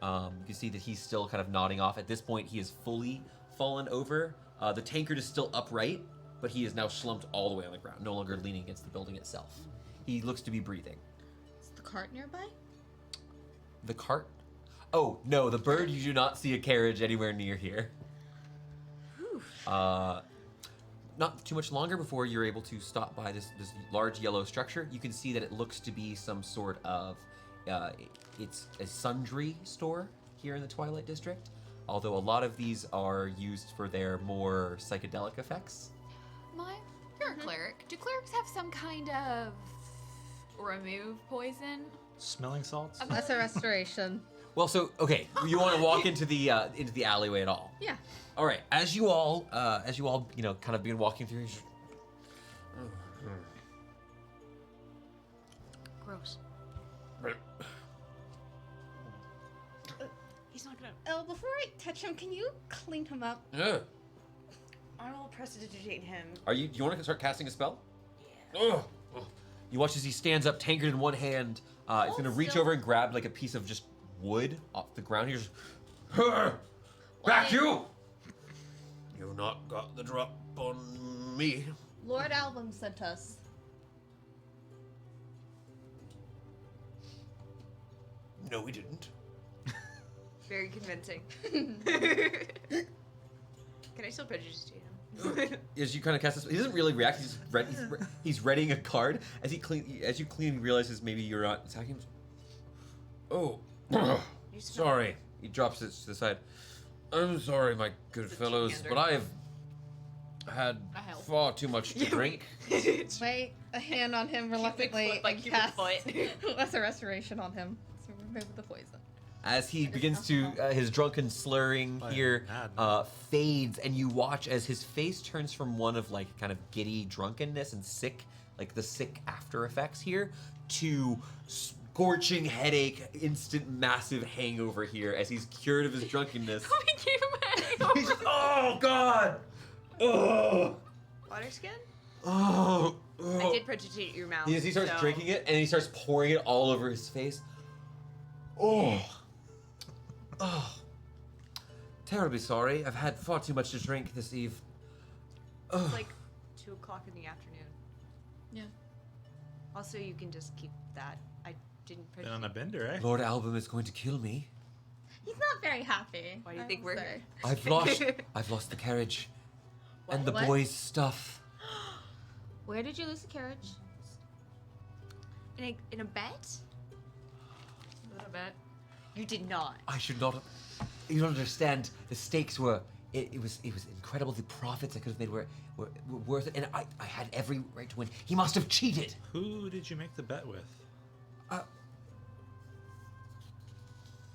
You can see that he's still kind of nodding off. At this point, he is fully fallen over. The tankard is still upright, but he is now slumped all the way on the ground, no longer leaning against the building itself. He looks to be breathing. Is the cart nearby? The cart? Oh, no, the bird, you do not see a carriage anywhere near here. Not too much longer before you're able to stop by this large yellow structure. You can see that it looks to be some sort of, it's a sundry store here in the Twilight District, although a lot of these are used for their more psychedelic effects. You're a cleric. Do clerics have some kind of remove poison? Smelling salts? That's a restoration. Well, so, okay, you want to walk into the alleyway at all? Yeah. All right, as you all, you know, kind of begin walking through. Gross. He's not gonna. Oh, before I touch him, can you clean him up? Yeah. I will prestidigitate him. Do you want to start casting a spell? Yeah. You watch as he stands up, tankard in one hand. He's going to reach over and grab like a piece of just wood off the ground. He's just, back you! You've not got the drop on me. Lord Album sent us. No, we didn't. Very convincing. Can I still prestidigitate him? As you kind of cast this, he doesn't really react. He's readying a card. As you cleanly realizes maybe you're not attacking him. Oh, sorry. He drops it to the side. I'm sorry, my good fellows, but I've had far too much to drink. Lay a hand on him reluctantly and cast Lesser Restoration on him to remove the poison. As he begins to, his drunken slurring here fades, and you watch as his face turns from one of like kind of giddy drunkenness and sick, like the sick after effects here, to scorching headache, instant massive hangover here as he's cured of his drunkenness. We gave him a hangover. He's just, oh God! Oh! Water skin? Oh! I did prestidigitate your mouth. He starts drinking it, and he starts pouring it all over his face. Oh! Oh, terribly sorry. I've had far too much to drink this eve. It's like 2 o'clock in the afternoon. Yeah. Also, you can just keep that. I didn't Been on a bender, eh? Lord Album is going to kill me. He's not very happy. Why do you think we're here? I've lost the carriage and the What? boys' stuff. Where did you lose the carriage? In a bet? A little bit. You did not. I should not have. You don't understand. The stakes were. It was incredible. The profits I could have made were worth it, and I had every right to win. He must have cheated. Who did you make the bet with?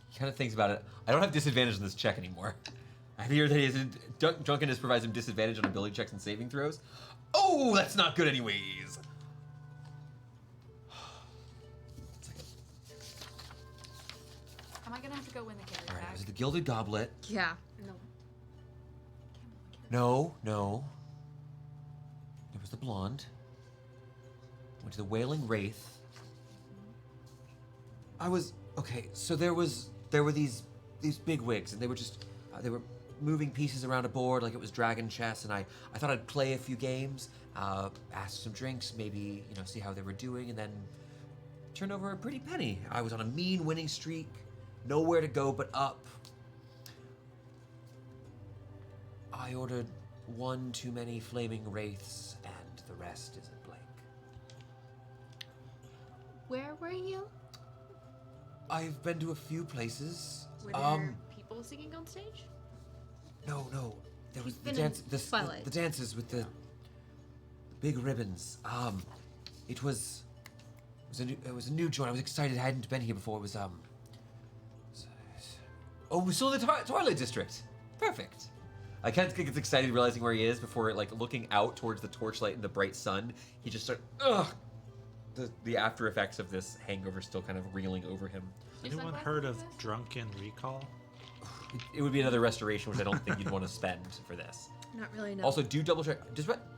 He kind of thinks about it. I don't have disadvantage on this check anymore. I hear that his drunkenness provides him disadvantage on ability checks and saving throws. Oh, that's not good anyways. Am I gonna have to go win the carry All right, back? was it the Gilded Goblet? Yeah. No. No. There was the Blonde. Went to the Wailing Wraith. Okay, so there were these big wigs, and they were just they were moving pieces around a board like it was dragon chess, and I thought I'd play a few games, ask some drinks, maybe see how they were doing, and then turn over a pretty penny. I was on a mean winning streak, nowhere to go but up. I ordered one too many flaming wraiths, and the rest is a blank. Where were you? I've been to a few places. Were there people singing on stage? No. There was He's the been in dance, Twilight. the dances with the big ribbons. It was a new joint. I was excited. I hadn't been here before. It was we saw the Twilight District. Perfect. I kind of gets excited realizing where he is before looking out towards the torchlight and the bright sun. He just started. The after effects of this hangover still kind of reeling over him. Anyone heard of Drunken Recall? It would be another restoration, which I don't think you'd want to spend for this. Not really, no. Also, do double check.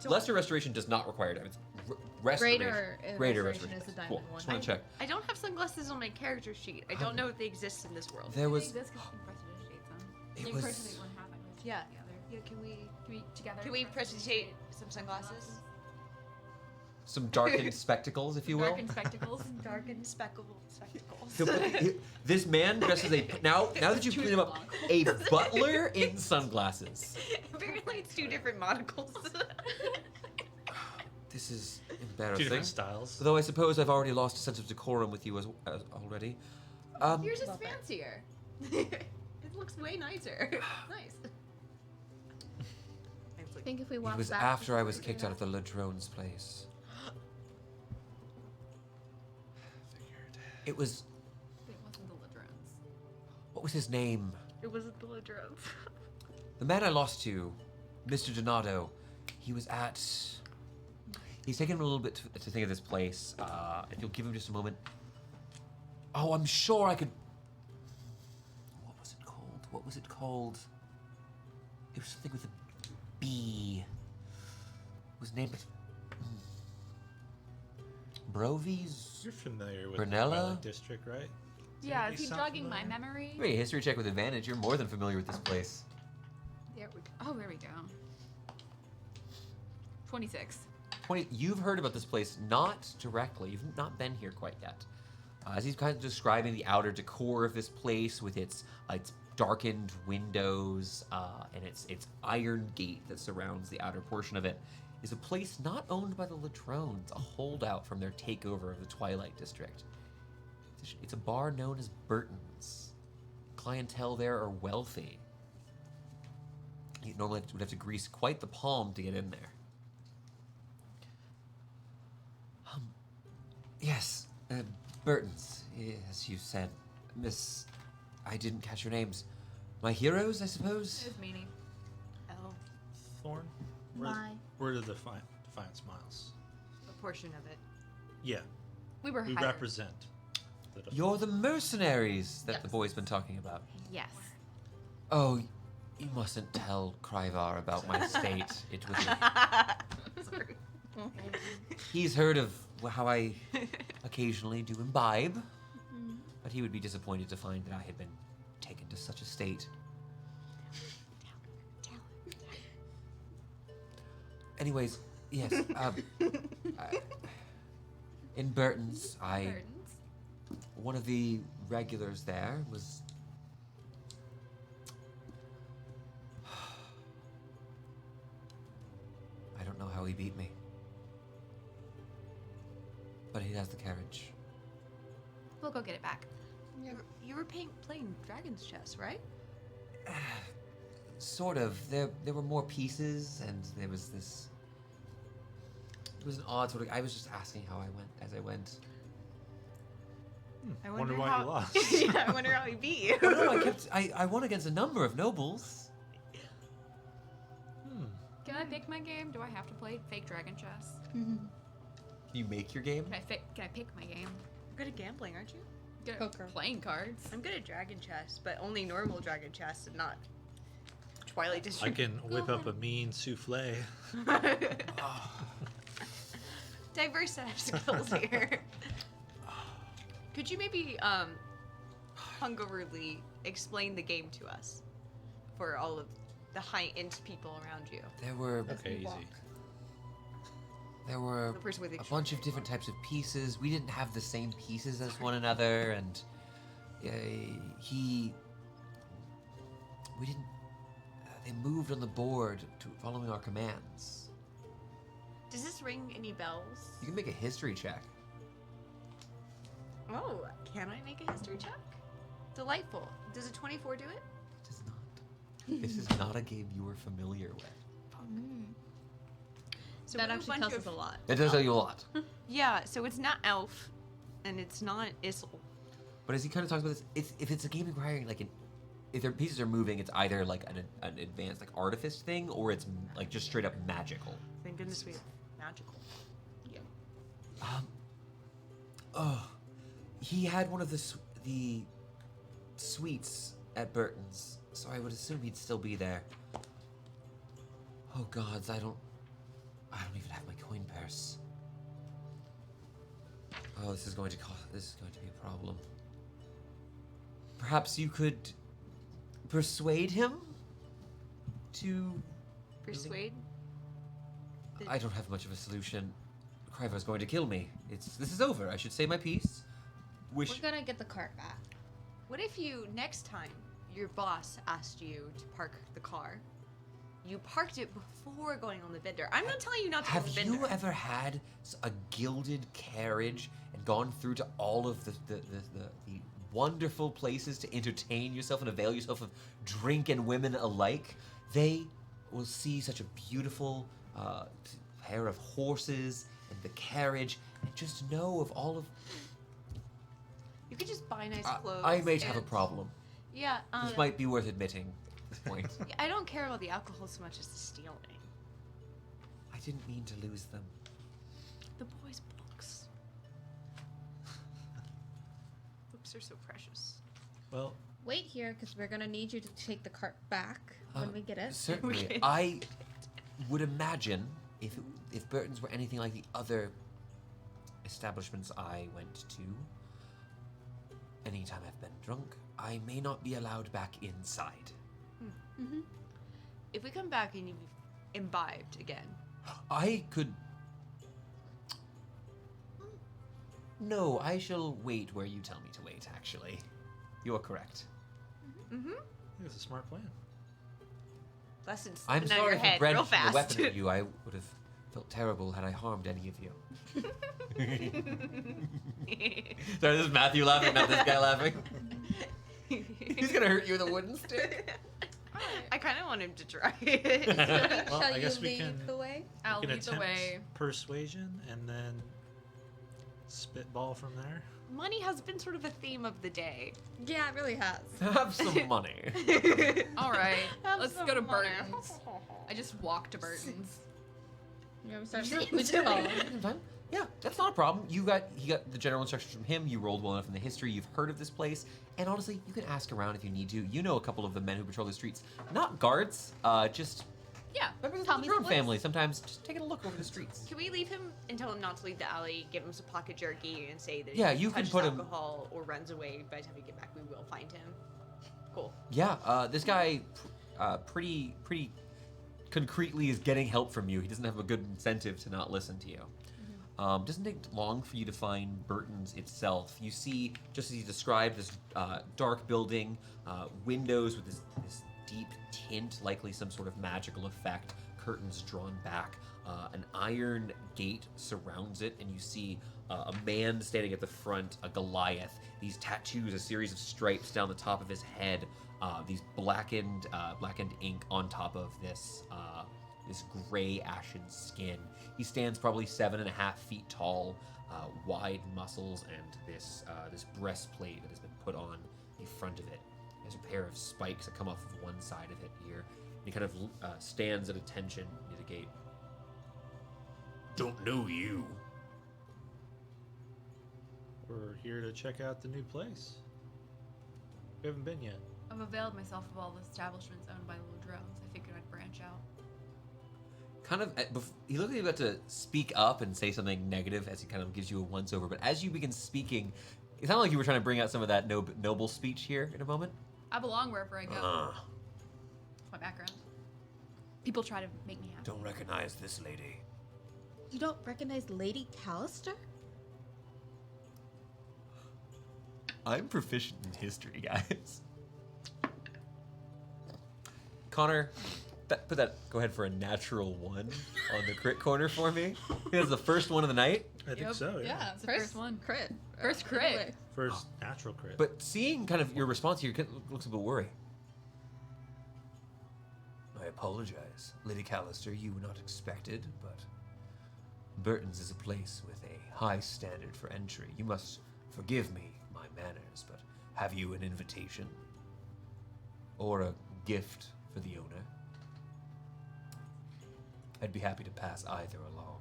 Lesser restoration does not require damage. Greater Greater restoration restoration. is the diamond Cool. one. Just want to check. I don't have sunglasses on my character sheet. I don't know if they exist in this world. There was. This because you can prestidigitate some. It You can was- prestidigitate one half, I prestidigitate Yeah. the other. Yeah, can Can we together? we prestidigitate some sunglasses? Some darkened spectacles, if you will. Darkened spectacles. Darkened spectacles. So, this man dresses now that you've cleaned him up, a butler in sunglasses. Apparently, it's 2 different monocles. This is 2 embarrassing. different styles. Though I suppose I've already lost a sense of decorum with you as already. Yours is Love it. fancier. It looks way nicer. Nice. I think if we It walk was back after I was before we kicked do out of the Ladrone's place. It was. It wasn't the Ladrones. What was his name? It wasn't the Ladrones. The man I lost to, Mr. Donato. He was at. He's taken him a little bit to think of this place. If you'll give him just a moment. Oh, I'm sure I could. What was it called? What was it called? It was something with a B. It was named. Brovies? You're familiar with Brunella? the Twilight District, right? Yeah, Anybody is he sound jogging my familiar? memory? Give me a history check with advantage. You're more than familiar with this place. There we go. Oh, there we go. 26. 20. You've heard about this place, not directly. You've not been here quite yet. As he's kind of describing the outer decor of this place with its darkened windows and its iron gate that surrounds the outer portion of it, is a place not owned by the Ladrones, a holdout from their takeover of the Twilight District. It's a bar known as Burton's. Clientele there are wealthy. You normally would have to grease quite the palm to get in there. Yes, Burton's, as you said. Miss, I didn't catch your names. My heroes, I suppose? Ismene. Oh, Thorn? My. We're the Defiant Smiles. a portion of it. Yeah, We were we hired. represent the Defiant. You're the mercenaries that the Yes. boy's been talking about. Yes. Oh, you mustn't tell Kryvar about my state. It was. Sorry. He's heard of how I occasionally do imbibe, but he would be disappointed to find that I had been taken to such a state. Anyways, yes. In Burton's, Burdens. one of the regulars there was. I don't know how he beat me. But he has the carriage. We'll go get it back. You were playing Dragon's Chess, right? Sort of. There were more pieces, and there was this. It was an odd sort of. I was just asking how I went as I went. I Wonder why how, you lost. Yeah, I wonder how he beat you. Oh, no, I won against a number of nobles. Can I pick my game? Do I have to play fake dragon chess? Can you make your game? Can I pick my game? You're good at gambling, aren't you? Get Poker. Playing cards. I'm good at Dragon Chess, but only normal Dragon Chess and not Twilight I District. can whip up a mean souffle. Diverse set of skills here. Could you maybe hungrily explain the game to us for all of the high-end people around you? There were Okay, easy. there were The person with a extra bunch of different types of pieces. We didn't have the same pieces as one another, and we didn't. They moved on the board to following our commands. Does this ring any bells? You can make a history check. Oh, can I make a history check? Delightful. Does a 24 do it? It does not. This is not a game you are familiar with. So That we have actually bunch tells of- us a lot. It does tell you a lot. Yeah, so it's not Elf, and it's not Issel. But as he kind of talks about this, if it's a game requiring like if their pieces are moving, it's either like an advanced like artifice thing, or it's like just straight up magical. Thank goodness we have magical. He had one of the suites at Burton's, so I would assume he'd still be there. Oh gods, I don't even have my coin purse. Oh, this is going to be a problem. Perhaps you could persuade him to... Persuade? I don't have much of a solution. Kryva's going to kill me. This is over. I should say my piece. We're gonna get the cart back. What if you, next time your boss asked you to park the car, you parked it before going on the bender? I'm not telling you not to go on the Have bender. you ever had a gilded carriage and gone through to all of the wonderful places to entertain yourself and avail yourself of drink and women alike? They will see such a beautiful pair of horses and the carriage and just know of all of... You could just buy nice clothes. I may have a and- problem. Yeah, This might be worth admitting at this point. I don't care about the alcohol so much as the stealing. I didn't mean to lose them. The boys' books. Books are so precious. Well, Wait here, because we're gonna need you to take the cart back when we get it. Certainly. I would imagine if Burton's were anything like the other establishments I went to, anytime I've been drunk, I may not be allowed back inside. If we come back and you've imbibed again, I could... No, I shall wait where you tell me to wait, actually. You're correct. I think it's a smart plan. lessons I'm spin out sorry your head for real brandishing the fast. weapon at you. I would have felt terrible had I harmed any of you. Sorry, this is Matthew laughing, not this guy laughing. He's gonna hurt you with a wooden stick. I kind of want him to try it. Well, Shall I you guess we lead can. the way? I'll we can lead the attempt way. persuasion and then spitball from there. Money has been sort of a theme of the day. Yeah, it really has. Have some money. All right, Have let's some go to money. Burton's. I just walk to Burton's. You know, we start saying we did all. Yeah, that's not a problem. He got the general instructions from him. You rolled well enough in the history. You've heard of this place, and honestly, you can ask around if you need to. You know a couple of the men who patrol the streets, not guards, just Yeah, members of Tommy's the drone boys. family. Sometimes just taking a look over the streets. Can we leave him and tell him not to leave the alley, give him some pocket jerky, and say that Yeah, if he you can touches put him- alcohol or runs away, by the time we get back, we will find him. Cool. Yeah, this guy, pretty concretely is getting help from you. He doesn't have a good incentive to not listen to you. Doesn't take long for you to find Burton's itself. You see, just as he described, this dark building, windows with this deep tint, likely some sort of magical effect, curtains drawn back. An iron gate surrounds it, and you see a man standing at the front, a Goliath. These tattoos, a series of stripes down the top of his head, these blackened ink on top of this gray ashen skin. He stands probably 7.5 feet tall, wide muscles, and this breastplate that has been put on the front of it. There's a pair of spikes that come off of one side of it here. And he kind of stands at attention near the gate. Don't know you. We're here to check out the new place. We haven't been yet. I've availed myself of all the establishments owned by little drones. I figured I'd branch out. Kind of, he looks like he's about to speak up and say something negative as he kind of gives you a once-over. But as you begin speaking, it sounded like you were trying to bring out some of that noble speech here in a moment. I belong wherever I go. It's my background. People try to make me happy. Don't recognize this lady. You don't recognize Lady Callister? I'm proficient in history, guys. Connor, go ahead for a natural 1 on the crit corner for me. That's the first one of the night. I think so. Yeah. It's the first one. Crit. First crit. First natural crit. But seeing kind of your response here looks a bit worried. I apologize, Lady Callister. You were not expected, but Burton's is a place with a high standard for entry. You must forgive me my manners, but have you an invitation? Or a gift for the owner? I'd be happy to pass either along.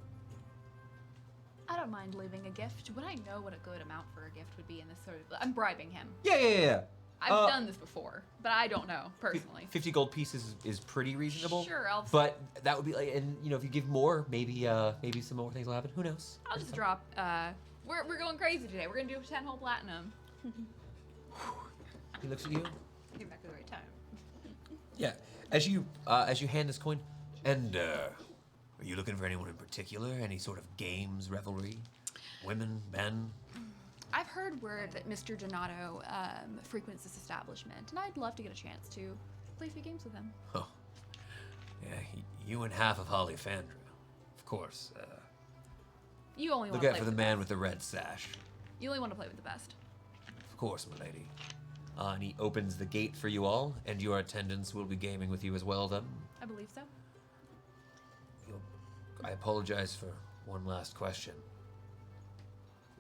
I don't mind leaving a gift. Would I know what a good amount for a gift would be in this sort of... I'm bribing him. Yeah. I've done this before, but I don't know, personally. 50 gold pieces is pretty reasonable. Sure, I'll... But that would be like, and if you give more, maybe some more things will happen. Who knows? I'll just drop We're going crazy today. We're gonna do 10-hole platinum. He looks at you. Came back at the right time. Yeah. As you hand this coin, and are you looking for anyone in particular? Any sort of games, revelry, women, men? I've heard word that Mr. Donato frequents this establishment, and I'd love to get a chance to play a few games with him. Oh, yeah. You and half of Hollyfandra, of course. You only want Look to out play for with the man with the red sash. You only want to play with the best. Of course, my lady. And he opens the gate for you all, and your attendants will be gaming with you as well, then. I believe so. I apologize for one last question.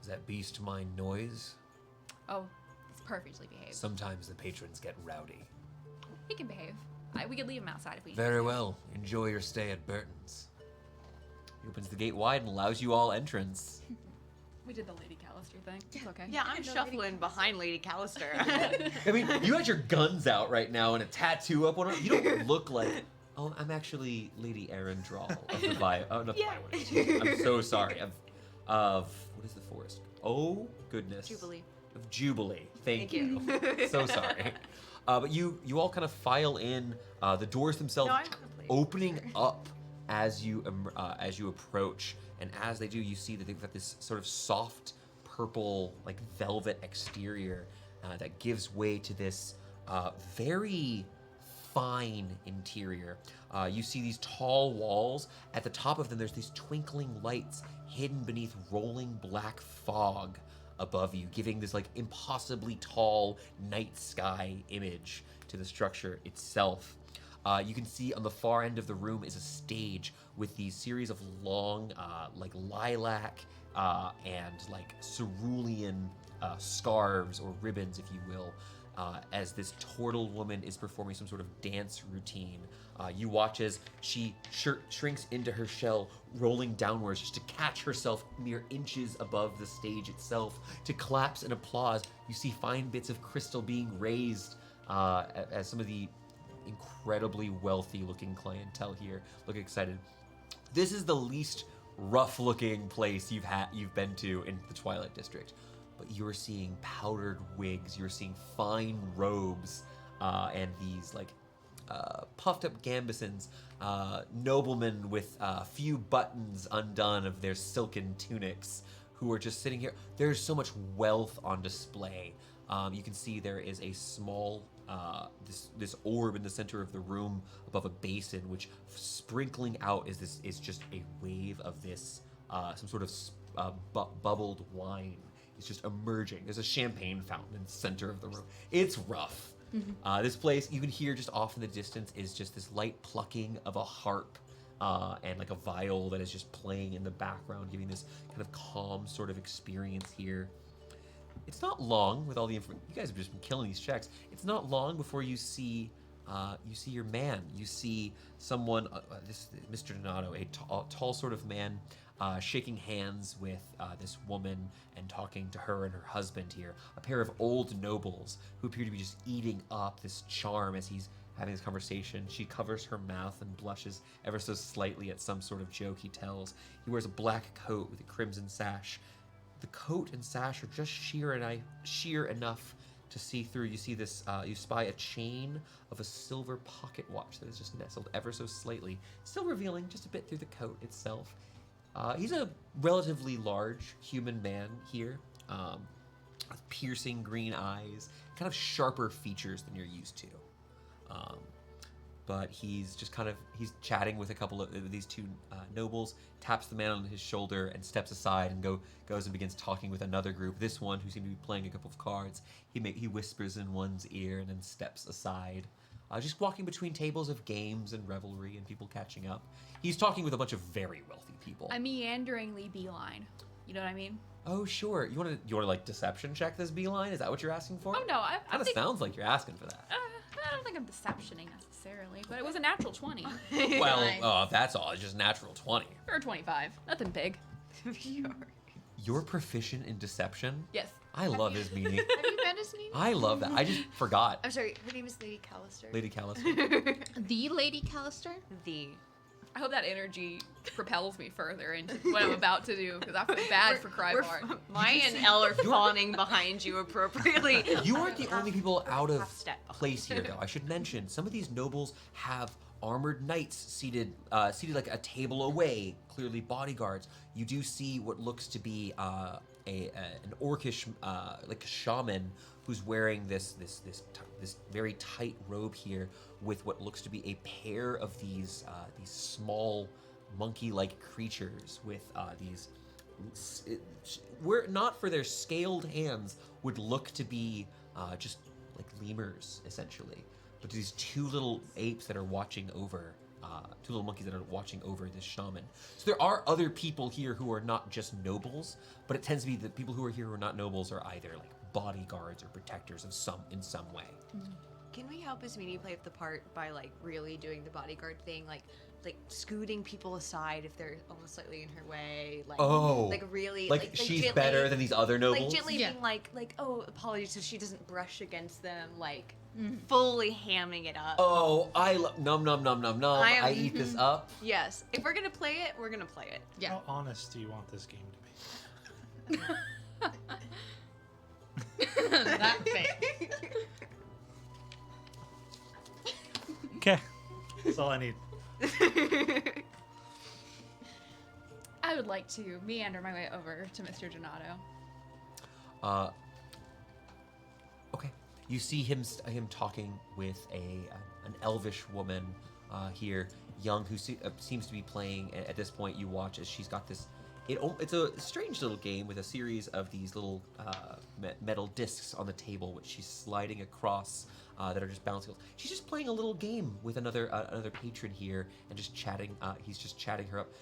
Is that beast mind noise? Oh, it's perfectly behaved. Sometimes the patrons get rowdy. He can behave. We could leave him outside if we. Very well. Enjoy your stay at Burton's. He opens the gate wide and allows you all entrance. We did the Lady Callister thing. It's okay. Yeah, I'm shuffling behind Lady Callister. I mean, you had your guns out right now and a tattoo up on it. You don't look like. Oh, I'm actually Lady Arendral of the Violence. I'm so sorry. Of what is the forest? Oh goodness. Jubilee. Of Jubilee. Thank Thank you. you. So sorry. But you all kind of file in. The doors themselves No, I'm gonna play. opening up as you approach, and as they do, you see that they've got this sort of soft purple, like velvet exterior that gives way to this very fine interior. You see these tall walls. At the top of them, there's these twinkling lights hidden beneath rolling black fog above you, giving this like impossibly tall night sky image to the structure itself. You can see on the far end of the room is a stage with these series of long, like lilac and like cerulean scarves or ribbons, if you will, as this turtle woman is performing some sort of dance routine. You watch as she shrinks into her shell, rolling downwards just to catch herself mere inches above the stage itself, to collapse in applause. You see fine bits of crystal being raised as some of the incredibly wealthy looking clientele here look excited. This is the least rough looking place you've been to in the Twilight District, but you're seeing powdered wigs, you're seeing fine robes, and these like puffed up gambesons, noblemen with a few buttons undone of their silken tunics, who are just sitting here. There's so much wealth on display. You can see there is a small this orb in the center of the room above a basin, which sprinkling out is just a wave of this some sort of bubbled wine. It's just emerging. There's a champagne fountain in the center of the room. It's rough. This place, you can hear just off in the distance is just this light plucking of a harp and like a viol that is just playing in the background, giving this kind of calm sort of experience here. It's not long with all the information. You guys have just been killing these checks. It's not long before you see your man. You see someone, this Mr. Donato, a tall sort of man, shaking hands with this woman and talking to her and her husband here. A pair of old nobles who appear to be just eating up this charm as he's having this conversation. She covers her mouth and blushes ever so slightly at some sort of joke he tells. He wears a black coat with a crimson sash. The coat and sash are just sheer enough to see through. You see this, you spy a chain of a silver pocket watch that is just nestled ever so slightly, still revealing just a bit through the coat itself. He's a relatively large human man here, with piercing green eyes, kind of sharper features than you're used to. But he's just he's chatting with a couple of these two nobles, taps the man on his shoulder and steps aside and goes and begins talking with another group. This one, who seemed to be playing a couple of cards, he whispers in one's ear and then steps aside. Just walking between tables of games and revelry and people catching up. He's talking with a bunch of very wealthy people. A meanderingly beeline. You know what I mean? Oh, sure. You want to like deception check this beeline? Is that what you're asking for? Oh no, I Kind of think, sounds like you're asking for that. I don't think I'm deceptioning necessarily, but it was a natural 20 Well, that's all. It's just natural 20. or 25. Nothing big. You're proficient in deception? Yes. I love Ismene. Have you met Ismene? I love that. I just forgot. I'm sorry, her name is Lady Callister. Lady Callister. The Lady Callister? The. I hope that energy propels me further into what I'm about to do, because I feel bad for Crybart. Maya and Elle are fawning behind you appropriately. You aren't the only people out of half step. place here, though. I should mention some of these nobles have armored knights seated like a table away, clearly bodyguards. You do see what looks to be an orcish like a shaman who's wearing this very tight robe here with what looks to be a pair of these small monkey-like creatures with were not for their scaled hands would look to be just like lemurs essentially, but these two little apes that are watching over two little monkeys that are watching over this shaman. So there are other people here who are not just nobles, but it tends to be the people who are here who are not nobles are either like bodyguards or protectors of in some way. Can we help Ismene play the part by like really doing the bodyguard thing, like scooting people aside if they're almost slightly in her way, like really like she's gently, better than these other nobles. like gently Yeah. being like oh apologies, so she doesn't brush against them, like fully hamming it up. Oh, I nom nom nom nom nom. I am- I eat this up. Yes, if we're gonna play it, we're gonna play it. Yeah. How honest do you want this game to be? That thing. Okay. That's all I need. I would like to meander my way over to Mr. Donato. Okay. You see him talking with an elvish woman here, young, who seems to be playing. At this point, you watch as she's got this. It's a strange little game with a series of these little metal discs on the table, which she's sliding across that are just bouncing. She's just playing a little game with another patron here and just chatting. He's just chatting her up.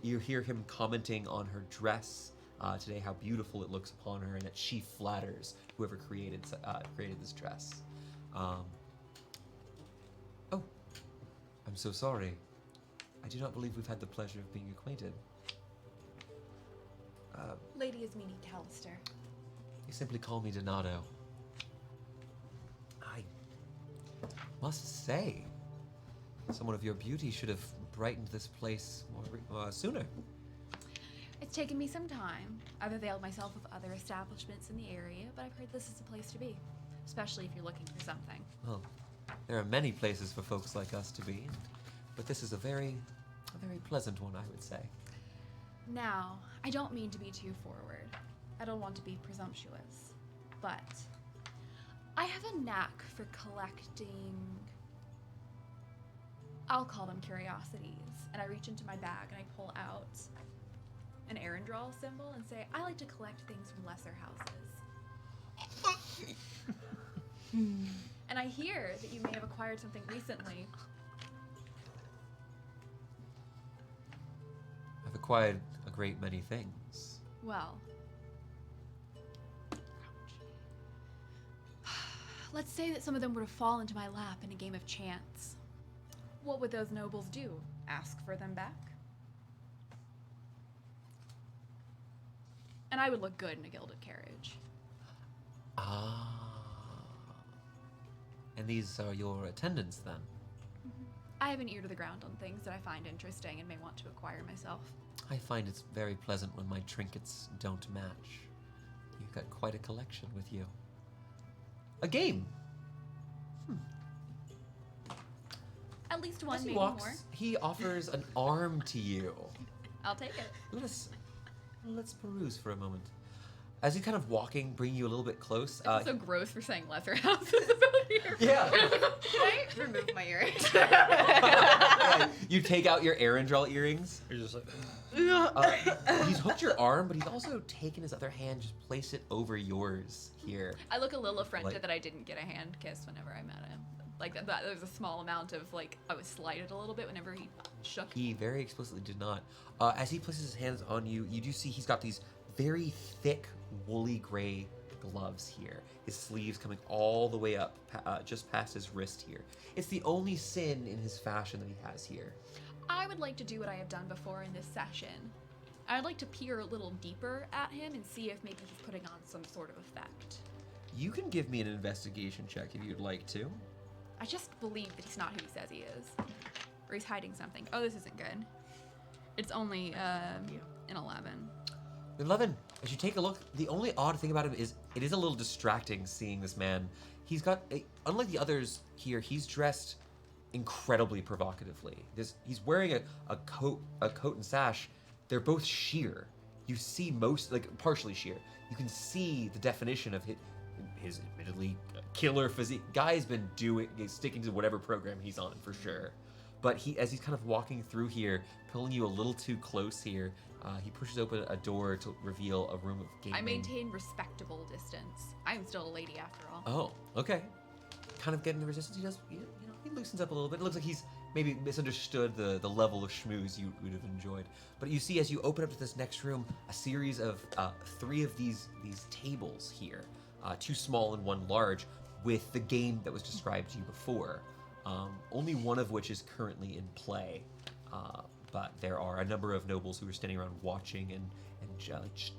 You hear him commenting on her dress today, how beautiful it looks upon her, and that she flatters whoever created this dress. Oh, I'm so sorry. I do not believe we've had the pleasure of being acquainted. Lady Ismene Callister. You simply call me Donato. I must say, someone of your beauty should have brightened this place more sooner. It's taken me some time. I've availed myself of other establishments in the area, but I've heard this is the place to be, especially if you're looking for something. Well, there are many places for folks like us to be, but this is a very pleasant one, I would say. Now, I don't mean to be too forward. I don't want to be presumptuous, but I have a knack for collecting, I'll call them curiosities. And I reach into my bag and I pull out an Arendral symbol and say, I like to collect things from lesser houses. And I hear that you may have acquired something recently. I've acquired a great many things. Well, let's say that some of them were to fall into my lap in a game of chance. What would those nobles do? Ask for them back? And I would look good in a gilded carriage. Ah. And these are your attendants, then? I have an ear to the ground on things that I find interesting and may want to acquire myself. I find it's very pleasant when my trinkets don't match. You've got quite a collection with you. A game! At least one, As he maybe walks, more. he offers an arm to you. I'll take it. Let's peruse for a moment. As he's kind of walking, bringing you a little bit close. It's so gross for saying lesser houses about here. Yeah. Can I remove my earrings? You take out your Arendral earrings. You're just like, He's hooked your arm, but he's also taken his other hand, just placed it over yours here. I look a little affronted Like- that I didn't get a hand kiss whenever I met him. Like that there was a small amount of like I was slighted a little bit whenever he shook. He very explicitly did not. As he places his hands on you, you do see he's got these very thick, woolly gray gloves here. His sleeves coming all the way up, just past his wrist here. It's the only sin in his fashion that he has here. I would like to do what I have done before in this session. I'd like to peer a little deeper at him and see if maybe he's putting on some sort of effect. You can give me an investigation check if you'd like to. I just believe that he's not who he says he is. Or he's hiding something. Oh, this isn't good. It's only an 11. 11. As you take a look, the only odd thing about him is it is a little distracting seeing this man. He's got, unlike the others here, he's dressed incredibly provocatively. He's wearing a coat and sash. They're both sheer. You see partially sheer. You can see the definition of his admittedly killer physique. Guy's been sticking to whatever program he's on for sure. But as he's kind of walking through here, pulling you a little too close here, he pushes open a door to reveal a room of gaming. I maintain respectable distance. I am still a lady after all. Oh, okay. Kind of getting the resistance. He does, he loosens up a little bit. It looks like he's maybe misunderstood the level of schmooze you would have enjoyed. But you see, as you open up to this next room, a series of 3 of these tables here, 2 small and 1 large, with the game that was described to you before. Only one of which is currently in play, but there are a number of nobles who are standing around watching and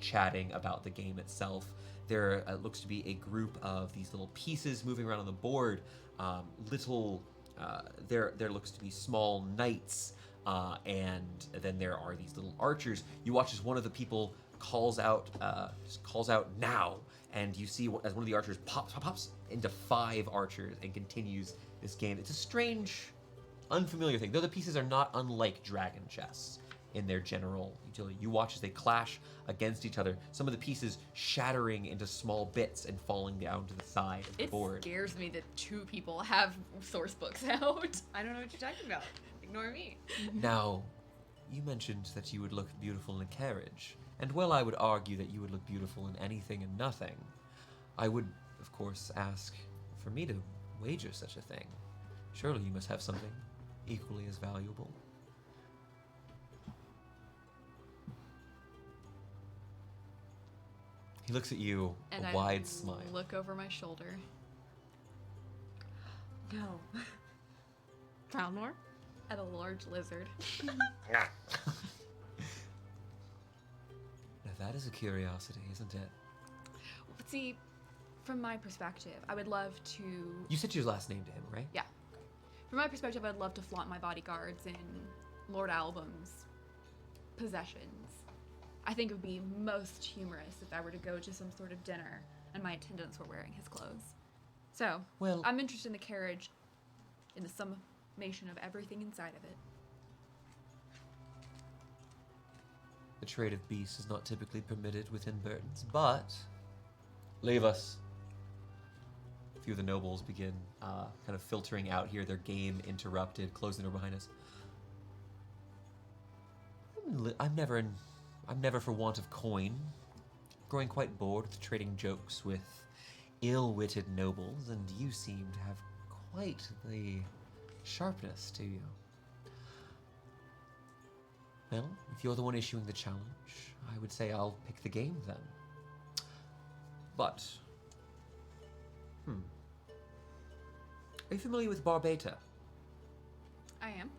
chatting about the game itself. There looks to be a group of these little pieces moving around on the board. There looks to be small knights, and then there are these little archers. You watch as one of the people calls out now, and you see as one of the archers pops into 5 archers and continues this game. It's a strange, unfamiliar thing, though the pieces are not unlike dragon chess in their general utility. You watch as they clash against each other, some of the pieces shattering into small bits and falling down to the side of the board. It scares me that 2 people have source books out. I don't know what you're talking about. Ignore me. Now, you mentioned that you would look beautiful in a carriage, and while I would argue that you would look beautiful in anything and nothing, I would, of course, ask for me to wager such a thing. Surely you must have something equally as valuable. He looks at you, And a wide smile. Look over my shoulder. No. Trownmore? At a large lizard. Now that is a curiosity, isn't it? See, from my perspective, I would love to... You said your last name to him, right? Yeah. From my perspective, I'd love to flaunt my bodyguards in Lord Album's possessions. I think it would be most humorous if I were to go to some sort of dinner and my attendants were wearing his clothes. So, Well- I'm interested in the carriage, in the summation of everything inside of it. The trade of beasts is not typically permitted within Burtons, but leave us. A few of the nobles begin kind of filtering out here, their game interrupted, closing the door behind us. I'm never for want of coin, growing quite bored with trading jokes with ill-witted nobles, and you seem to have quite the sharpness to you. Well, if you're the one issuing the challenge, I would say I'll pick the game then. But, are you familiar with Barbata? I am.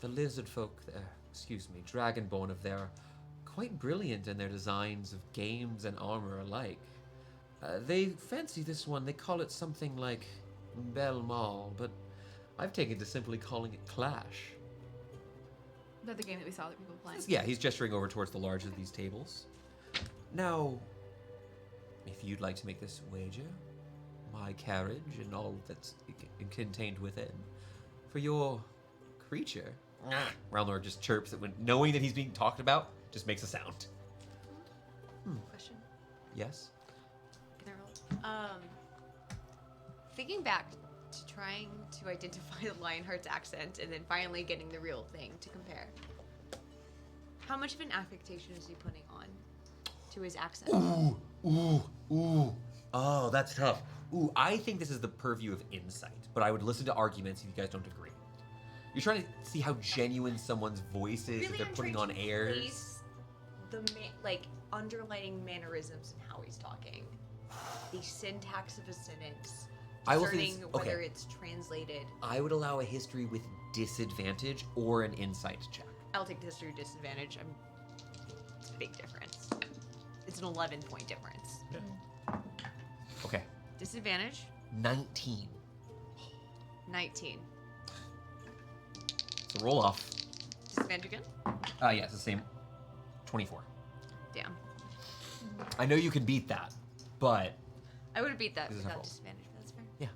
The lizard folk there, dragonborn of there, are quite brilliant in their designs of games and armor alike. They fancy this one, they call it something like Belmal, but I've taken to simply calling it Clash. Is that the game that we saw that people were playing? Yeah, he's gesturing over towards the large of these tables. Now, if you'd like to make this wager, my carriage and all that's contained within, for your creature, Ralnor just chirps that when knowing that he's being talked about, just makes a sound. Question. Yes? Can I roll? Thinking back to trying to identify Lionheart's accent and then finally getting the real thing to compare. How much of an affectation is he putting on to his accent? Ooh. Oh, that's tough. Ooh, I think this is the purview of insight, but I would listen to arguments if you guys don't agree. You're trying to see how genuine someone's voice is, if they're I'm putting trying on to airs. place the underlining mannerisms and how he's talking, the syntax of a sentence, I will say discerning this- whether okay. it's translated. I would allow a history with disadvantage or an insight check. I'll take the history disadvantage. It's a big difference. It's an 11-point difference. Okay. Disadvantage, 19. 19. It's So roll off. Disadvantage again? Yeah, it's the same. 24. Damn. I know you can beat that, but I would have beat that This is without a roll. disadvantage, but that's fair.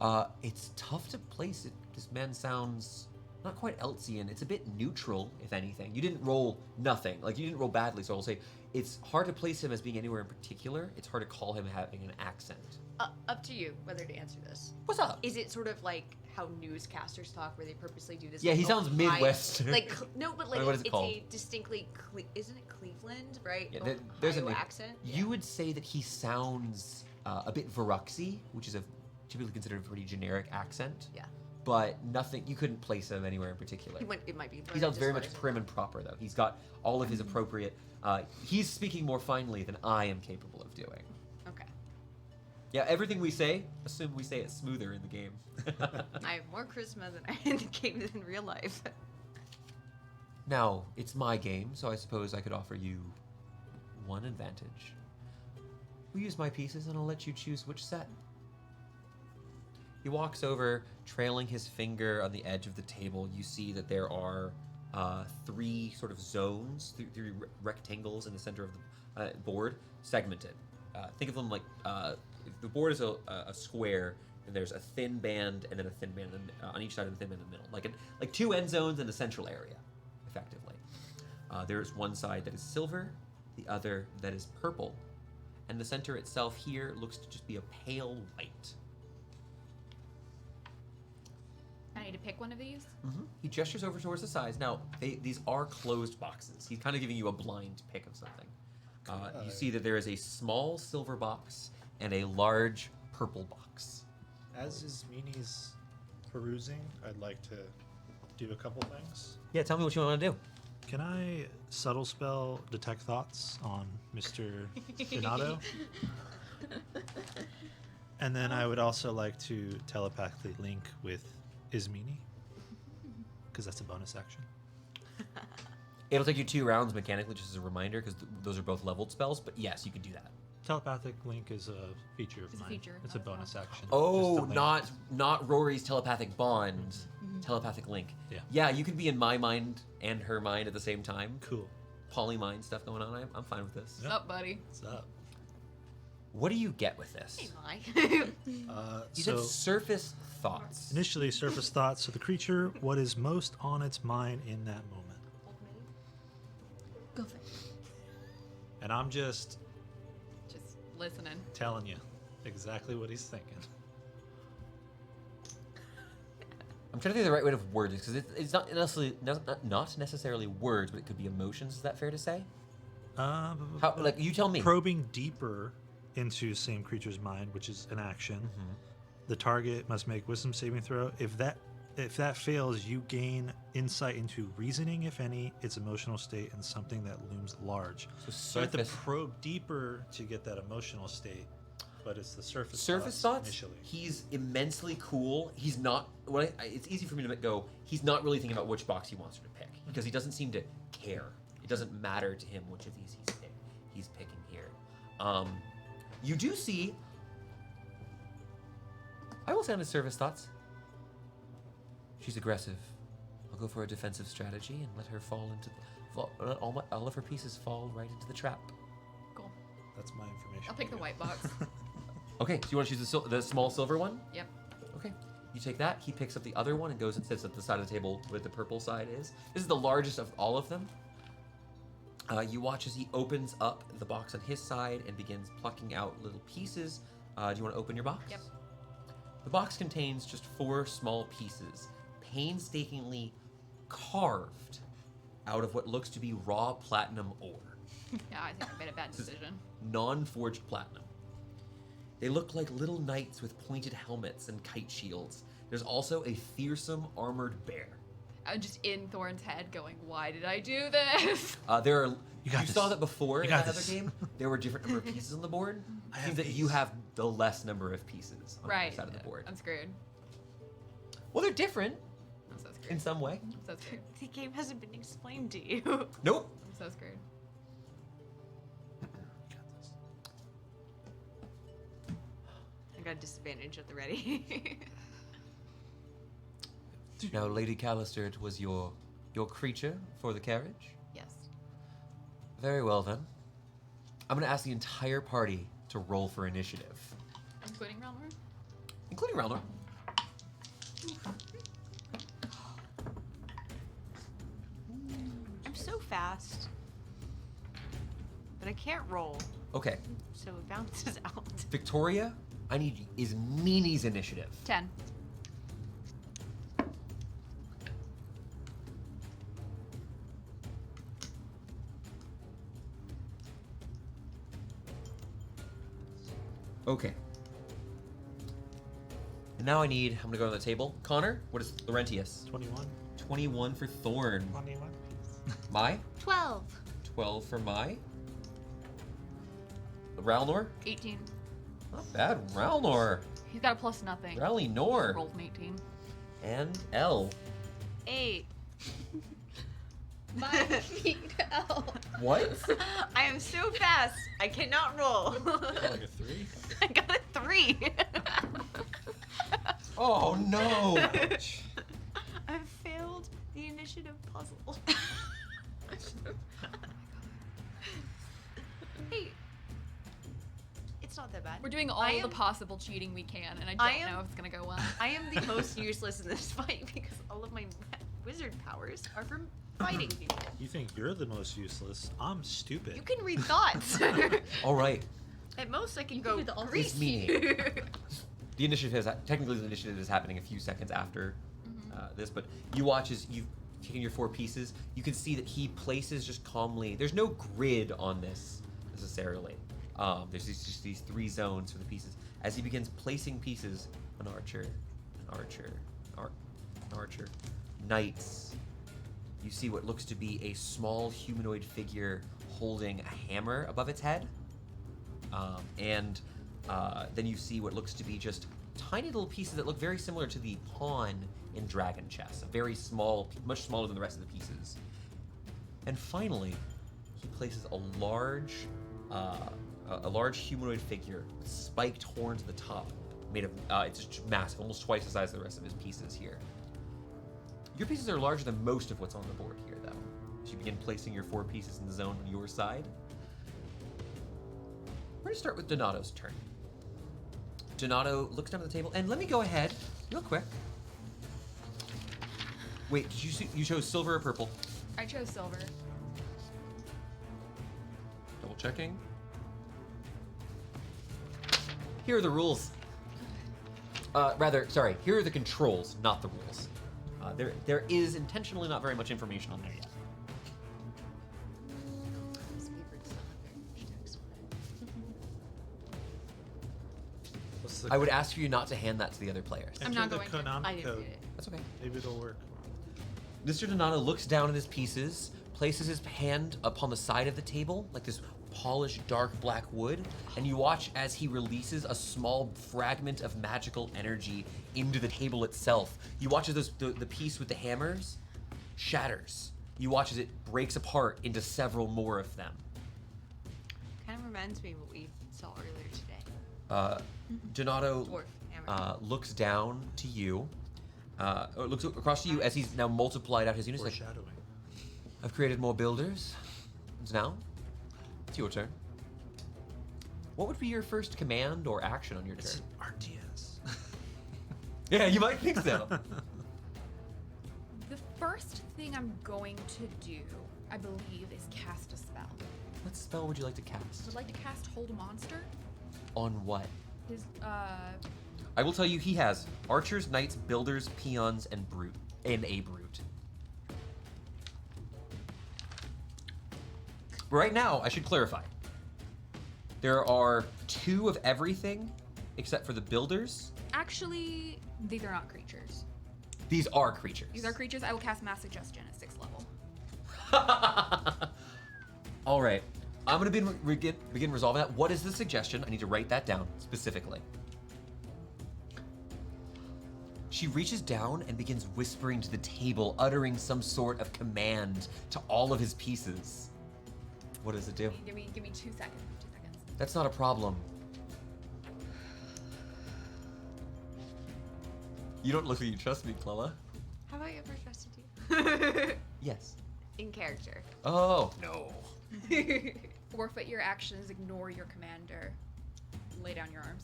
yeah. It's tough to place it. This man sounds not quite Eltsian. It's a bit neutral, if anything. You didn't roll nothing. Like, you didn't roll badly, so I'll say it's hard to place him as being anywhere in particular. It's hard to call him having an accent. Up to you whether to answer this. What's up? Is it sort of like how newscasters talk, where they purposely do this? Yeah, like, he sounds high- Midwestern. Like no, but like What is it it's called? a distinctly, isn't it Cleveland, right? Yeah, The there's Ohio an accent. You would say that he sounds a bit Varuxy, which is a typically considered a pretty generic accent. Yeah. But nothing, you couldn't place him anywhere in particular. It might be. He sounds very much prim and proper, though. He's got all of his appropriate. He's speaking more finely than I am capable of doing. Okay. Yeah, everything we say, assume we say it smoother in the game. I have more charisma than I in the game than in real life. Now, it's my game, so I suppose I could offer you one advantage. We'll use my pieces, and I'll let you choose which set. He walks over, trailing his finger on the edge of the table. You see that there are three sort of zones, three rectangles in the center of the board, segmented. Think of them like the board is a square, and there's a thin band and then a thin band on each side of the thin band in the middle, like two end zones in the central area, effectively. There's one side that is silver, the other that is purple, and the center itself here looks to just be a pale white. I need to pick one of these. He gestures over towards the sides. Now, these are closed boxes. He's kind of giving you a blind pick of something. You see that there is a small silver box and a large purple box. As Ismene's perusing, I'd like to do a couple things. Yeah, tell me what you want to do. Can I subtle spell detect thoughts on Mr. Donato? And then I would also like to telepathically link with Ismene, because that's a bonus action. It'll take you 2 rounds mechanically, just as a reminder, because those are both leveled spells. But yes, you can do that. Telepathic link is a feature of It's a mine. feature, It's a not a bonus action. Oh, Just a link. not Rory's telepathic bond, telepathic link. Yeah. Yeah, you can be in my mind and her mind at the same time. Cool. Polymind stuff going on. I'm fine with this. Yeah. What's up, buddy? What's up? What do you get with this? Hey, Mai. You So said surface thoughts. initially, surface thoughts. So the creature, what is most on its mind in that moment? Go for it. And I'm just Just listening. telling you exactly what he's thinking. I'm trying to think of the right way to word this because it's not necessarily words, but it could be emotions. Is that fair to say? How, like you tell me. Probing deeper into same creature's mind, which is an action. The target must make wisdom saving throw. If that fails, you gain insight into reasoning, if any, its emotional state, and something that looms large. So I have to surface- probe deeper to get that emotional state, but it's the surface thoughts. initially. He's immensely cool. He's not. Well, it's easy for me to go. He's not really thinking about which box he wants her to pick because he doesn't seem to care. It doesn't matter to him which of these he's picking here. You do see. I will say on his surface thoughts. She's aggressive. I'll go for a defensive strategy and let her fall into. All of her pieces fall right into the trap. Cool. That's my information. I'll pick the white box. Okay, so you want to choose the small silver one? Yep. Okay. You take that, he picks up the other one and goes and sits at the side of the table where the purple side is. This is the largest of all of them. You watch as he opens up the box on his side and begins plucking out little pieces. Do you want to open your box? Yep. The box contains just 4 small pieces, painstakingly carved out of what looks to be raw platinum ore. Yeah, I think I made a bad decision. Non-forged platinum. They look like little knights with pointed helmets and kite shields. There's also a fearsome armored bear. I'm just in Thorn's head going, why did I do this? There are. You got saw this. that before You in got that other this. game. There were different number of pieces on the board. I It have seems that these. you have the less number of pieces on Right. the side of the board. I'm screwed. Well, they're different I'm so in screwed. some way. I'm so screwed. The game hasn't been explained to you. Nope. I'm so screwed. I got a disadvantage at the ready. Now, Lady Callister, it was your creature for the carriage? Yes. Very well, then. I'm going to ask the entire party to roll for initiative. Including Realmor? Including Realmor. I'm so fast. But I can't roll, Okay. so it bounces out. Victoria, I need Ismene's initiative. 10. Okay. And now I'm going to go to the table. Connor, what is Laurentius? 21. 21 for Thorn. 21. Mai? 12. 12 for Mai. Ralnor? 18. Not bad. Ralnor. He's got a plus nothing. Rally Nor. Rolled an 18. And L. 8. 5 feet out. What? I am so fast. I cannot roll. Like a 3? I got a 3. Oh no! I failed the initiative puzzle. Hey, it's not that bad. We're doing all I the am- possible cheating we can, and I I don't am- know if it's gonna go well. I am the most useless in this fight because all of my wizard powers are from fighting people. You think you're the most useless? I'm stupid. You can read thoughts. All right. At most, I can You go can do the ultimate grease meaning. you. The initiative is happening a few seconds after this, but you watch as you've taken your 4 pieces. You can see that he places just calmly. There's no grid on this necessarily. There's just these 3 zones for the pieces. As he begins placing pieces, an archer, an archer, knights. You see what looks to be a small humanoid figure holding a hammer above its head. And then you see what looks to be just tiny little pieces that look very similar to the pawn in Dragon Chess. A very small, much smaller than the rest of the pieces. And finally, he places a large humanoid figure with spiked horns at the top, made of it's just massive, almost twice the size of the rest of his pieces here. Your pieces are larger than most of what's on the board here, though. As you begin placing your 4 pieces in the zone on your side. We're going to start with Donato's turn. Donato looks down at the table, and let me go ahead, real quick. Wait, did you chose silver or purple? I chose silver. Double checking. Here are the rules. Here are the controls, not the rules. There is intentionally not very much information on there yet. What's the, I would ask for you not to hand that to the other players. enter I'm not the going to. Konami I didn't code. read it. That's okay. Maybe it'll work. Mr. Donato looks down at his pieces, places his hand upon the side of the table, like this polished dark black wood, and you watch as he releases a small fragment of magical energy into the table itself. You watch as the piece with the hammers shatters. You watch as it breaks apart into several more of them. Kind of reminds me of what we saw earlier today. Donato Dwarf hammer. looks down to you, or looks across to you as he's now multiplied out his units. Like, Foreshadowing. I've created more builders. And now, it's your turn. What would be your first command or action on your It's turn? an RTS. Yeah, you might think so. The first thing I'm going to do, I believe, is cast a spell. What spell would you like to I cast? would like to cast Hold a Monster. On what? His, I will tell you he has archers, knights, builders, peons, and a brute. Right now, I should clarify. There are 2 of everything except for the builders. actually, these are not creatures. These are creatures. These are creatures. I will cast Mass Suggestion at 6th level. All right. I'm going to begin resolving that. What is the suggestion? I need to write that down specifically. She reaches down and begins whispering to the table, uttering some sort of command to all of his pieces. What does it do? Give me 2 seconds. 2 seconds. That's not a problem. You don't look like you trust me, Clella. Have Yes. In character. Oh, no. Forfeit your actions, ignore your commander. Lay down your arms.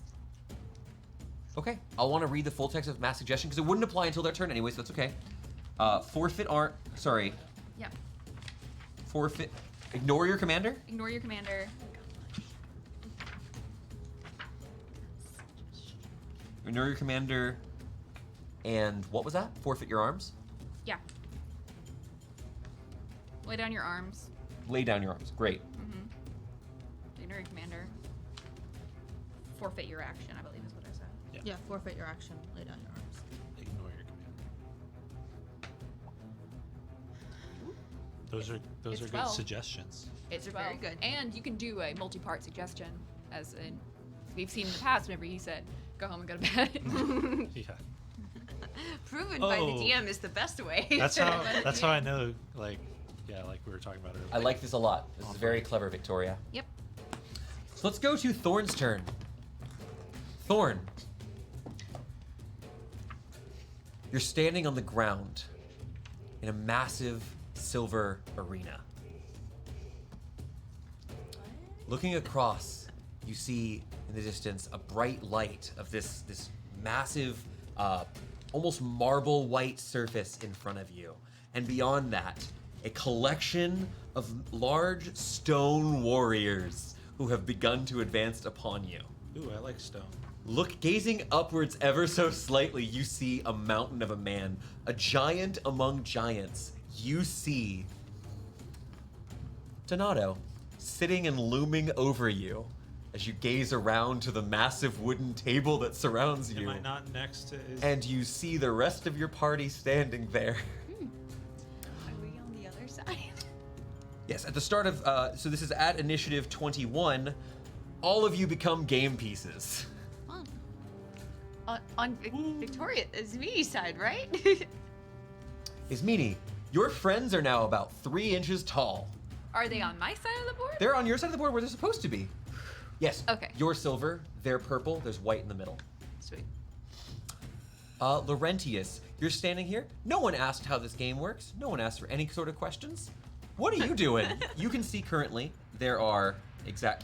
Okay. I'll want to read the full text of Mass Suggestion because it wouldn't apply until their turn anyway, so that's okay. Yeah. Forfeit. Ignore your commander? Ignore your commander. Ignore your commander. And what was that? Forfeit your arms? Yeah. Lay down your arms. Lay down your arms. Great. Ignore your commander. Forfeit your action, I believe is what I said. Yeah, forfeit your action. Lay down your arms. Ignore your commander. Those are It's good 12. suggestions. It's They're very 12. good. And you can do a multi-part suggestion, as in we've seen in the past whenever he said, go home and go to bed. Yeah. Proven by the Oh. DM is the best way. That's how I know, like we were talking about earlier. I like this a lot. This is very clever, Victoria. Yep. So let's go to Thorn's turn. Thorn. You're standing on the ground in a massive silver arena. Looking across, you see in the distance a bright light of this massive, almost marble white surface in front of you. And beyond that, a collection of large stone warriors who have begun to advance upon you. Ooh, I like stone. Gazing upwards ever so slightly, you see a mountain of a man, a giant among giants. You see Donato sitting and looming over you as you gaze around to the massive wooden table that surrounds you. Am I not next to his... And you see the rest of your party standing there. Are we on the other side? Yes, at the start of, so this is at initiative 21, all of you become game pieces. On Victoria, Ismene's side, right? Ismene, your friends are now about 3 inches tall. Are they on my side of the board? They're on your side of the board where they're supposed to be. Yes. Okay. You're silver, they're purple, there's white in the middle. Sweet. Laurentius, you're standing here. No one asked how this game works. No one asked for any sort of questions. What are you doing? You can see currently there are I 2 didn't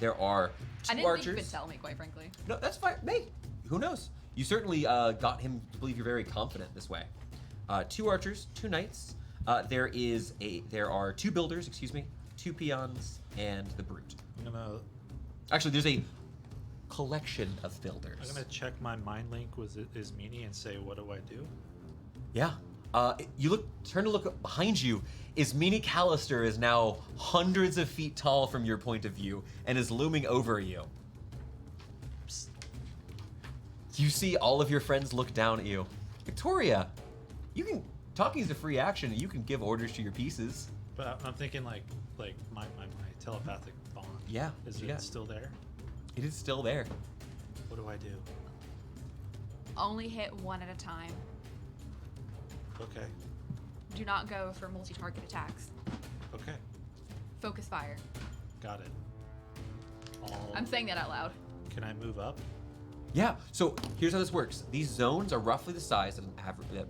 think archers. you could tell me, quite frankly. No, that's fine. Hey, who knows? You certainly got him to believe you're very confident this way. 2 archers, 2 knights. There are 2 builders, 2 peons, and the brute. Actually, there's a collection of builders. I'm gonna check my mind link with Ismene and say, what do I do? Yeah. You turn to look behind you. Ismene Callister is now hundreds of feet tall from your point of view and is looming over you. Psst. You see all of your friends look down at you. Victoria, talking is a free action and you can give orders to your pieces. But I'm thinking like my telepathic bond. Yeah. Is yeah. it still there? It is still there. What do I do? Only hit one at a time. Okay. Do not go for multi-target attacks. Okay. Focus fire. Got it. I'm saying that out loud. Can I move up? Yeah. So here's how this works. These zones are roughly the size that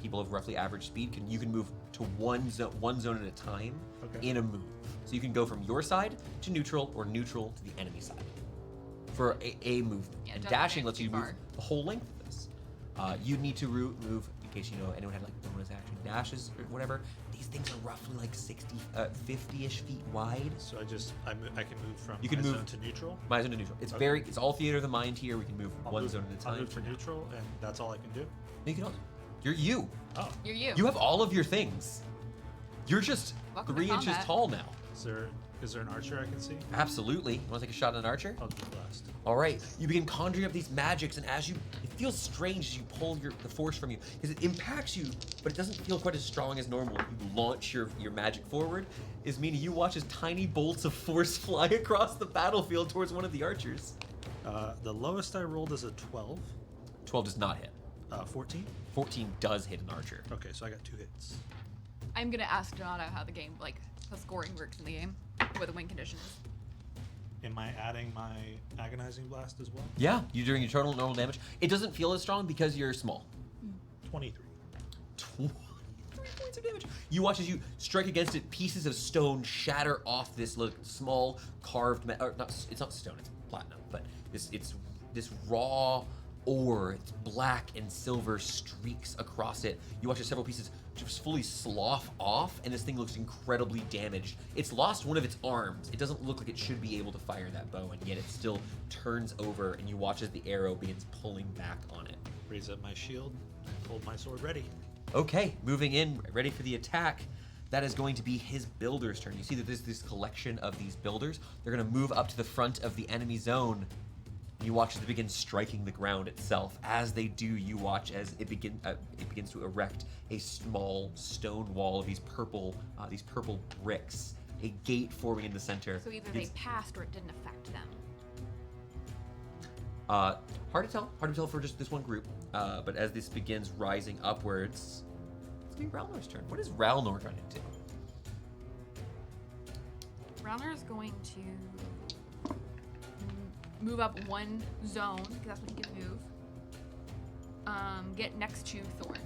people of roughly average speed you can move to one zone at a time in a move. So you can go from your side to neutral or neutral to the enemy side for a movement. Yeah, and don't dashing advance lets you too move far. the whole length of this. You'd need to move, in case anyone had like bonus action dashes or whatever. These things are roughly like 50-ish feet wide. So I can move from You can my move zone to neutral. My zone to neutral. It's it's all theater of the mind here. We can move one zone at a time. I'll move to neutral, and that's all I can do. You can also, you're you. Oh. You're you. You have all of your things. You're just Welcome to 3 inches combat. tall now. Is there an archer I can see? Absolutely. You want to take a shot at an archer? I'll do blast. All right. You begin conjuring up these magics, and it feels strange as you pull the force from you, because it impacts you, but it doesn't feel quite as strong as normal. You launch your magic forward. Ismene, you watch as tiny bolts of force fly across the battlefield towards one of the archers. The lowest I rolled is a 12. 12 does not hit. 14? 14 does hit an archer. Okay, so I got 2 hits. I'm gonna ask Donato how the game, how scoring works in the game, what the win condition is. Am I adding my agonizing blast as well? Yeah, you're doing your total normal damage. It doesn't feel as strong because you're small. 23. points of damage. You watch as you strike against it, pieces of stone shatter off this small carved, or not, it's not stone, it's platinum, but it's this raw ore. It's black and silver streaks across it. You watch as several pieces just fully slough off, and this thing looks incredibly damaged. It's lost one of its arms. It doesn't look like it should be able to fire that bow, and yet it still turns over, and you watch as the arrow begins pulling back on it. Raise up my shield and hold my sword ready. Okay, moving in, ready for the attack. That is going to be his builder's turn. You see that there's this collection of these builders. They're going to move up to the front of the enemy zone. You watch as they begin striking the ground itself. As they do, you watch as it begins to erect a small stone wall of these purple bricks. A gate forming in the center. So either they passed or it didn't affect them. Hard to tell for just this one group. But as this begins rising upwards, it's gonna be Ralnor's turn. What is Ralnor trying to do? Ralnor is going to move up one zone, because that's what he can move. Get next to Thorn.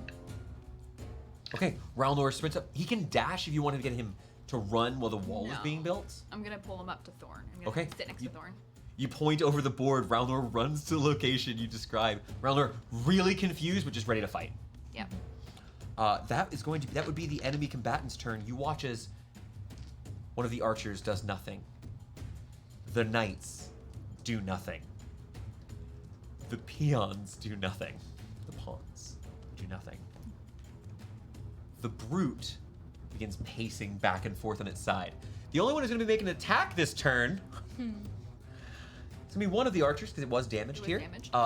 Okay, Ralnor sprints up. He can dash if you wanted to get him to run while the wall is No. being built. I'm gonna pull him up to Thorn. I'm gonna Okay. sit next to Thorn. You point over the board. Ralnor runs to the location you describe. Ralnor really confused, but just ready to fight. Yep. That would be the enemy combatant's turn. You watch as one of the archers does nothing. The knights do nothing. The peons do nothing. The pawns do nothing. The brute begins pacing back and forth on its side. The only one who's going to be making an attack this turn, it's going to be one of the archers, because it was damaged here,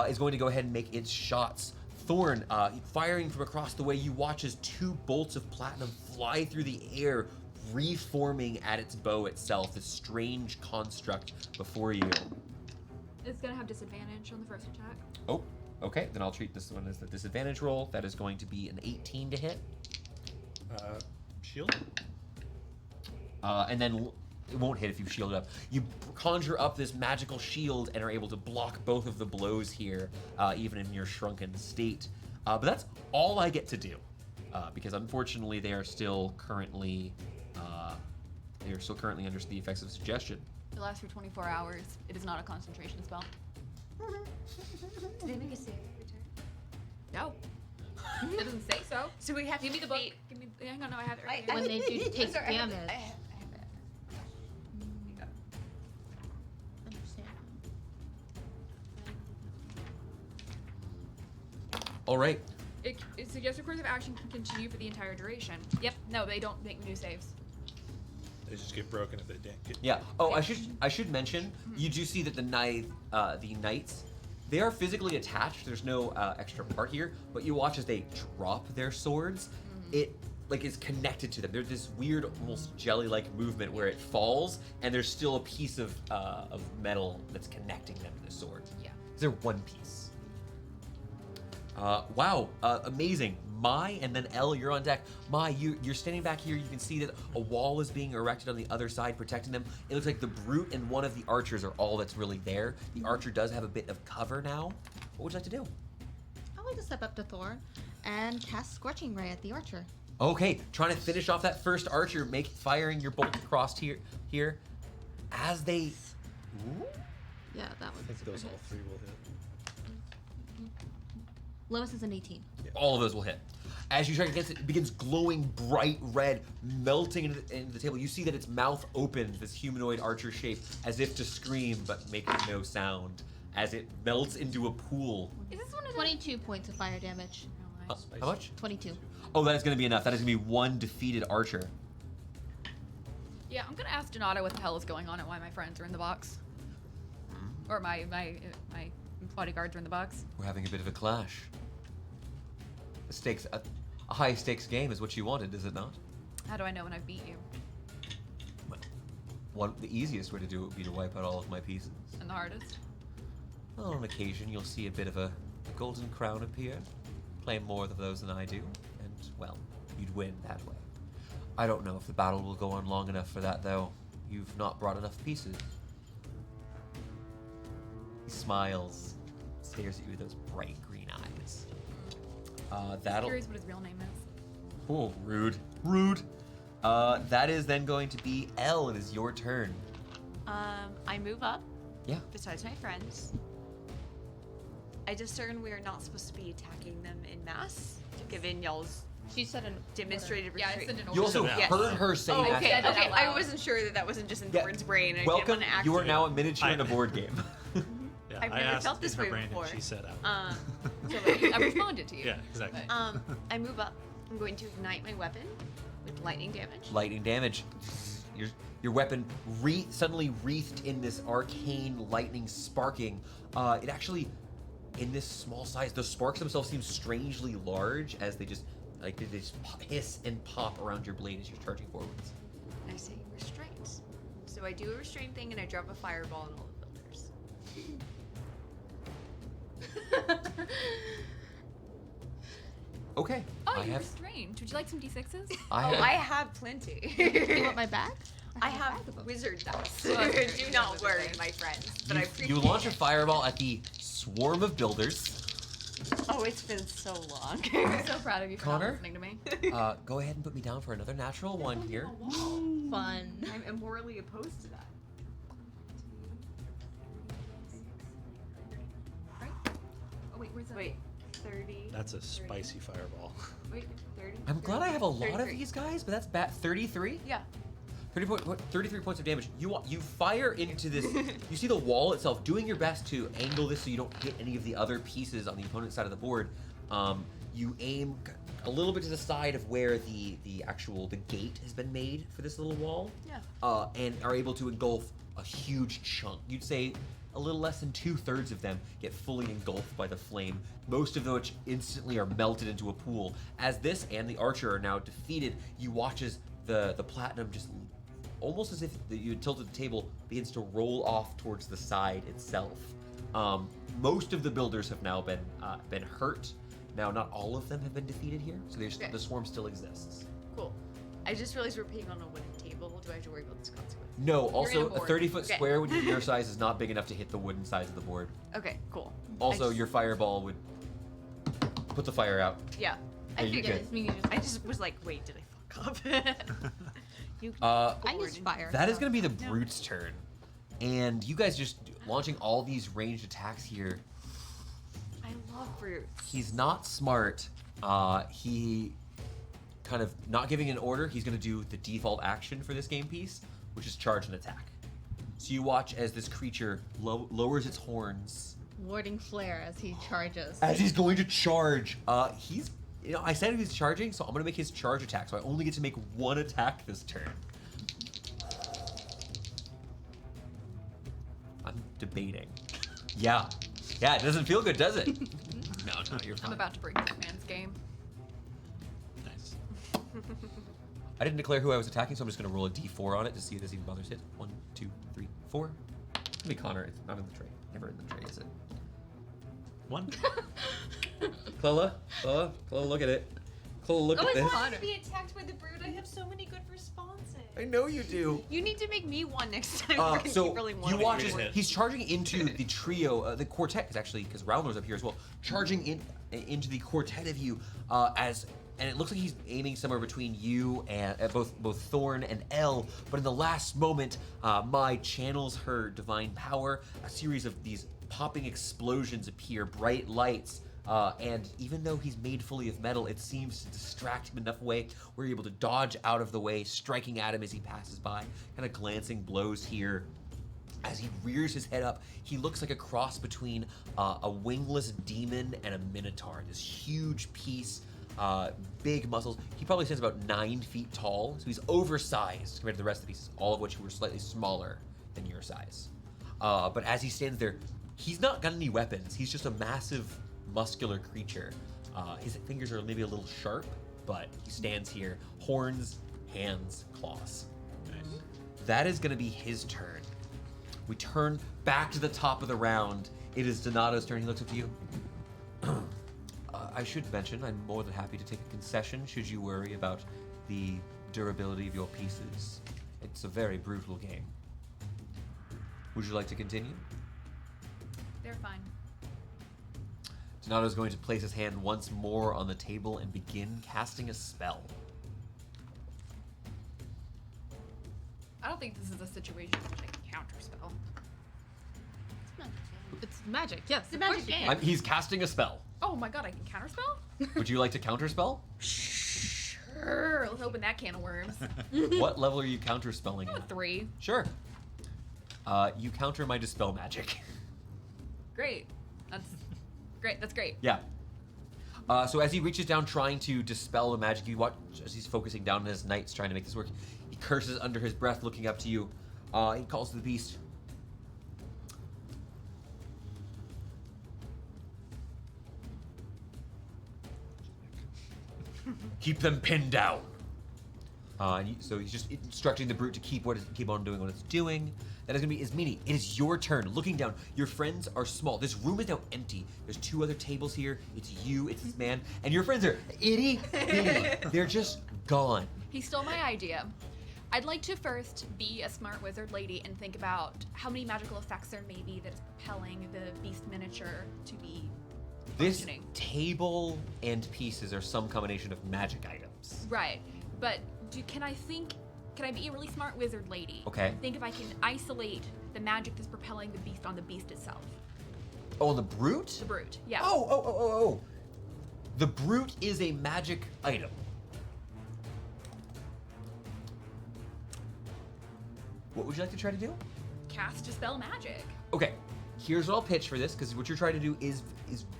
is going to go ahead and make its shots. Thorn, firing from across the way, you watch as two bolts of platinum fly through the air, reforming at its bow itself, this strange construct before you. It's gonna have disadvantage on the first attack. Oh, okay, then I'll treat this one as the disadvantage roll. That is going to be an 18 to hit. Shield? And then it won't hit if you shield it up. You conjure up this magical shield and are able to block both of the blows here, even in your shrunken state. But that's all I get to do, because unfortunately they are still currently under the effects of suggestion. It lasts for 24 hours. It is not a concentration spell. Do they make a save every turn? No. It doesn't say so. So we have to Give me the book. beat- Hang on, no, I have it right here. When they do take Sorry, I have damage. it. I have it. You got it. Understand. All right. It suggests a course of action can continue for the entire duration. Yep. No, they don't make new saves. They just get broken if they didn't get. Yeah. Oh, I should mention, you do see that the knights, they are physically attached. There's no extra part here, but you watch as they drop their swords. It is connected to them. There's this weird, almost jelly-like movement where it falls, and there's still a piece of metal that's connecting them to the sword. Yeah. They're one piece. Wow, amazing. Mai and then Elle, you're on deck. Mai, you're standing back here. You can see that a wall is being erected on the other side, protecting them. It looks like the brute and one of the archers are all that's really there. The archer does have a bit of cover now. What would you like to do? I'd like to step up to Thorn and cast Scorching Ray at the archer. Okay, trying to finish off that first archer, firing your bolt across here. As they... Ooh. Yeah, that I one. think those all three will hit. Lowest is an 18. All of those will hit. As you strike against it, it begins glowing bright red, melting into the table. You see that its mouth opens, this humanoid archer shape, as if to scream, but making no sound, as it melts into a pool. Is this one of 22 points of fire damage. How much? 22. Oh, that is going to be enough. That is going to be one defeated archer. Yeah, I'm gonna ask Donato what the hell is going on and why my friends are in the box. Or my bodyguards are in the box. We're having a bit of a clash. A high stakes game is what you wanted, is it not? How do I know when I've beat you? Well, the easiest way to do it would be to wipe out all of my pieces. And the hardest? Well, on occasion, you'll see a bit of a golden crown appear. Play more of those than I do, and, well, you'd win that way. I don't know if the battle will go on long enough for that, though. You've not brought enough pieces. He smiles, stares at you with those bright green eyes. I'm That'll... curious what his real name is. Oh, rude. Rude. That is then going to be Elle. It is your turn. I move up. Yeah. Besides my friends. I discern we are not supposed to be attacking them in mass, given y'all's She said an demonstrated Yeah, I retreat. sent an You order. also Yes. heard her say Oh, that. okay, said it okay. out I loud. wasn't sure that wasn't just in Yeah. Thorn's brain. I Welcome. didn't want to act You are now a miniature in a I- board game. Yeah, I've I never asked felt this in her way brain before. and she said out. I responded to you. Yeah, exactly. I move up. I'm going to ignite my weapon with lightning damage. Lightning damage. Your weapon suddenly wreathed in this arcane lightning sparking. It actually, in this small size, the sparks themselves seem strangely large as they just hiss and pop around your blade as you're charging forwards. I say restraint. So I do a restraint thing and I drop a fireball on all the builders. Okay. Oh, I you're have. restrained. Would you like some d6s? I have plenty. You want my back? I a have bag of them. wizard dice. Oh, okay. Do not worry, my friends. But I appreciate You launch a it. fireball at the swarm of builders. Oh, it's been so long. I'm so proud of you for Connor? not listening to me. Go ahead and put me down for another natural one here. Fun. I'm immorally opposed to that. Right? Oh, wait, where's that? Wait, 30. That's a spicy fireball. Wait, 30. I'm glad I have a lot of 33. these guys, but that's 33. Yeah. 33 points of damage. You fire into this. You see the wall itself. Doing your best to angle this so you don't hit any of the other pieces on the opponent's side of the board. You aim a little bit to the side of where the gate has been made for this little wall. Yeah. And are able to engulf a huge chunk. You'd say a little less than 2/3 of them get fully engulfed by the flame, most of which instantly are melted into a pool. As this and the archer are now defeated, you watch as the platinum just almost as if you had tilted the table begins to roll off towards the side itself. Most of the builders have now been hurt. Now, not all of them have been defeated here, so Okay. the swarm still exists. Cool. I just realized we're being on a wooden table. Do I have to worry about this consequence? No, in also a a board. 30-foot Okay. square when you're your size is not big enough to hit the wooden sides of the board. Okay, cool. Also, I just- your fireball would put the fire out. Yeah. I Yeah, you figured. good. I just was like, wait, did I fuck up? You I forward use and- fire. That is so- going to be the brute's turn, and you guys just launching all these ranged attacks here. I love brutes. He's not smart. He kind of not giving an order. He's going to do the default action for this game piece, which is charge and attack. So you watch as this creature lowers its horns Warding flare as he charges. as he's going to charge. I said he's charging, so I'm going to make his charge attack. So I only get to make one attack this turn. I'm debating. Yeah, it doesn't feel good, does it? No, you're fine. I'm about to break this man's game. Nice. I didn't declare who I was attacking, so I'm just going to roll a d4 on it to see if this even bothers hit. 1, 2, 3, 4. It's going to be Connor. It's not in the tray. Never in the tray, is it? One. Clella, look at it. Clella, look at this. want to be attacked by the brute. I have so many good responses. I know you do. You need to make me one next time. Because So you really you want watch to. as hit. he's charging into the trio, the quartet, because Roundler's up here as well, charging into the quartet of you, and it looks like he's aiming somewhere between you and both Thorn and Elle. But in the last moment, Mai channels her divine power. A series of these popping explosions appear, bright lights. And even though he's made fully of metal, it seems to distract him enough way where you're able to dodge out of the way, striking at him as he passes by, kind of glancing blows here. As he rears his head up, he looks like a cross between a wingless demon and a minotaur. This huge piece, big muscles. He probably stands about 9 feet tall, so he's oversized compared to the rest of the pieces, all of which were slightly smaller than your size. But as he stands there, he's not got any weapons. He's just a massive, muscular creature. His fingers are maybe a little sharp, but he stands here. Horns, hands, claws. Nice. That is going to be his turn. We turn back to the top of the round. It is Donato's turn. He looks up to you. I should mention, I'm more than happy to take a concession should you worry about the durability of your pieces. It's a very brutal game. Would you like to continue? They're fine. Donato's going to place his hand once more on the table and begin casting a spell. I don't think this is a situation in which I can counterspell. It's magic, yes. It's a magic game. He's casting a spell. Oh my god, I can counterspell? Would you like to counterspell? Sure. Let's open that can of worms. What level are you counterspelling Oh, at? 3. Sure. You counter my dispel magic. Great. That's great. That's great. Yeah. So as he reaches down trying to dispel the magic, you watch as he's focusing down on his knights trying to make this work. He curses under his breath, looking up to you. He calls to the beast. Keep them pinned down. So he's just instructing the brute to keep on doing what it's doing. That is going to be Ismene. It is your turn. Looking down, your friends are small. This room is now empty. There's 2 other tables here. It's you, it's this man, and your friends are itty bitty. They're just gone. He stole my idea. I'd like to first be a smart wizard lady and think about how many magical effects there may be that's propelling the beast miniature to be This functioning. table and pieces are some combination of magic items. Right. But can I be a really smart wizard lady? Okay. And think if I can isolate the magic that's propelling the beast on the beast itself. Oh, the brute? The brute. Yeah. Oh. The brute is a magic item. What would you like to try to do? Cast dispel magic. Okay, here's what I'll pitch for this, because what you're trying to do is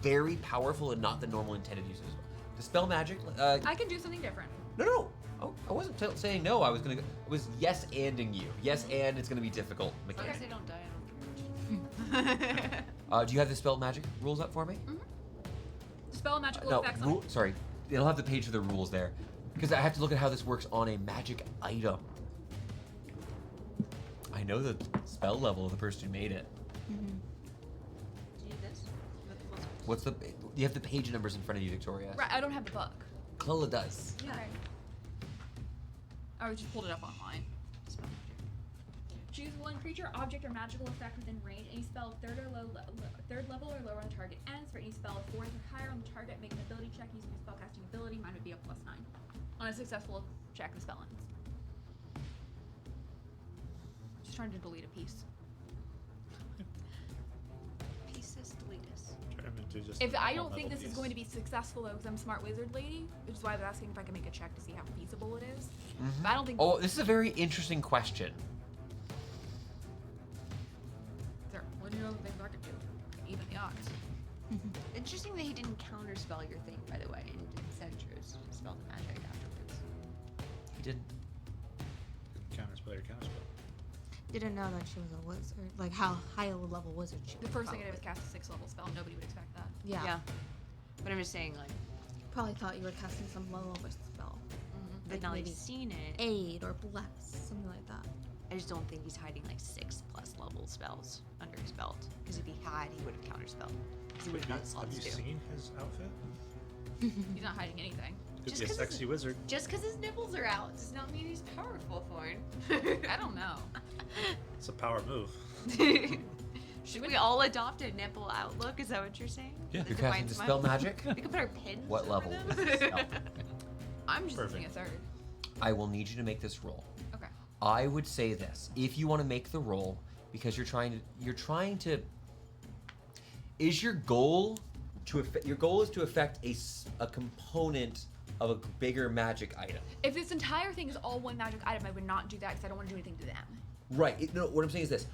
very powerful and not the normal intended use. Dispel magic. I can do something different. No. Oh, I wasn't saying no. I was yes anding you. Yes, and it's gonna be difficult. As long Mechanic. as they don't die, I don't care. Do you have the spell magic rules up for me? Dispel magical No, effects on sorry. It'll have the page for the rules there, because I have to look at how this works on a magic item. I know the spell level of the person who made it. Do you need this? With the full screen? What's the? You have the page numbers in front of you, Victoria. Right, I don't have the book. Clola does. Yeah. I just pulled it up online. Spell magic. Choose one creature, object, or magical effect within range. Any spell of third level or lower on the target ends. For any spell of 4th or higher on the target, make an ability check using your spellcasting ability. Mine would be a +9. On a successful check, the spell ends. Just trying to delete a piece. Pieces, delete us. If I don't think this is going to be successful though, because I'm a smart wizard lady, which is why I was asking if I can make a check to see how feasible it is. But I don't think. Oh, this is a very interesting question. There. What do you know the things I could do? Even the odds. Interesting that he didn't counterspell your thing, by the way, and instead chose to spell the magic afterwards. He didn't. Counterspell your counterspell. Didn't know that she was a wizard. Like how high a level wizard she The was. first thing I did was cast a 6th level spell. Nobody would expect that. Yeah. But I'm just saying, like, Probably thought you were casting some low level spell. but Like now maybe he's seen it. Aid or bless, something like that. I just don't think he's hiding like 6+ level spells under his belt. Because if he had, he would have counterspelled. Because he would have done Have slots you too. seen his outfit? He's not hiding anything. Could Just be a 'cause sexy wizard. Just because his nipples are out does not mean he's powerful, Thorn. I don't know. It's a power move. Should we all adopt a nipple outlook? Is that what you're saying? Yeah. The You're casting Defiant dispel Smiles? magic. We could put our pins. What over level them. is this spell? I'm just using a Perfect. 3rd. I will need you to make this roll. Okay. I would say this: if you want to make the roll, because you're trying to. Is your goal your goal is to affect a component of a bigger magic item? If this entire thing is all one magic item, I would not do that because I don't want to do anything to them. Right. No. What I'm saying is this.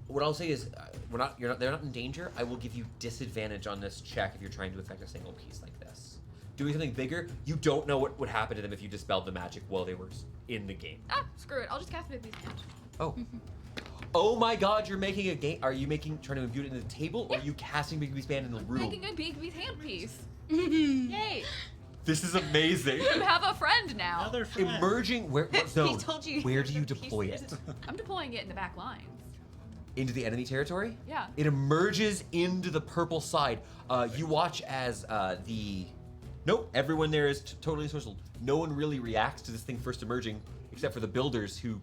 What I'll say is, they're not in danger. I will give you disadvantage on this check if you're trying to affect a single piece like this. Doing something bigger, you don't know what would happen to them if you dispelled the magic while they were in the game. Ah, screw it. I'll just cast Bigby's hand. Oh. Oh my God! You're making a game. Are you trying to imbue it into the table, or are you casting Bigby's band in the room? Making a Bigby's hand piece. Yay! This is amazing. You have a friend now. Another friend. Emerging. What zone? told you Where do you the deploy pieces. it? I'm deploying it in the back lines. Into the enemy territory? Yeah. It emerges into the purple side. You watch as Nope, everyone there is totally social. No one really reacts to this thing first emerging, except for the builders who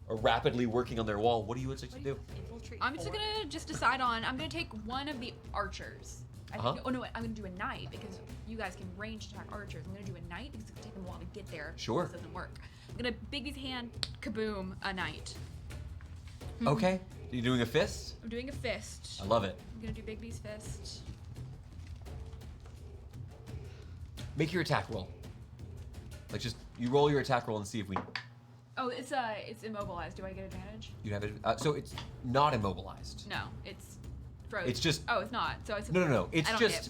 are rapidly working on their wall. What do you expect to do? Infiltrate I'm just four. gonna decide on. I'm gonna take one of the archers Oh no, I'm gonna do a knight because you guys can range attack archers. I'm gonna do a knight because it's gonna take them a while to get there. Sure. This doesn't work. I'm gonna Bigby's hand, kaboom, a knight. Okay. You're doing a fist? I'm doing a fist. I love it. I'm gonna do Bigby's fist. Make your attack roll. Like just you roll your attack roll and see if we. Oh, it's immobilized. Do I get advantage? You have it. So it's not immobilized. No, it's frozen. It's just. Oh, it's not. So it's. No. It's I don't just. hit.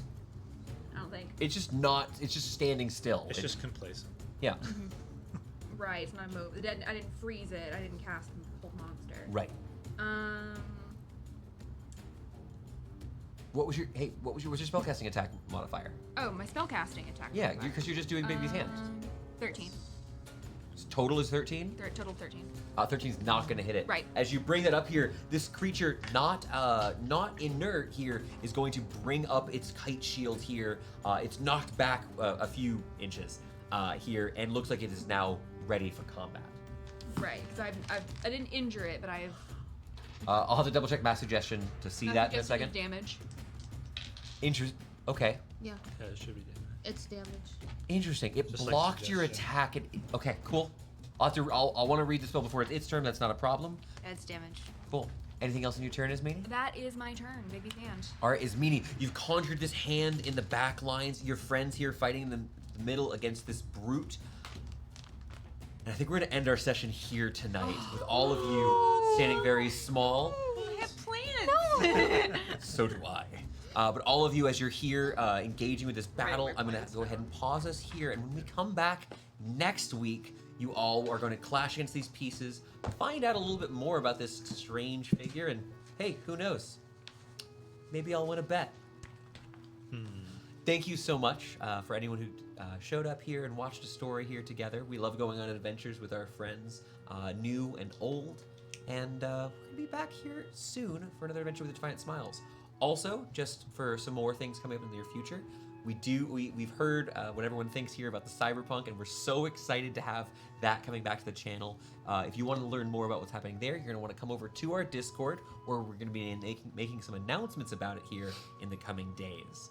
I don't think. It's just not. It's just standing still. It's just complacent. Yeah. Right, it's not moved. I didn't freeze it. I didn't cast Hold Monster. Right. What's your spellcasting attack modifier? Oh, my spellcasting attack. Yeah, modifier. because you're just doing Bigby's hand. 13. Total is 13. Total 13. 13's not going to hit it. Right. As you bring that up here, this creature, not inert here, is going to bring up its kite shield here. It's knocked back a few inches here, and looks like it is now ready for combat. Right, because I didn't injure it, but I've. I'll have to double check Mass Suggestion to see that in a second. Damage. Okay. Yeah, Yeah, it should be damage. it's damage. Interesting. It Just like blocked your suggestion. attack. Okay, cool. I'll want to read the spell before it's its turn. That's not a problem. It's damage. Cool. Anything else in your turn, Ismene? That is my turn. Bigby's hand. All right, Ismene, you've conjured this hand in the back lines. Your friends here fighting in the middle against this brute. And I think we're going to end our session here tonight with all of you standing very small. I have plans. So do I. But all of you, as you're here engaging with this battle, I'm going to go ahead and pause us here. And when we come back next week, you all are going to clash against these pieces, find out a little bit more about this strange figure, and hey, who knows? Maybe I'll win a bet. Thank you so much for anyone who showed up here and watched a story here together. We love going on adventures with our friends, new and old. And we're going to be back here soon for another adventure with the Defiant Smiles. Also, just for some more things coming up in the near future, we've heard what everyone thinks here about the Cyberpunk, and we're so excited to have that coming back to the channel. If you want to learn more about what's happening there, you're going to want to come over to our Discord, where we're going to be making some announcements about it here in the coming days.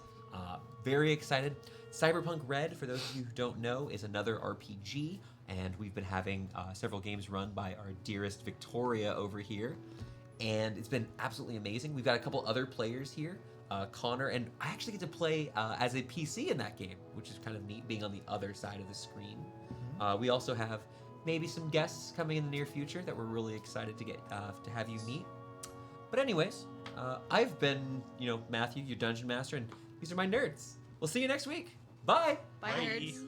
Very excited. Cyberpunk Red, for those of you who don't know, is another RPG, and we've been having several games run by our dearest Victoria over here, and it's been absolutely amazing. We've got a couple other players here, Connor, and I actually get to play as a PC in that game, which is kind of neat, being on the other side of the screen. We also have maybe some guests coming in the near future that we're really excited to get to have you meet. But anyways, I've been, Matthew, your Dungeon Master, and these are my nerds. We'll see you next week. Bye. Bye, nerds.